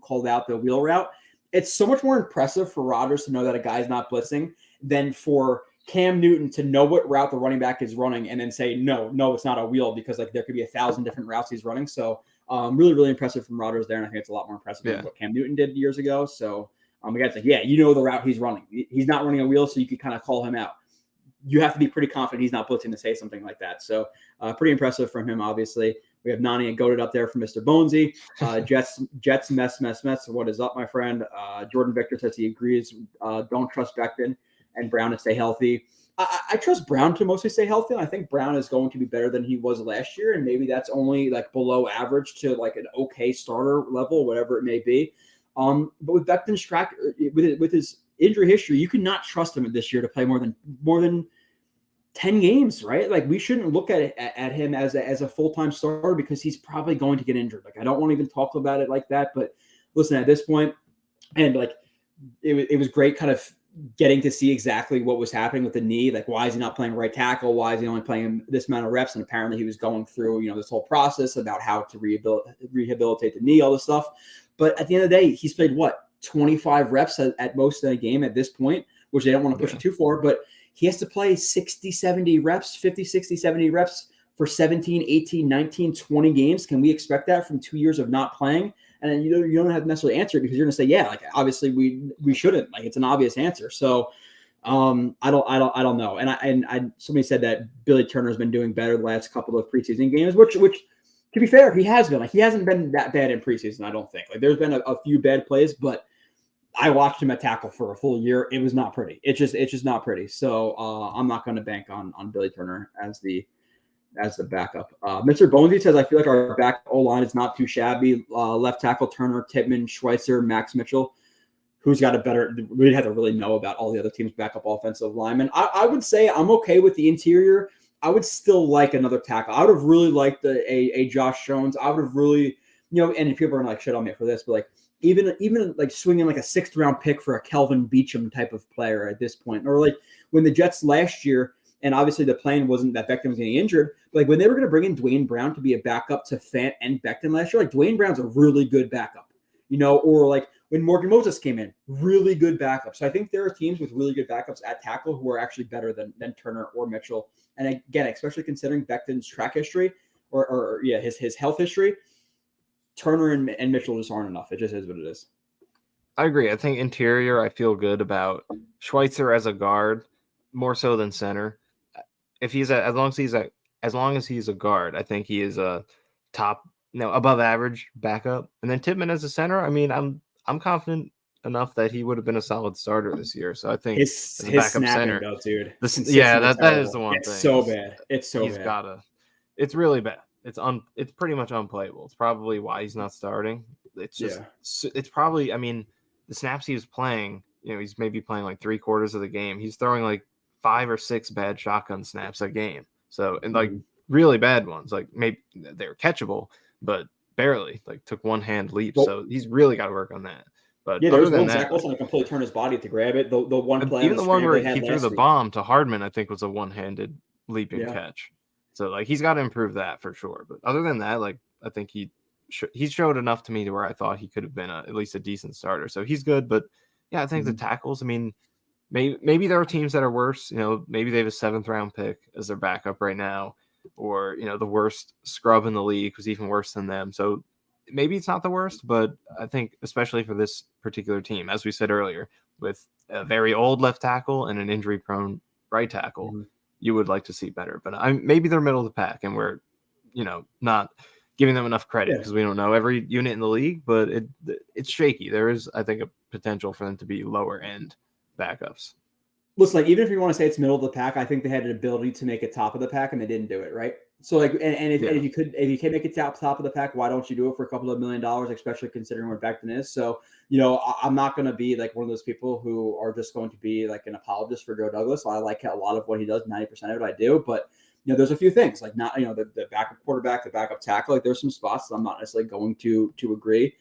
called out the wheel route. It's so much more impressive for Rodgers to know that a guy's not blitzing than for Cam Newton to know what route the running back is running and then say, no, it's not a wheel, because there could be 1,000 different routes he's running. So really, really impressive from Rodgers there. And I think it's a lot more impressive than what Cam Newton did years ago. So again, it's like, the route he's running. He's not running a wheel, so you could kind of call him out. You have to be pretty confident he's not blitzing to say something like that. So pretty impressive from him, obviously. We have Nani and Goated up there from Mr. Bonesy. Jets mess. What is up, my friend? Jordan Victor says he agrees. Don't trust Becton and Brown to stay healthy. I trust Brown to mostly stay healthy, and I think Brown is going to be better than he was last year, and maybe that's only below average to an okay starter level, whatever it may be. But with Becton's track, with his injury history, you cannot trust him this year to play more than 10 games, right? Like we shouldn't look at him as a full-time starter because he's probably going to get injured. Like I don't want to even talk about it like that, but listen, at this point, and like it was great kind of getting to see exactly what was happening with the knee. Like why is he not playing right tackle? Why is he only playing this amount of reps? And apparently he was going through, this whole process about how to rehabilitate the knee, all this stuff. But at the end of the day, he's played 25 reps at most in a game at this point, which they don't want to push it too far, but he has to play 60, 70 reps, 50, 60, 70 reps for 17, 18, 19, 20 games. Can we expect that from 2 years of not playing? And then you don't have to necessarily answer it because you're going to say, yeah, like obviously we shouldn't. Like it's an obvious answer. So I don't know. And somebody said that Billy Turner has been doing better the last couple of preseason games, which to be fair, he has been. Like he hasn't been that bad in preseason, I don't think. Like there's been a few bad plays, but I watched him at tackle for a full year. It was not pretty. It's just not pretty. So I'm not going to bank on Billy Turner as the backup. Mr. Bonesy says, I feel like our back O-line is not too shabby. Left tackle, Turner, Tippmann, Schweitzer, Max Mitchell. Who's got a better – we'd have to really know about all the other teams' backup offensive linemen. I would say I'm okay with the interior. I would still like another tackle. I would have really liked a Josh Jones. I would have really – and people are going to shit on me for this, but like even like swinging like a 6th round pick for a Kelvin Beachum type of player at this point. Or like when the Jets last year – and obviously the plan wasn't that Becton was getting injured. But like when they were going to bring in Dwayne Brown to be a backup to Fant and Becton last year, like Dwayne Brown's a really good backup, or like when Morgan Moses came in, really good backup. So I think there are teams with really good backups at tackle who are actually better than Turner or Mitchell. And again, especially considering Becton's track history or his health history, Turner and Mitchell just aren't enough. It just is what it is.
I agree. I think interior, I feel good about Schweitzer as a guard more so than center. If he's as long as he's a guard, I think he is a top, above average backup. And then Tippmann as a center, I mean, I'm confident enough that he would have been a solid starter this year. So I think
his
backup
snapping
center,
though, dude.
that is the one
it's
thing.
So bad. It's so
he's
bad.
It's really bad. It's pretty much unplayable. It's probably why he's not starting. It's just it's probably, I mean, the snaps he was playing, he's maybe playing like 3/4 of the game. He's throwing like 5 or 6 bad shotgun snaps a game. So, and like really bad ones, like maybe they're catchable, but barely, like took one hand leap. So he's really got to work on that. But
yeah, there was one Zach Wilson that completely turned his body to grab it. The one play,
even the one where he threw the bomb to Hardman, I think was a one-handed leaping catch. So like he's got to improve that for sure. But other than that, like I think he showed enough to me to where I thought he could have been at least a decent starter. So he's good. But yeah, I think the tackles, I mean, maybe there are teams that are worse. Maybe they have a 7th round pick as their backup right now, or the worst scrub in the league was even worse than them. So maybe it's not the worst, but I think especially for this particular team, as we said earlier, with a very old left tackle and an injury-prone right tackle, you would like to see better. But maybe they're middle of the pack, and we're not giving them enough credit because we don't know every unit in the league. But it's shaky. There is, I think, a potential for them to be lower end backups.
Listen, like even if you want to say it's middle of the pack, I think they had an ability to make it top of the pack and they didn't do it, right? So like, and if you can make it top of the pack, why don't you do it for a couple of $1 million, especially considering where Becton is? So, I'm not going to be like one of those people who are just going to be like an apologist for Joe Douglas. I like a lot of what he does, 90% of it I do, but there's a few things like not, the backup quarterback, the backup tackle, like there's some spots that I'm not necessarily going to agree.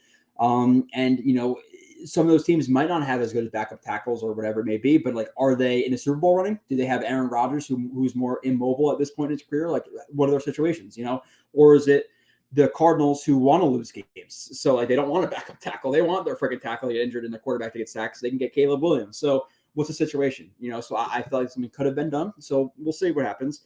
Some of those teams might not have as good as backup tackles or whatever it may be, but like, are they in a Super Bowl running? Do they have Aaron Rodgers who's more immobile at this point in his career? Like, what are their situations, or is it the Cardinals who want to lose games? So like, they don't want a backup tackle. They want their freaking tackle to get injured and their quarterback to get sacked so they can get Caleb Williams. So what's the situation? So I feel like something could have been done. So we'll see what happens.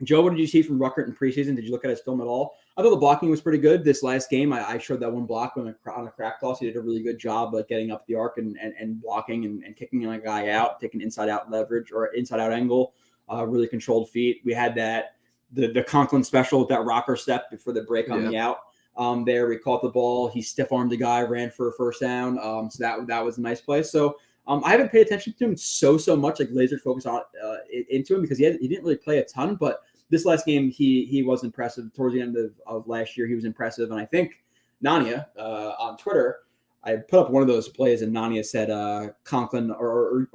Joe, what did you see from Ruckert in preseason? Did you look at his film at all? I thought the blocking was pretty good. This last game, I showed that one block on a crack toss. He did a really good job like getting up the arc and blocking and kicking a guy out, taking inside out leverage or inside out angle, really controlled feet. We had the Conklin special with that rocker step before the break on the out. There we caught the ball. He stiff armed the guy, ran for a first down. So that was a nice play. So I haven't paid attention to him so much, like laser focus on into him because he didn't really play a ton, but this last game, he was impressive. Towards the end of last year, he was impressive. And I think Nania on Twitter, I put up one of those plays, and Nania said Conklin or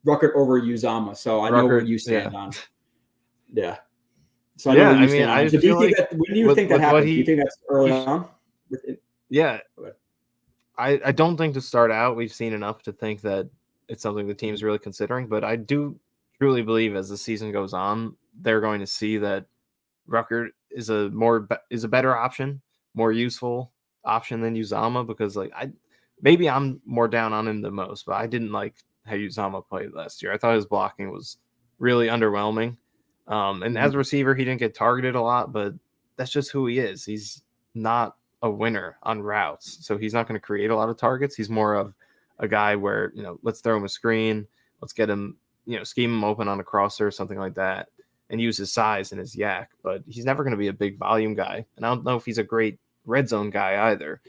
Ruckert over Uzama. So I know where
Ruckert,
you stand
yeah.
on. Yeah. So I know where you stand on. So do you think that when do you think that happens? Do you think that's early on?
Yeah. I don't think to start out we've seen enough to think that it's something the team's really considering, but I do truly believe as the season goes on, they're going to see that Ruckert is a better option, more useful option than Uzama, because like maybe I'm more down on him than most, but I didn't like how Uzama played last year. I thought his blocking was really underwhelming. And as a receiver, he didn't get targeted a lot, but that's just who he is. He's not a winner on routes, so he's not going to create a lot of targets. He's more of a guy where, let's throw him a screen, let's get him, scheme him open on a crosser or something like that, and use his size and his yak. But he's never going to be a big volume guy, and I don't know if he's a great red zone guy either,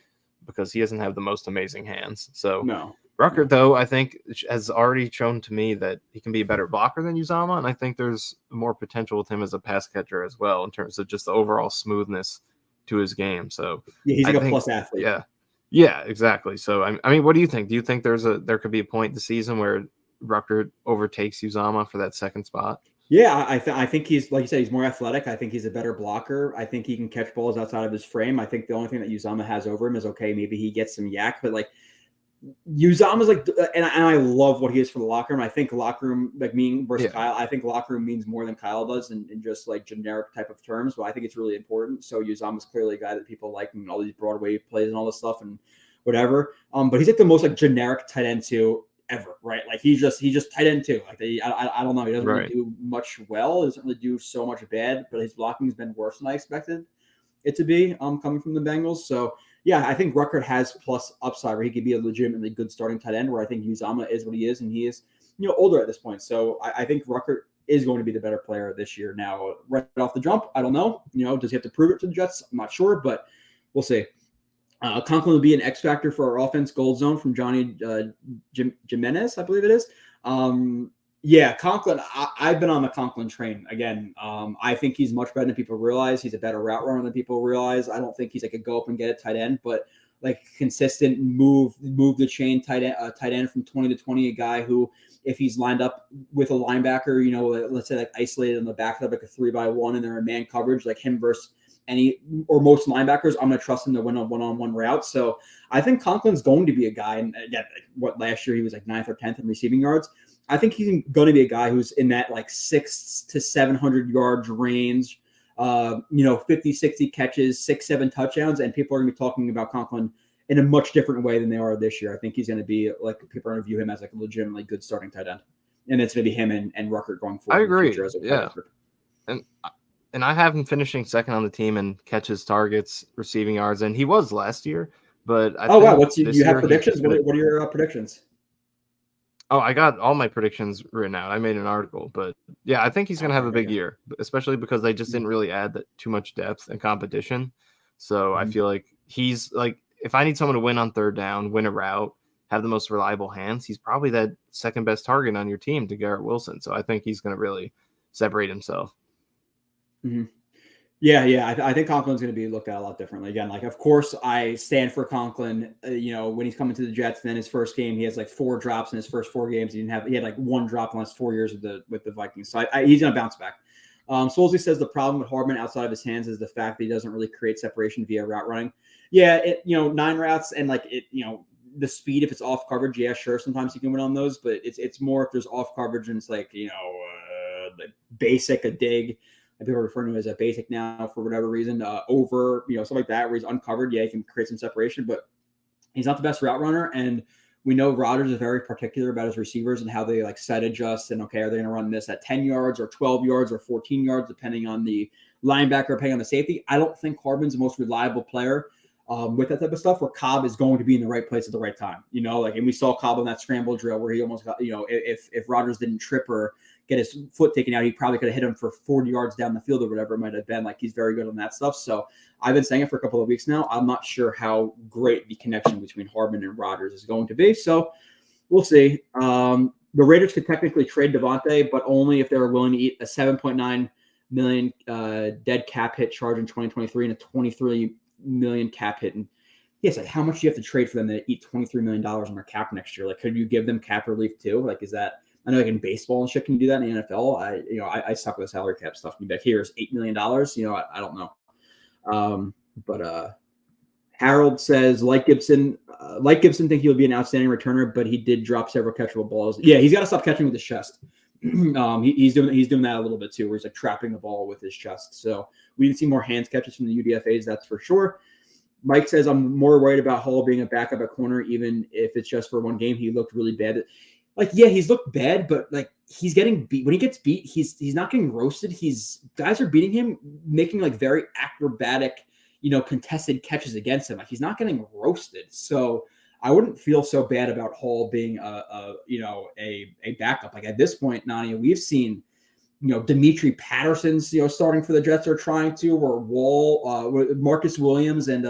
because he doesn't have the most amazing hands. So
No.
Ruckert, though, I think has already shown to me that he can be a better blocker than Uzama, and I think there's more potential with him as a pass catcher as well in terms of just the overall smoothness to his game. So
yeah, he's like a plus athlete.
Yeah, exactly. So I mean, what do you think? Do you think there could be a point in the season where Ruckert overtakes Uzama for that second spot?
Yeah, I think he's, like you said, he's more athletic. I think he's a better blocker. I think he can catch balls outside of his frame. I think the only thing that Uzama has over him is, okay, maybe he gets some yak, but like Uzama's like, and I love what he is for the locker room. I think locker room, like me versus Kyle, I think locker room means more than Kyle does in just like generic type of terms, but I think it's really important. So Uzama's clearly a guy that people like, and all these Broadway plays and all this stuff and whatever. But he's like the most like generic tight end too ever, right? Like he's just tight end too. Like I don't know. He doesn't really do much well. He doesn't really do so much bad, but his blocking has been worse than I expected it to be coming from the Bengals. So yeah, I think Ruckert has plus upside where he could be a legitimately good starting tight end, where I think Uzama is what he is, and he is, older at this point. So I think Ruckert is going to be the better player this year. Now, right off the jump, I don't know. Does he have to prove it to the Jets? I'm not sure, but we'll see. Conklin will be an X factor for our offense. Gold zone from Johnny Jimenez, I believe it is. Yeah, Conklin. I've been on the Conklin train again. I think he's much better than people realize. He's a better route runner than people realize. I don't think he's like a go up and get a tight end, but like consistent move the chain tight end from 20 to 20. A guy who, if he's lined up with a linebacker, let's say like isolated in the back of like a 3-by-1 and they're in man coverage, like him versus any or most linebackers, I'm going to trust him to win a one-on-one route. So I think Conklin's going to be a guy. And again, last year he was like 9th or 10th in receiving yards. I think he's going to be a guy who's in that like 600 to 700 yards range, 50, 60 catches, 6-7 touchdowns. And people are going to be talking about Conklin in a much different way than they are this year. I think he's going to be like, people are going to view him as like a legitimately good starting tight end. And it's going to be him and Ruckert going forward.
I agree. And I have him finishing second on the team in catches, targets, receiving yards. And he was last year, but
wow. You have predictions? What are your predictions?
Oh, I got all my predictions written out. I made an article, but yeah, I think he's going to have a big year, especially because they just didn't really add too much depth and competition. So I feel like he's like, if I need someone to win on third down, win a route, have the most reliable hands, he's probably that second best target on your team to Garrett Wilson. So I think he's going to really separate himself.
Mm-hmm. Yeah. I think Conklin's going to be looked at a lot differently. Again, like, of course, I stand for Conklin. When he's coming to the Jets, then his first game, he has like 4 drops in his first 4 games. He had like 1 drop in the last 4 years with the Vikings. So he's going to bounce back. Solzy says the problem with Hardman outside of his hands is the fact that he doesn't really create separation via route running. Yeah, 9 routes and like it, the speed, if it's off coverage, yeah, sure, sometimes you can win on those, but it's more if there's off coverage and it's like, the basic, a dig. People are referring to it as a basic now for whatever reason, over, stuff like that, where he's uncovered. Yeah, he can create some separation, but he's not the best route runner. And we know Rodgers is very particular about his receivers and how they like set adjust. And okay, are they going to run this at 10 yards or 12 yards or 14 yards, depending on the linebacker, depending on the safety? I don't think Hardman's the most reliable player with that type of stuff, where Cobb is going to be in the right place at the right time. And we saw Cobb on that scramble drill where he almost got, if Rodgers didn't trip or get his foot taken out, he probably could have hit him for 40 yards down the field or whatever it might have been. Like, he's very good on that stuff. So I've been saying it for a couple of weeks now. I'm not sure how great the connection between Hardman and Rodgers is going to be. So we'll see. The Raiders could technically trade Devontae, but only if they were willing to eat a $7.9 million dead cap hit charge in 2023 and a $23 million cap hit. And yes, like, how much do you have to trade for them to eat $23 million on their cap next year? Like, could you give them cap relief too? Like, is that I know like in baseball and shit can do that in the NFL. I suck with the salary cap stuff. Be like, here's $8 million. I don't know. But Harold says, like Gibson, think he'll be an outstanding returner, but he did drop several catchable balls. Yeah, he's got to stop catching with his chest. He's doing that a little bit too, where he's like trapping the ball with his chest. So we need to see more hands catches from the UDFAs, that's for sure. Mike says, I'm more worried about Hall being a backup at corner, even if it's just for one game. He looked really bad. Like, yeah, he's looked bad, but like he's getting beat. When he gets beat, he's not getting roasted. Guys are beating him, making like very acrobatic, contested catches against him. Like he's not getting roasted. So I wouldn't feel so bad about Hall being a backup. Like at this point, Nani, we've seen, Dimitri Patterson's, starting for the Jets are trying to, or Wall, Marcus Williams and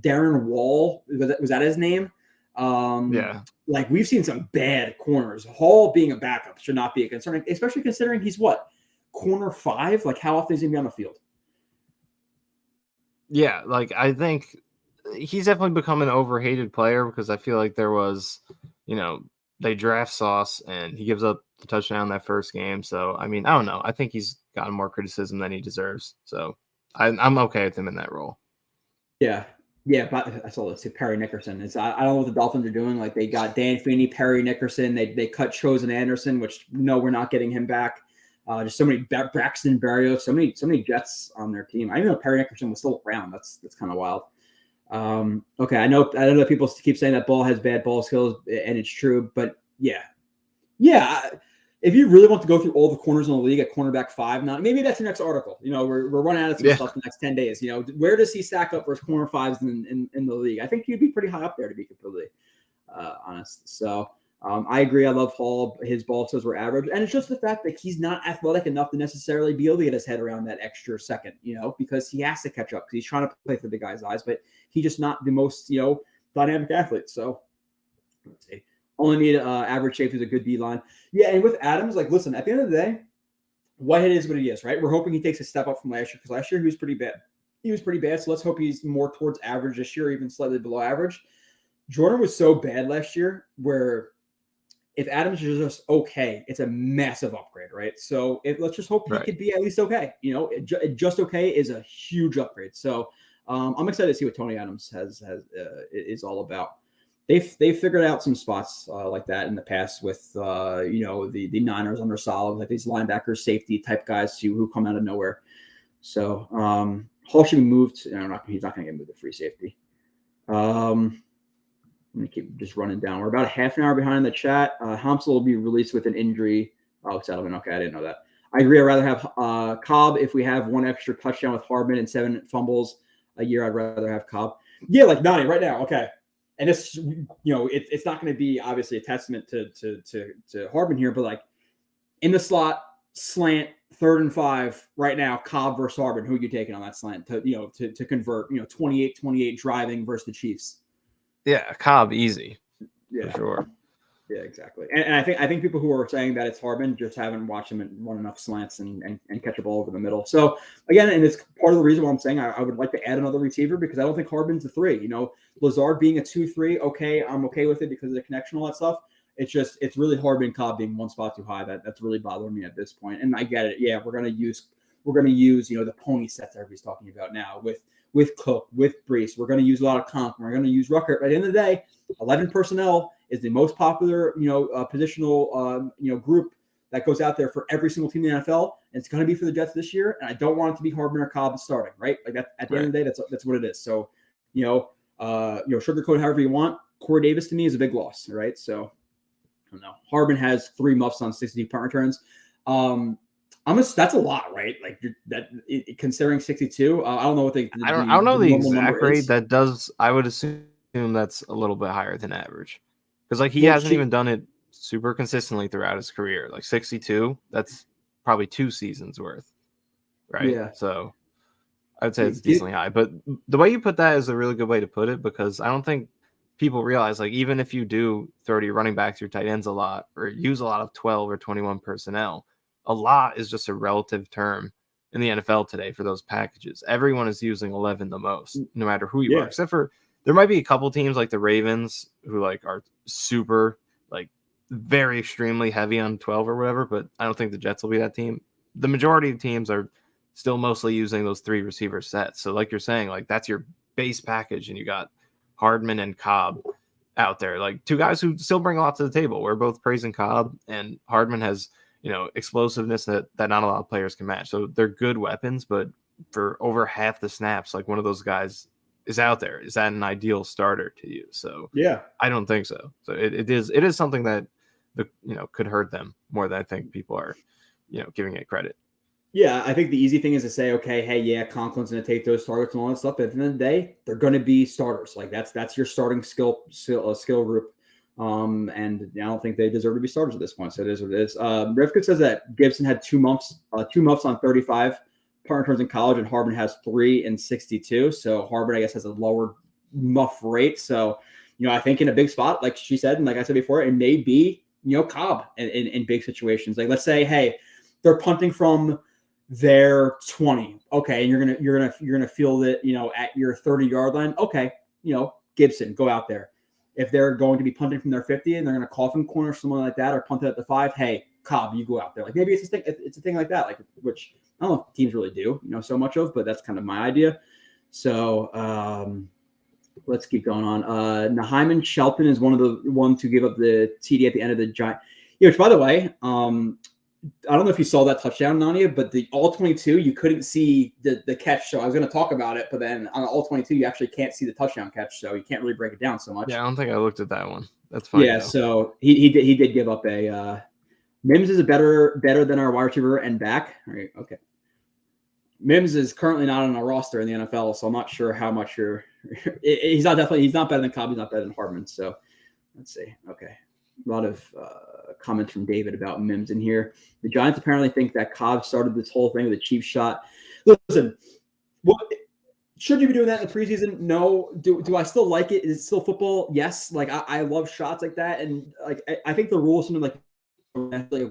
Darren Wall. Was that his name?
Yeah.
Like we've seen some bad corners. Hall being a backup should not be a concern, especially considering he's corner 5? Like how often is he going to be on the field?
Yeah, like I think he's definitely become an overhated player because I feel like there was, they draft Sauce and he gives up the touchdown that first game. So, I mean, I don't know. I think he's gotten more criticism than he deserves. So I'm okay with him in that role.
Yeah. Yeah, but I saw this too. Perry Nickerson. I don't know what the Dolphins are doing. Like they got Dan Feeney, Perry Nickerson. They cut Chosen Anderson, which no, we're not getting him back. Just so many Braxton Berrios, so many Jets on their team. I didn't know Perry Nickerson was still around. That's kind of wild. Okay, I know that people keep saying that Ball has bad ball skills, and it's true. But yeah. If you really want to go through all the corners in the league at cornerback 5, now maybe that's your next article. We're running out of some stuff the next 10 days. Where does he stack up versus corner 5s in the league? I think he'd be pretty high up there, to be completely honest. So I agree. I love Hall. His ball skills were average, and it's just the fact that he's not athletic enough to necessarily be able to get his head around that extra second. Because he has to catch up because he's trying to play for the guy's eyes, but he's just not the most dynamic athlete. So let's see. Only need average safety with a good D line. Yeah, and with Adams, like, listen, at the end of the day, Whitehead is what he is, right? We're hoping he takes a step up from last year because last year he was pretty bad. So let's hope he's more towards average this year, even slightly below average. Jordan was so bad last year where if Adams is just okay, it's a massive upgrade, right? So let's just hope he could be at least okay. Just okay is a huge upgrade. So I'm excited to see what Tony Adams is all about. They've figured out some spots like that in the past with the Niners under solid, like these linebackers, safety type guys who come out of nowhere. So Hall should be moved. He's not going to get moved to free safety. I'm going to keep just running down. We're about a half an hour behind in the chat. Hampsel will be released with an injury. Oh, settlement. Okay, I didn't know that. I agree. I'd rather have Cobb if we have one extra touchdown with Hardman and 7 fumbles a year. I'd rather have Cobb. Yeah, like Nani right now. Okay. And this, it's not going to be obviously a testament to Hardman here, but like in the slot, slant, 3rd and 5 right now, Cobb versus Hardman. Who are you taking on that slant to convert? 28-28 driving versus the Chiefs.
Yeah, Cobb easy.
Yeah,
for sure.
Yeah, exactly. And I think people who are saying that it's Hardman just haven't watched him run enough slants and catch a ball over the middle. So again, and it's part of the reason why I'm saying I would like to add another receiver because I don't think Hardman's a 3. Lazard being a 2-3, okay, I'm okay with it because of the connection, all that stuff. It's really Hardman Cobb being one spot too high. That's really bothering me at this point. And I get it. Yeah, we're gonna use the pony sets everybody's talking about now with Cook, with Brees. We're going to use a lot of Conklin. We're going to use Rucker. At the end of the day, 11 personnel is the most popular, positional, group that goes out there for every single team in the NFL. And it's going to be for the Jets this year. And I don't want it to be Hardman or Cobb starting, right? Like that, at the end of the day, that's what it is. So, sugarcoat however you want. Corey Davis to me is a big loss, right? So, I don't know. Hardman has 3 muffs on 60 punt returns. That's a lot, right? Like considering 62. I don't know what they.
I don't know the exact rate that does. I would assume that's a little bit higher than average because like he hasn't even done it super consistently throughout his career. Like 62, that's probably 2 seasons worth, right? Yeah. So I'd say it's decently high. But the way you put that is a really good way to put it because I don't think people realize like even if you do 30 running backs, your tight ends a lot, or use a lot of 12 or 21 personnel. A lot is just a relative term in the NFL today for those packages. Everyone is using 11 the most, no matter who you are, except for there might be a couple teams like the Ravens who like are super like very extremely heavy on 12 or whatever, but I don't think the Jets will be that team. The majority of teams are still mostly using those 3 receiver sets. So like you're saying, like that's your base package, and you got Hardman and Cobb out there, like 2 guys who still bring a lot to the table. We're both praising Cobb, and Hardman has, explosiveness that not a lot of players can match. So they're good weapons, but for over half the snaps, like one of those guys is out there. Is that an ideal starter to you? So
Yeah,
I don't think so. So it is something that could hurt them more than I think people are, giving it credit.
Yeah, I think the easy thing is to say, okay, hey, yeah, Conklin's going to take those targets and all that stuff. But at the end of the day, they're going to be starters. Like that's your starting skill group. And I don't think they deserve to be starters at this point. So it is what it is. Rivka says that Gibson had 2 muffs on 35 punt returns in college, and Hardman has 3 in 62. So Hardman, I guess, has a lower muff rate. So, I think in a big spot, like she said, and like I said before, it may be, Cobb in big situations. Like let's say, hey, they're punting from their 20. Okay, and you're gonna field it, at your 30-yard line. Okay, Gibson, go out there. If they're going to be punting from their 50 and they're gonna call from corner, something like that, or punt it at the 5, hey, Cobb, you go out there. Like maybe it's a thing like that, like which I don't know if teams really do, so much of, but that's kind of my idea. So let's keep going on. Naheim Shelton is one of the ones who gave up the TD at the end of the Giant. Which, by the way, I don't know if you saw that touchdown, Nania, but the all 22, you couldn't see the catch. So I was going to talk about it, but then on all 22, you actually can't see the touchdown catch. So you can't really break it down so much.
Yeah, I don't think I looked at that one. That's fine.
Yeah, so he did give up a Mims is a better than our wide receiver and back. All right, okay. Mims is currently not on a roster in the NFL, so I'm not sure how much you're. He's not better than Cobb. He's not better than Hardman. So let's see. Okay, a lot of comments from David about Mims in here. The Giants apparently think that Cobb started this whole thing with a cheap shot. Listen, should you be doing that in the preseason? No. Do I still like it? Is it still football? Yes. Like I love shots like that, and like I think the rule is something like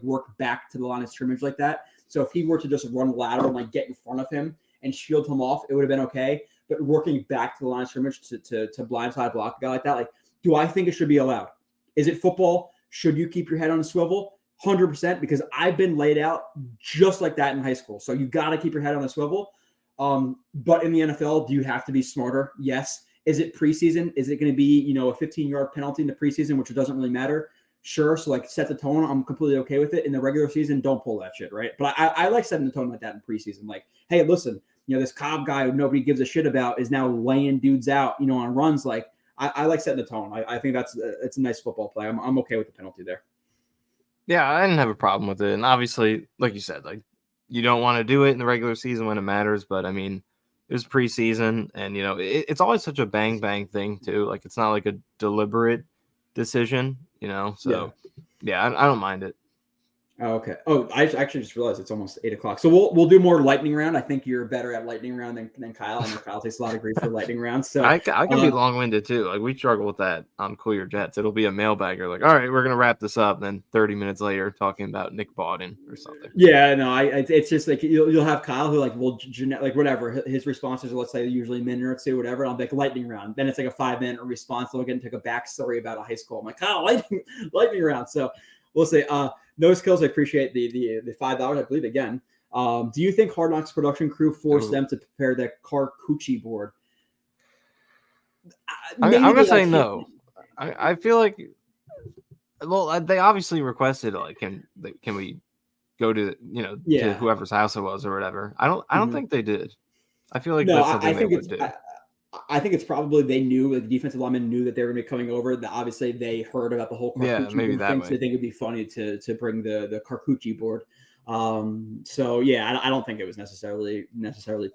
work back to the line of scrimmage like that. So if he were to just run lateral and like get in front of him and shield him off, it would have been okay. But working back to the line of scrimmage to blindside block a guy like that, like, do I think it should be allowed? Is it football? Should you keep your head on a swivel? 100%, because I've been laid out just like that in high school. So you got to keep your head on a swivel. But in the NFL, do you have to be smarter? Yes. Is it preseason? Is it going to be, a 15-yard penalty in the preseason, which doesn't really matter? Sure. So like set the tone. I'm completely okay with it. In the regular season, don't pull that shit, right? But I like setting the tone like that in preseason. Like, hey, listen, this Cobb guy who nobody gives a shit about is now laying dudes out, on runs. Like I like setting the tone. I think it's a nice football play. I'm okay with the penalty there. Yeah,
I didn't have a problem with it. And obviously, like you said, like you don't want to do it in the regular season when it matters. But I mean, it was preseason, and it's always such a bang thing too. Like it's not like a deliberate decision, So yeah, I don't mind it.
Oh, okay. Oh, I actually just realized it's almost 8:00. So we'll do more lightning round. I think you're better at lightning round than Kyle. I know Kyle takes a lot of grief for lightning round. So
I can be long-winded too. Like we struggle with that on Cool Your Jets. It'll be a mailbagger. Like, all right, we're gonna wrap this up. And then 30 minutes later, talking about Nick Bawden or something.
Yeah, no, it's just like you'll have Kyle who like will like whatever his responses are. Let's say usually a minute or two, whatever. And I'll be like lightning round. Then it's like a 5-minute response. They'll get into a backstory about a high school. I'm like, Kyle, lightning round. So we'll say no skills. I appreciate the $5. I believe again. Do you think Hard Knocks production crew forced them to prepare the Carcucci board?
I'm gonna say no. I feel like, well, they obviously requested like, can we go to to whoever's house it was or whatever. I don't think they did. I feel like that's something they would do.
I think it's probably they knew, the defensive linemen knew that they were going to be coming over. Obviously, they heard about the whole Carcucci
maybe
thing,
way.
so they think it'd be funny to bring the Carcucci board. So yeah, I don't think it was necessarily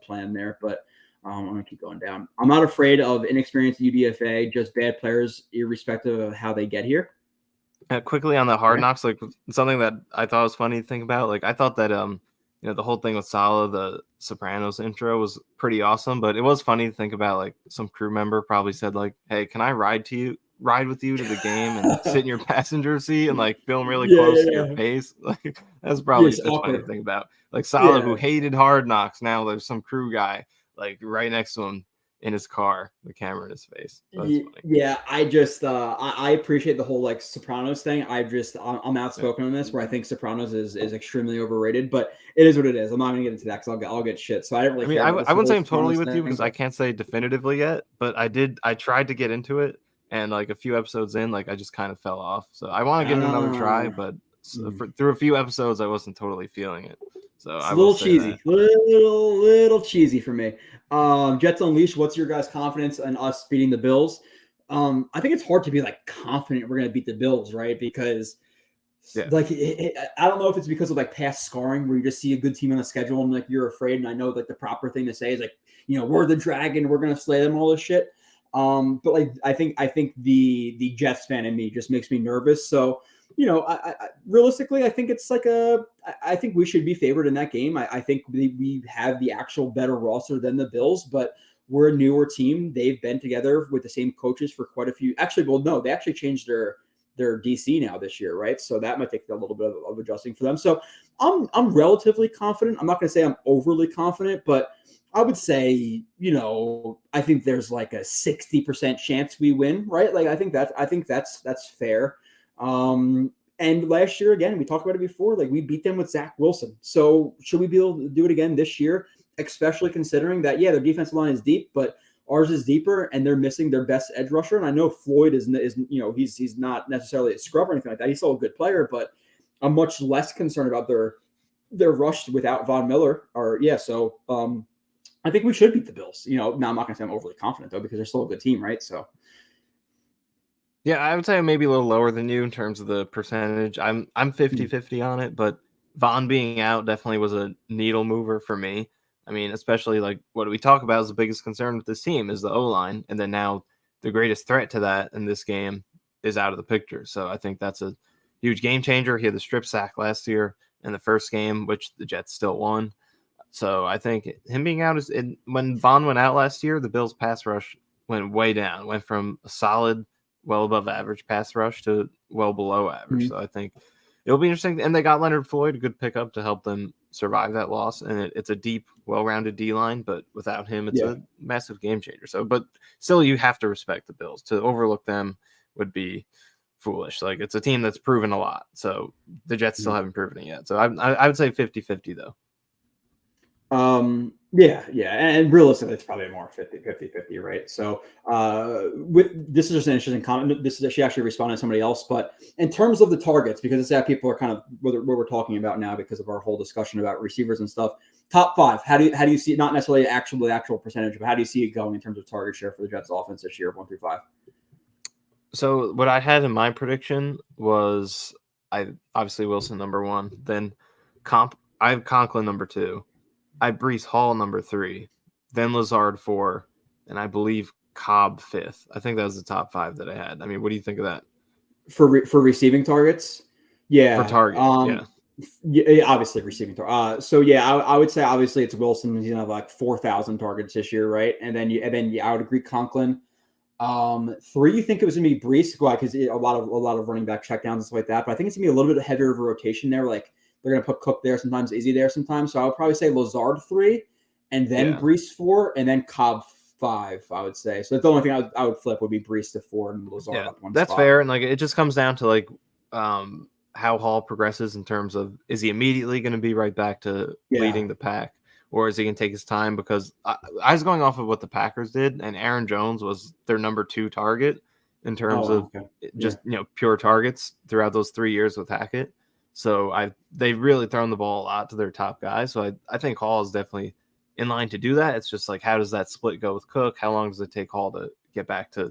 planned there, but I'm going to keep going down. I'm not afraid of inexperienced UDFA, just bad players, irrespective of how they get here.
Quickly on the Hard Knocks, like something that I thought was funny to think about. Like I thought that the whole thing with Saleh, the Sopranos intro was pretty awesome, but it was funny to think about like some crew member probably said like, hey, can I ride with you to the game and sit in your passenger seat and like film really close to your face? Like that's probably just funny to think about. Like Saleh, who hated Hard Knocks, now there's some crew guy like right next to him in his car, the camera in his face. That's funny.
Yeah, I just I appreciate the whole like Sopranos thing. I'm outspoken on this, where I think Sopranos is extremely overrated, but it is what it is. I'm not gonna get into that because I'll get shit. So I don't really.
I mean,
care
I
about this
wouldn't say
whole
I'm totally
Sopranos
with you
thing,
because I
but-
can't say definitively yet, but I tried to get into it, and like a few episodes in, like I just kind of fell off. So I want to give it another try, but through a few episodes, I wasn't totally feeling it. So
It's
I
a
will
little
say
cheesy, little cheesy for me. Jets Unleashed. What's your guys' confidence in us beating the Bills? I think it's hard to be like confident we're gonna beat the Bills, right? Because like I don't know if it's because of like past scarring where you just see a good team on the schedule and like you're afraid. And I know like the proper thing to say is like, we're the dragon, we're gonna slay them, all this shit. But like I think the Jets fan in me just makes me nervous. So I realistically, I think it's like I think we should be favored in that game. I think we have the actual better roster than the Bills, but we're a newer team. They've been together with the same coaches for quite a few. Actually, well, no, they actually changed their DC now this year, right? So that might take a little bit of adjusting for them. So I'm relatively confident. I'm not going to say I'm overly confident, but I would say, I think there's like a 60% chance we win, right? Like I think that's fair. And last year, again, we talked about it before, like we beat them with Zach Wilson. So should we be able to do it again this year, especially considering that, their defensive line is deep, but ours is deeper and they're missing their best edge rusher. And I know Floyd is he's not necessarily a scrub or anything like that. He's still a good player, but I'm much less concerned about their rush without Von Miller So, I think we should beat the Bills. Now I'm not going to say I'm overly confident though, because they're still a good team, right? So.
Yeah, I would say I'm maybe a little lower than you in terms of the percentage. I'm 50-50 on it, but Von being out definitely was a needle mover for me. I mean, especially like what we talk about is the biggest concern with this team is the O-line, and then now the greatest threat to that in this game is out of the picture. So I think that's a huge game changer. He had the strip sack last year in the first game, which the Jets still won. So I think him being out when Von went out last year, the Bills' pass rush went way down, went from a solid, well above average pass rush to well below average.
Mm-hmm.
So I think it'll be interesting. And they got Leonard Floyd, a good pickup to help them survive that loss. And it's a deep, well-rounded D-line, but without him, it's a massive game changer. So, but still, you have to respect the Bills. To overlook them would be foolish. Like, it's a team that's proven a lot. So the Jets still haven't proven it yet. So I would say 50-50, though.
And realistically, it's probably more 50-50, right? So this is just an interesting comment. She actually responded to somebody else, but in terms of the targets, because it's that people are kind of what we're talking about now because of our whole discussion about receivers and stuff. Top 5, how do you see it? Not necessarily actual percentage, but how do you see it going in terms of target share for the Jets offense this year, 1 through 5?
So what I had in my prediction was obviously Wilson number 1, then I have Conklin number 2. I had Breece Hall number 3, then Lazard 4, and I believe Cobb 5th. I think that was the top 5 that I had. I mean, what do you think of that?
For receiving targets? Yeah.
For target,
yeah, obviously receiving target. I would say obviously it's Wilson. He's gonna have like 4,000 targets this year, right? And then I would agree Conklin. 3, you think it was gonna be Breece? Because a lot of running back checkdowns and stuff like that. But I think it's gonna be a little bit heavier of a rotation there. Like they're gonna put Cook there sometimes, Izzy there sometimes. So I would probably say Lazard 3, and then Breece 4, and then Cobb 5. I would say. So that's the only thing I would flip would be Breece to 4 and Lazard up 1
that's
spot.
fair. And like it just comes down to like how Hall progresses in terms of is he immediately going to be right back to leading the pack, or is he going to take his time? Because I was going off of what the Packers did, and Aaron Jones was their number 2 target in terms of just pure targets throughout those 3 years with Hackett. So they've really thrown the ball a lot to their top guys. So I think Hall is definitely in line to do that. It's just like, how does that split go with Cook? How long does it take Hall to get back to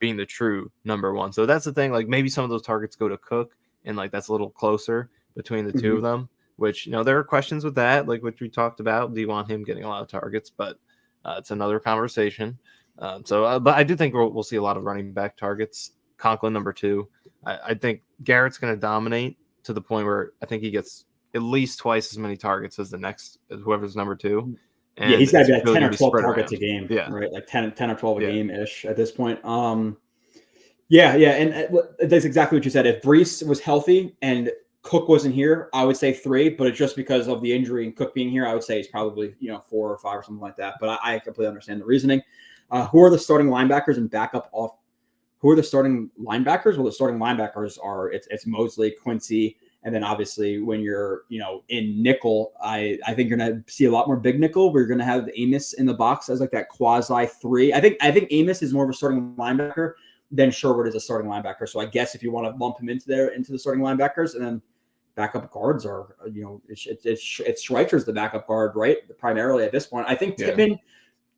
being the true number 1? So that's the thing. Like maybe some of those targets go to Cook, and like that's a little closer between the two of them. Which there are questions with that, like which we talked about. Do you want him getting a lot of targets? But it's another conversation. But I do think we'll see a lot of running back targets. Conklin number 2. I think Garrett's going to dominate to the point where I think he gets at least twice as many targets as whoever's number 2. And
he's got to be like
really
10 or 12 targets
around.
a game.
Yeah.
Right. Like 10 or 12 a game ish at this point. And that's exactly what you said. If Breece was healthy and Cook wasn't here, I would say 3, but it's just because of the injury and Cook being here, I would say it's probably 4 or 5 or something like that. But I completely understand the reasoning. Who are the starting linebackers and backup off? Who are the starting linebackers? Well, the starting linebackers are it's Mosley, Quincy, and then obviously when you're in nickel, I think you're gonna see a lot more big nickel. Where you're gonna have Amos in the box as like that quasi 3. I think Amos is more of a starting linebacker than Sherwood is a starting linebacker. So I guess if you want to lump him into the starting linebackers, and then backup guards are it's Schweitzer's the backup guard, right? Primarily at this point, I think Tippmann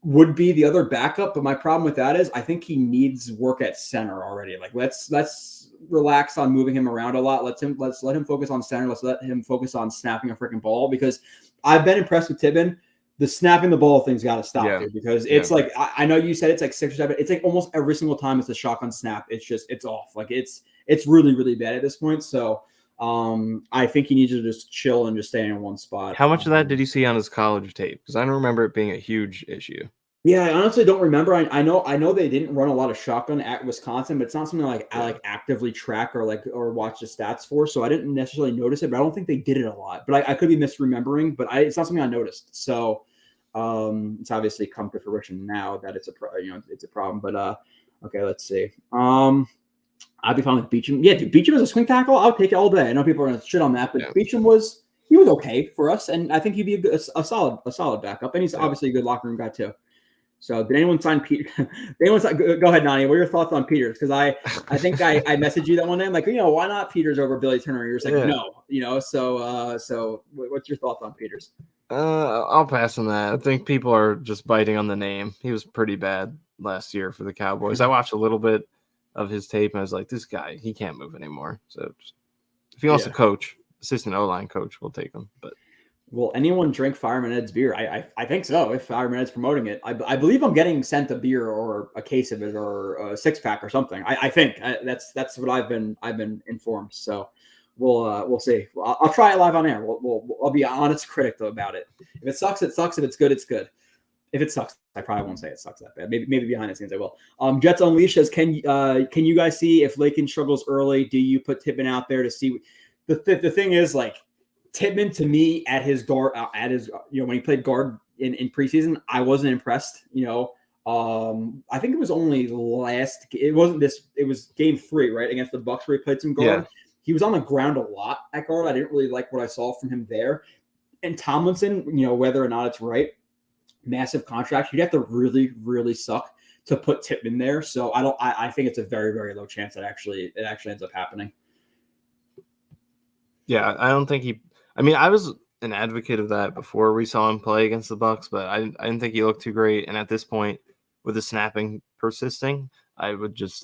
would be the other backup, but my problem with that is I think he needs work at center already. Like let's relax on moving him around a lot. Let's let him focus on center. Let's let him focus on snapping a freaking ball, because I've been impressed with Tippmann. The snapping the ball thing's got to stop, dude, because it's like I know you said it's like 6 or 7. It's like almost every single time it's a shotgun snap. It's off. Like it's really, really bad at this point. So I think he needs to just chill and just stay in one spot.
How much of that did you see on his college tape? Because I don't remember it being a huge issue.
Yeah, I honestly don't remember. I know they didn't run a lot of shotgun at Wisconsin, but it's not something I actively track or watch the stats for. So I didn't necessarily notice it, but I don't think they did it a lot. But I could be misremembering, but it's not something I noticed. So it's obviously come to fruition now that it's a problem. But okay, let's see. I'd be fine with Beecham. Yeah, dude, Beecham is a swing tackle. I'll take it all day. I know people are going to shit on that, but Beecham was okay for us, and I think he'd be a solid backup, and he's obviously a good locker room guy too. So did anyone sign Peter? Go ahead, Nani. What are your thoughts on Peters? Because I think I messaged you that one day. I'm like, why not Peters over Billy Turner? You're just like, no, So what's your thoughts on Peters?
I'll pass on that. I think people are just biting on the name. He was pretty bad last year for the Cowboys. I watched a little bit of his tape, and I was like, this guy, he can't move anymore. So if he wants to coach, assistant O-line coach, we'll take him. But
will anyone drink Fireman Ed's beer? I think so. If Fireman Ed's promoting it, I believe I'm getting sent a beer or a case of it or a 6-pack or something. I think that's what I've been informed. So we'll see. I'll try it live on air. I'll be an honest critic about it. If it sucks, it sucks. If it's good, it's good. If it sucks, I probably won't say it sucks that bad. Maybe behind the scenes I will. Jets Unleashed says, can you guys see if Lakin struggles early? Do you put Tippmann out there to see? The thing is, like, Tippmann to me at his guard when he played guard in preseason, I wasn't impressed. I think it was only it was game 3, right, against the Bucs where he played some guard. Yeah. He was on the ground a lot at guard. I didn't really like what I saw from him there. And Tomlinson, whether or not it's right, massive contract. You'd have to really, really suck to put Tippmann there. So I think it's a very, very low chance that it actually ends up happening.
Yeah, I don't think I was an advocate of that before we saw him play against the Bucs, but I didn't think he looked too great. And at this point, with the snapping persisting, I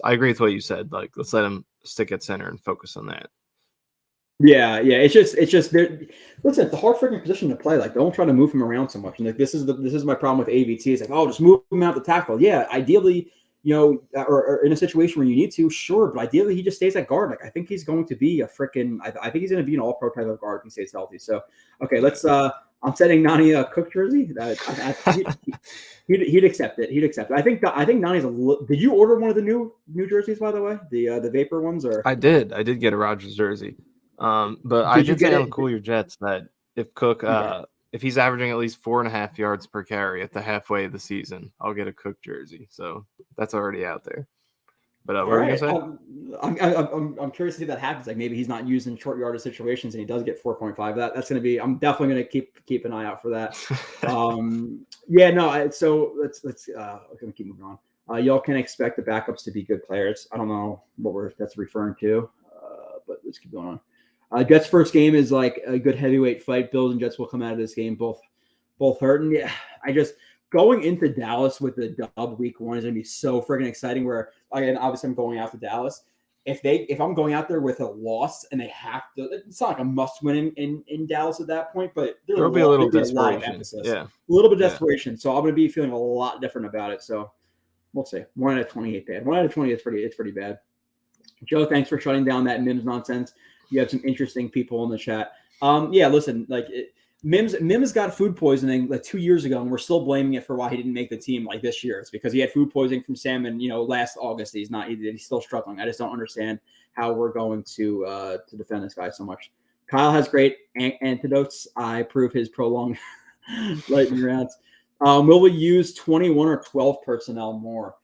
agree with what you said. Like, let's let him stick at center and focus on that.
Yeah. It's just listen, it's a hard freaking position to play. Like, don't try to move him around so much. And like, this is my problem with AVT. It's like, just move him out the tackle. Yeah, ideally, or in a situation where you need to, sure, but ideally he just stays at guard. Like, I think he's going to be I think he's going to be an all-pro type of guard if he stays healthy. So, okay, let's. I'm setting Nani a Cook jersey. He'd accept it. He'd accept it. I think Nani's did you order one of the new jerseys, by the way? The Vapor ones, or?
I did get a Rodgers jersey. But I did say on Cool Your Jets that if Cook, if he's averaging at least 4.5 yards per carry at the halfway of the season, I'll get a Cook jersey. So that's already out there. But what were you gonna
say? I'm curious to see if that happens. Like, maybe he's not used in short yardage situations and he does get 4.5. That's going to be. I'm definitely going to keep an eye out for that. So let's okay, keep moving on. Y'all can expect the backups to be good players. I don't know what that's referring to, but let's keep going on. Jets' first game is like a good heavyweight fight. Bills and Jets will come out of this game both hurting. Yeah, going into Dallas with the dub week 1 is going to be so freaking exciting. Where, again, obviously I'm going out to Dallas. If I'm going out there with a loss and they have to, it's not like a must win in Dallas at that point, but
there'll be a little desperation.
A little bit of desperation. Yeah. So I'm going to be feeling a lot different about it. So we'll see. 1 out of 28 bad. 1 out of 20 is pretty bad. Joe, thanks for shutting down that Mims nonsense. You have some interesting people in the chat. Listen, like Mims got food poisoning like 2 years ago, and we're still blaming it for why he didn't make the team like this year. It's because he had food poisoning from salmon, last August. He's still struggling. I just don't understand how we're going to defend this guy so much. Kyle has great antidotes. I approve his prolonged lightning rounds. Will we use 21 or 12 personnel more?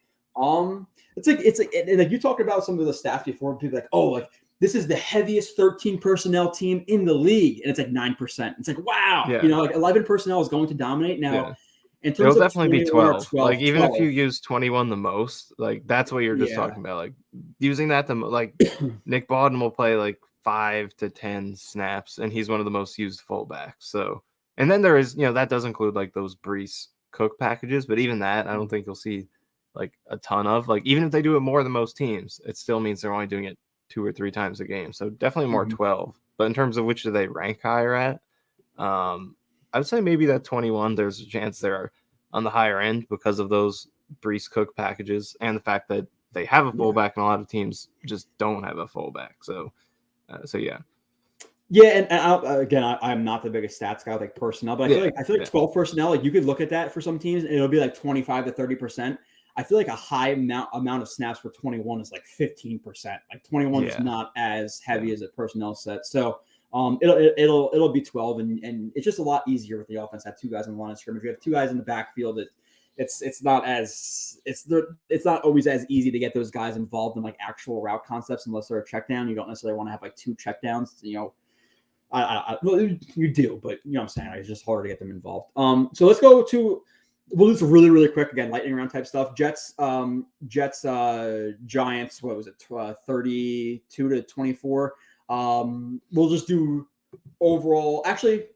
It's like you talked about some of the staff before. People like, oh, like this is the heaviest 13 personnel team in the league, and it's like 9%. It's like, wow,
Yeah.
like 11 personnel is going to dominate now.
Yeah.
In terms
It'll
of
definitely be
21 or
12. Like even
12,
if you use 21 the most, like that's what you're just
Yeah.
talking about. Like using that like Nick Bawden will play like 5 to 10 snaps, and he's one of the most used fullbacks. So, and then there is, that does include like those Brees Cook packages, but even that I don't think you'll see like a ton of. Like even if they do it more than most teams, it still means they're only doing it 2 or 3 times a game. So definitely more 12. But in terms of which do they rank higher at, I would say maybe that 21. There's a chance they're on the higher end because of those Brees Cook packages and the fact that they have a fullback, and a lot of teams just don't have a fullback. So yeah.
Yeah, and I'm not the biggest stats guy with like personnel, but I feel like 12 personnel, like you could look at that for some teams and it'll be like 25 to 30%. I feel like a high amount of snaps for 21 is like 15%. Like 21 is not as heavy as a personnel set. So it'll be 12, and it's just a lot easier with the offense to have 2 guys on the line of scrimmage. If you have 2 guys in the backfield, it's not always as easy to get those guys involved in like actual route concepts unless they're a check down. You don't necessarily want to have like 2 check downs, well, you do, but you know what I'm saying? Right? It's just hard to get them involved. So let's go to, we'll do this really, really quick again, lightning round type stuff. Jets, Giants, what was it? 32 to 24. We'll just do overall. Actually,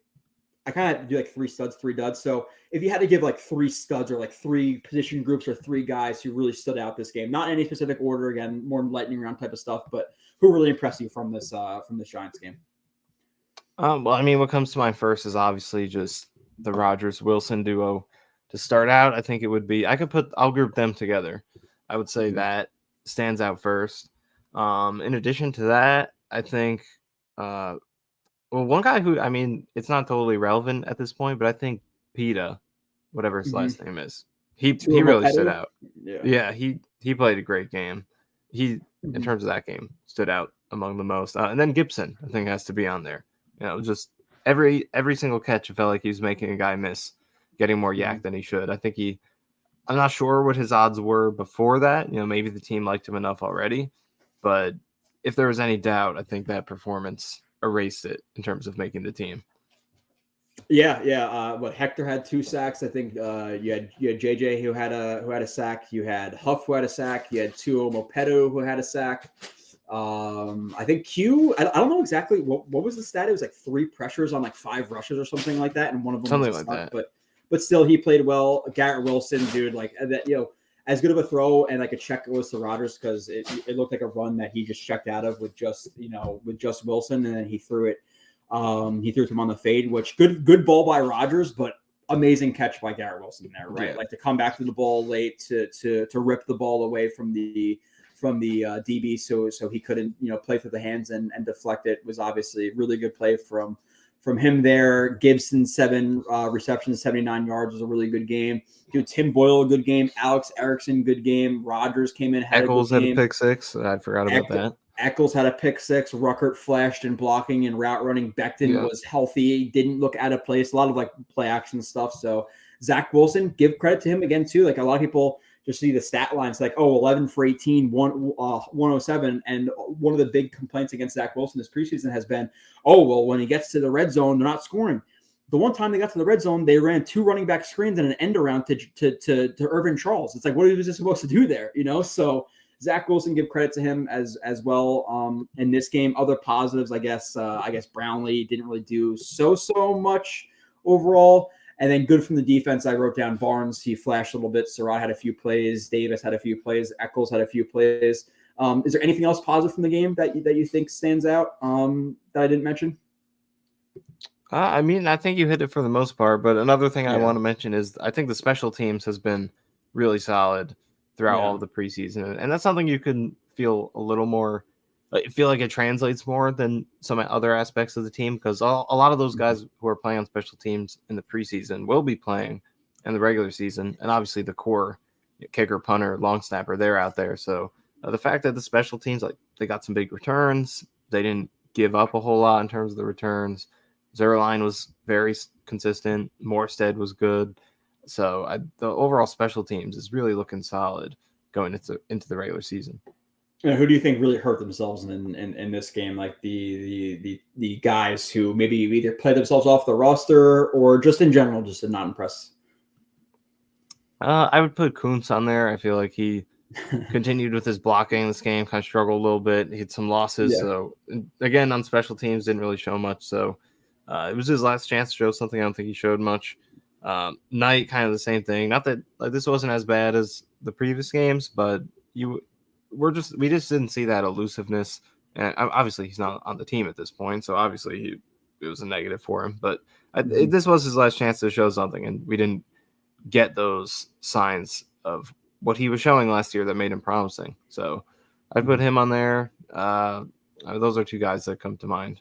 I kind of do like 3 studs, 3 duds. So if you had to give like 3 studs or like 3 position groups or 3 guys who really stood out this game, not in any specific order, again, more lightning round type of stuff, but who really impressed you from this Giants game?
Well, I mean, what comes to mind first is obviously just the Rodgers-Wilson duo. To start out, I think it would be, I'll group them together. I would say that stands out first. In addition to that, I think, one guy who, I mean, it's not totally relevant at this point, but I think Peta, whatever his last name is, he really stood out. Yeah, he played a great game. In terms of that game, stood out among the most. And then Gibson, I think, has to be on there. Just every single catch, it felt like he was making a guy miss, getting more yak than he should. I think I'm not sure what his odds were before that. Maybe the team liked him enough already, but if there was any doubt, I think that performance erased it in terms of making the team.
Yeah. Hector had 2 sacks. I think you had JJ who had a sack. You had Huff who had a sack. You had Tuo Mopetu who had a sack. I think Q. I don't know exactly what was the stat. It was like 3 pressures on like 5 rushes or something like that, and one of them
something
was
like that.
But still, he played well. Garrett Wilson, dude, like that. As good of a throw and like a check was to Rodgers because it looked like a run that he just checked out of with just Wilson, and then he threw it. He threw it to him on the fade, which good ball by Rodgers, but amazing catch by Garrett Wilson there, right?
Yeah.
Like to come back to the ball late to rip the ball away from the DB, so he couldn't play through the hands and deflect it was obviously a really good play from him there. Gibson 7 receptions, 79 yards was a really good game. Dude, Tim Boyle a good game. Alex Erickson good game. Rodgers came in
Eccles had a pick 6. I forgot about that.
Eccles had a pick 6. Ruckert flashed in blocking and route running. Becton was healthy. Didn't look out of place. A lot of like play action stuff. So Zach Wilson, give credit to him again too. Like a lot of people just see the stat lines like, 11 for 18, 107. And one of the big complaints against Zach Wilson this preseason has been, when he gets to the red zone, they're not scoring. The one time they got to the red zone, they ran 2 running back screens and an end around to Irvin Charles. It's like, what was he supposed to do there? So Zach Wilson, give credit to him as well. In this game, other positives, I guess Brownlee didn't really do so much overall. And then good from the defense, I wrote down Barnes. He flashed a little bit. Surratt had a few plays. Davis had a few plays. Eccles had a few plays. Is there anything else positive from the game that you think stands out that I didn't mention?
I mean, I think you hit it for the most part. But another thing I want to mention is I think the special teams has been really solid throughout all of the preseason. And that's something you can feel a little more – I feel like it translates more than some other aspects of the team because a lot of those guys who are playing on special teams in the preseason will be playing in the regular season. And obviously the core kicker, punter, long snapper, they're out there. So the fact that the special teams, like they got some big returns, they didn't give up a whole lot in terms of the returns. Zerline was very consistent. Morstead was good. So the overall special teams is really looking solid going into the regular season.
Who do you think really hurt themselves in this game? Like the guys who maybe either played themselves off the roster or just in general just did not impress?
I would put Kuntz on there. I feel like he continued with his blocking this game, kind of struggled a little bit. He had some losses.
Yeah.
So, again, on special teams, didn't really show much. So, it was his last chance to show something. I don't think he showed much. Knight, kind of the same thing. Not that this wasn't as bad as the previous games, but we just didn't see that elusiveness. And obviously, he's not on the team at this point, so obviously it was a negative for him. But this was his last chance to show something, and we didn't get those signs of what he was showing last year that made him promising. So I'd put him on there. Those are two guys that come to mind.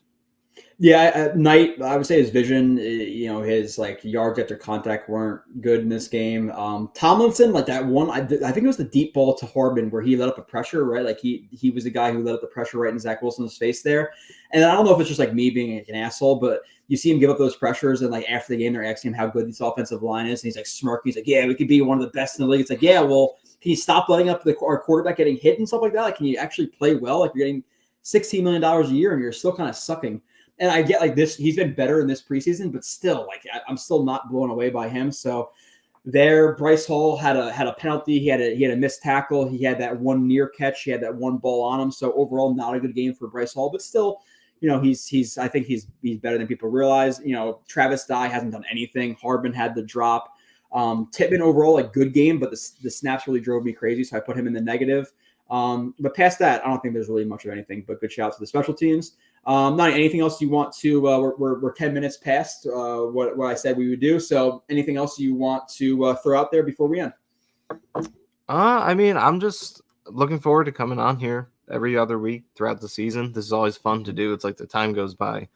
Yeah, Knight, I would say his vision, his like yards after contact weren't good in this game. Tomlinson, like that one, I think it was the deep ball to Harbin where he let up a pressure, right? Like he was the guy who let up the pressure right in Zach Wilson's face there. And I don't know if it's just like me being like an asshole, but you see him give up those pressures, and like after the game, they're asking him how good this offensive line is, and he's like smirking. He's like, "Yeah, we could be one of the best in the league." It's like, "Yeah, well, can you stop letting up our quarterback getting hit and stuff like that? Like, can you actually play well? Like, you're getting $16 million a year, and you're still kind of sucking." And I get like this, he's been better in this preseason, but still, like I'm still not blown away by him. So there, Bryce Hall had a penalty. He had a missed tackle. He had that one near catch. He had that one ball on him. So overall, not a good game for Bryce Hall, but still, I think he's better than people realize. Travis Dye hasn't done anything. Harbin had the drop. Tippmann overall, like good game, but the snaps really drove me crazy. So I put him in the negative. But past that, I don't think there's really much of anything, but good shout out to the special teams. Not anything else you want to, we're 10 minutes past what I said we would do. So anything else you want to throw out there before we end?
I mean, I'm just looking forward to coming on here every other week throughout the season. This is always fun to do. It's like the time goes by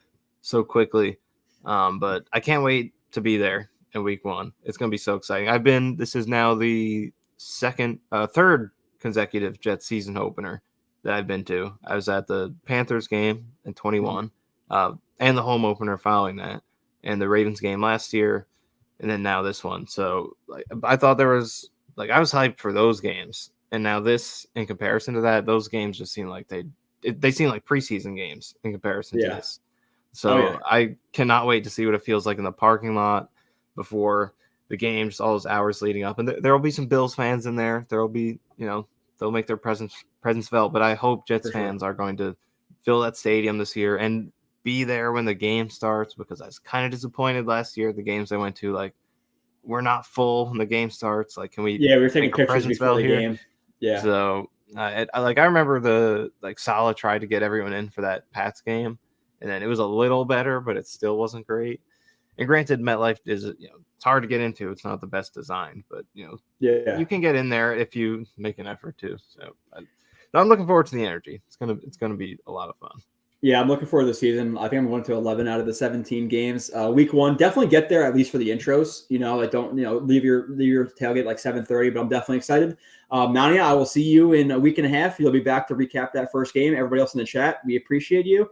so quickly. But I can't wait to be there in week one. It's going to be so exciting. This is now the third consecutive Jets season opener that I've been to. I was at the Panthers game in 21, and the home opener following that, and the Ravens game last year, and then now this one. So I thought I was hyped for those games, and now this, in comparison to that, those games just seem like they seem like preseason games in comparison to this. So I cannot wait to see what it feels like in the parking lot before the game, just all those hours leading up. And there will be some Bills fans in there. There will be, they'll make their presence felt. But I hope Jets fans are going to fill that stadium this year and be there when the game starts, because I was kind of disappointed last year. The games I went to, like, we're not full when the game starts. Like, can we?
Yeah, we were taking pictures before the game. Yeah.
So I remember Saleh tried to get everyone in for that Pats game, and then it was a little better, but it still wasn't great. And granted, MetLife is, it's hard to get into. It's not the best design, but you can get in there if you make an effort to. So I'm looking forward to the energy. It's gonna be a lot of fun.
Yeah, I'm looking forward to the season. I think I'm going to 11 out of the 17 games. Week one, definitely get there at least for the intros. Like don't leave your tailgate like 7:30, but I'm definitely excited. Nania, I will see you in a week and a half. You'll be back to recap that first game. Everybody else in the chat, we appreciate you.